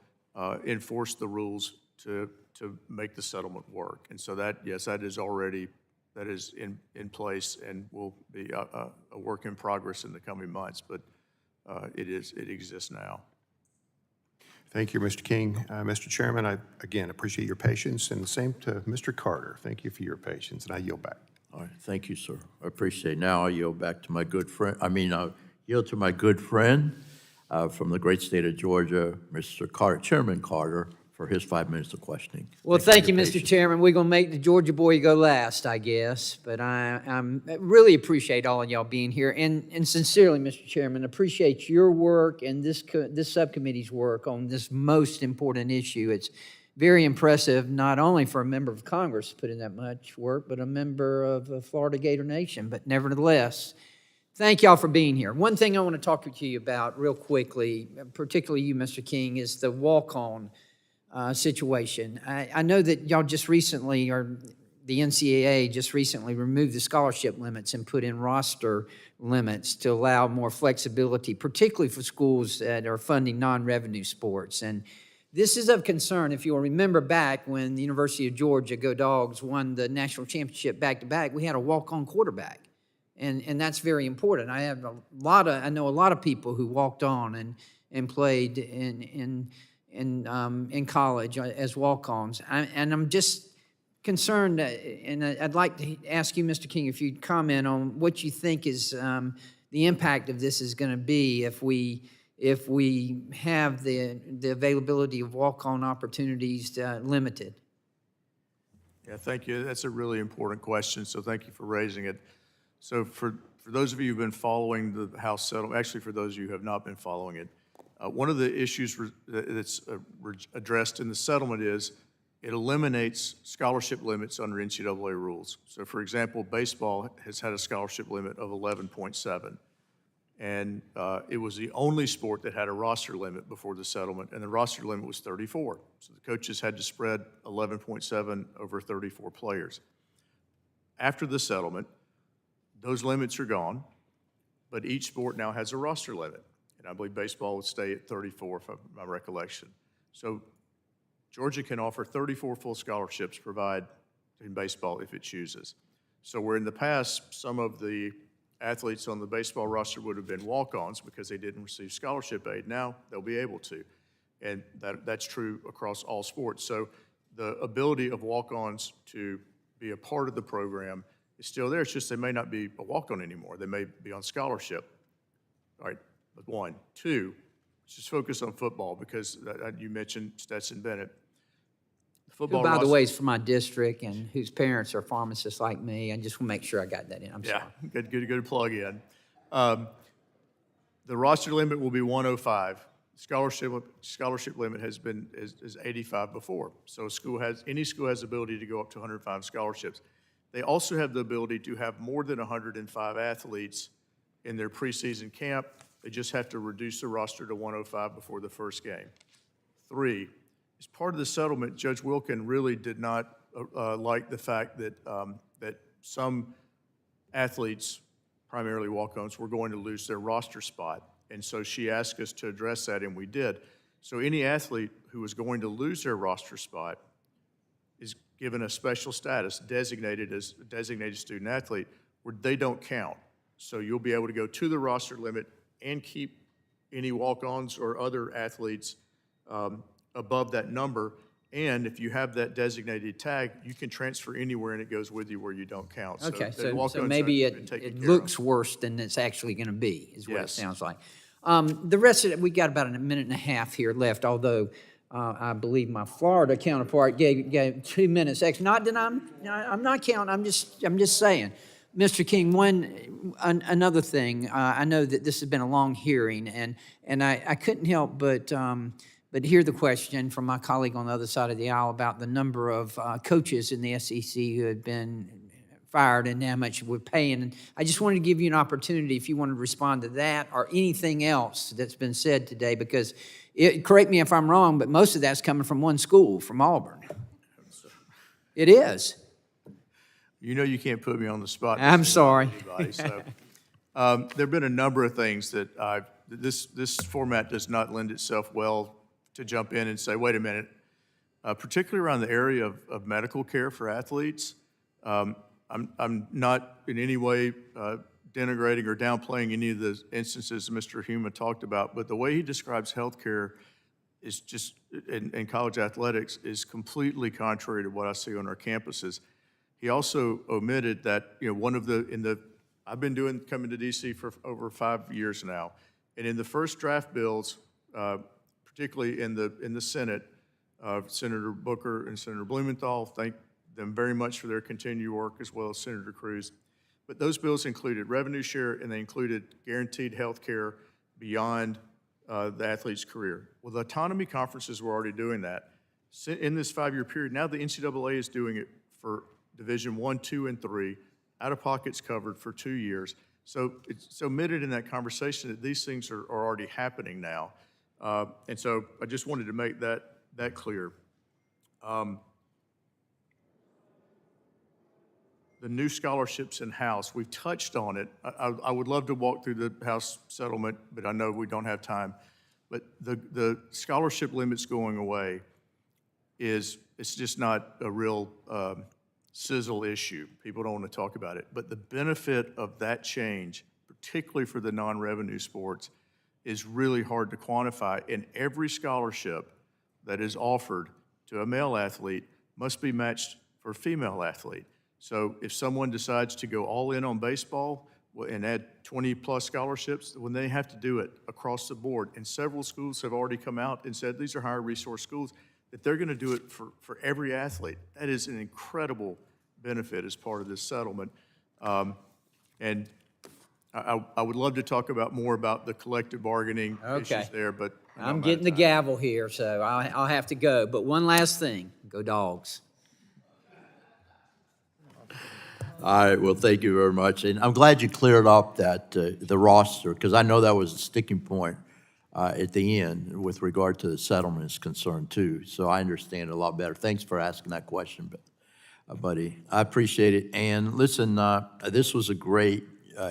enforce the rules to make the settlement work. And so that, yes, that is already, that is in place and will be a work in progress in the coming months, but it exists now. Thank you, Mr. King. Mr. Chairman, I, again, appreciate your patience, and the same to Mr. Carter. Thank you for your patience, and I yield back. All right, thank you, sir. I appreciate it. Now I yield back to my good friend, I yield to my good friend from the great state of Georgia, Mr. Carter, Chairman Carter, for his 5 minutes of questioning. Well, thank you, Mr. Chairman. We're going to make the Georgia boy go last, I guess. But I really appreciate all of y'all being here. And sincerely, Mr. Chairman, appreciate your work and this subcommittee's work on this most important issue. It's very impressive, not only for a member of Congress to put in that much work, but a member of Florida Gator Nation. But nevertheless, thank y'all for being here. One thing I want to talk to you about real quickly, particularly you, Mr. King, is the walk-on situation. I know that y'all just recently, or the NCAA just recently removed the scholarship limits and put in roster limits to allow more flexibility, particularly for schools that are funding non-revenue sports. And this is of concern. If you'll remember back when the University of Georgia, Go Dogs, won the national championship back-to-back, we had a walk-on quarterback. And that's very important. I know a lot of people who walked on and played in college as walk-ons. And I'm just concerned, and I'd like to ask you, Mr. King, if you'd comment on what you think is the impact of this is going to be if we have the availability of walk-on opportunities limited. Yeah, thank you. That's a really important question, so thank you for raising it. So for those of you who've been following the House settlement, actually for those of you who have not been following it, one of the issues that's addressed in the settlement is it eliminates scholarship limits under NCAA rules. So for example, baseball has had a scholarship limit of 11.7. And it was the only sport that had a roster limit before the settlement, and the roster limit was 34. So the coaches had to spread 11.7 over 34 players. After the settlement, those limits are gone, but each sport now has a roster limit. And I believe baseball would stay at 34, from my recollection. So Georgia can offer 34 full scholarships provide in baseball if it chooses. So where in the past, some of the athletes on the baseball roster would have been walk-ons because they didn't receive scholarship aid, now they'll be able to. And that's true across all sports. So the ability of walk-ons to be a part of the program is still there. It's just they may not be a walk-on anymore. They may be on scholarship. All right. But 1. 2, let's just focus on football because you mentioned Stetson Bennett. Who, by the way, is from my district and whose parents are pharmacists like me. I just want to make sure I got that in. I'm sorry. Yeah, good plug in. The roster limit will be 105. Scholarship limit is 85 before. So any school has the ability to go up to 105 scholarships. They also have the ability to have more than 105 athletes in their preseason camp. They just have to reduce the roster to 105 before the first game. 3, as part of the settlement, Judge Wilkin really did not like the fact that that some athletes, primarily walk-ons, were going to lose their roster spot. And so she asked us to address that, and we did. So any athlete who is going to lose their roster spot is given a special status, designated as a designated student athlete, where they don't count. So you'll be able to go to the roster limit and keep any walk-ons or other athletes above that number. And if you have that designated tag, you can transfer anywhere and it goes with you where you don't count. Okay, so maybe it looks worse than it's actually going to be, is what it sounds like. The rest of it, we got about a minute and a half here left, although I believe my Florida counterpart gave 2 minutes extra. Not that I'm not counting, I'm just saying. Mr. King, another thing, I know that this has been a long hearing, and I couldn't help but hear the question from my colleague on the other side of the aisle about the number of coaches in the SEC who had been fired and how much we're paying. And I just wanted to give you an opportunity if you want to respond to that or anything else that's been said today, because correct me if I'm wrong, but most of that's coming from one school, from Auburn. It is. You know you can't put me on the spot. I'm sorry. Anybody, so, there have been a number of things that this format does not lend itself well to jump in and say, wait a minute, particularly around the area of medical care for athletes. I'm not in any way denigrating or downplaying any of the instances Mr. Huma talked about, but the way he describes healthcare is just, in college athletics, is completely contrary to what I see on our campuses. He also omitted that, one of I've been coming to DC for over 5 years now, and in the first draft bills, particularly in the Senate, Senator Booker and Senator Blumenthal, thank them very much for their continued work, as well as Senator Cruz. But those bills included revenue share, and they included guaranteed health care beyond the athlete's career. Well, the autonomy conferences were already doing that. In this 5-year period, now the NCAA is doing it for Division I, II, and III, out-of-pockets covered for 2 years. So it's omitted in that conversation that these things are already happening now. And so I just wanted to make that clear. The new scholarships in-house, we've touched on it. I would love to walk through the House settlement, but I know we don't have time. But the scholarship limits going away it's just not a real sizzle issue. People don't want to talk about it. But the benefit of that change, particularly for the non-revenue sports, is really hard to quantify. And every scholarship that is offered to a male athlete must be matched for a female athlete. So if someone decides to go all in on baseball and add 20-plus scholarships, when they have to do it across the board, and several schools have already come out and said these are higher resource schools, that they're going to do it for every athlete. That is an incredible benefit as part of this settlement. And I would love to talk more about the collective bargaining issues there, but I'm getting the gavel here, so I'll have to go. But one last thing, go Dogs. All right, well, thank you very much. And I'm glad you cleared up that, the roster, because I know that was a sticking point at the end with regard to the settlement is concerned too. So I understand it a lot better. Thanks for asking that question, buddy. I appreciate it. And listen, this was a great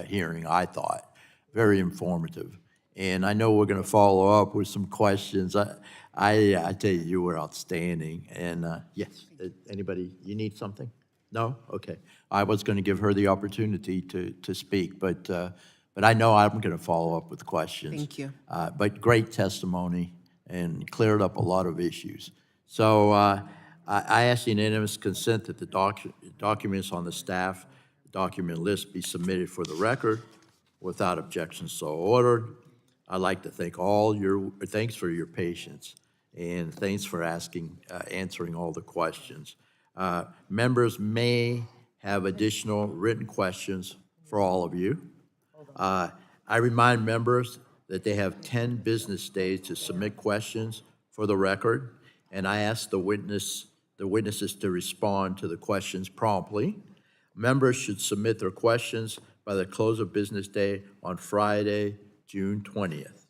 hearing, I thought. Very informative. And I know we're going to follow up with some questions. I tell you, you were outstanding. And yes, anybody, you need something? No? Okay. I was going to give her the opportunity to speak, but I know I'm going to follow up with questions. Thank you. But great testimony and cleared up a lot of issues. So I ask unanimous consent that the documents on the staff document list be submitted for the record without objection, so ordered. I'd like to thank thanks for your patience, and thanks for answering all the questions. Members may have additional written questions for all of you. I remind members that they have 10 business days to submit questions for the record, and I ask the witnesses to respond to the questions promptly. Members should submit their questions by the close of business day on Friday, June 20th.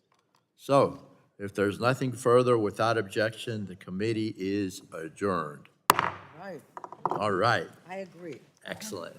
So, if there's nothing further, without objection, the committee is adjourned. Right, All right. I agree. Excellent.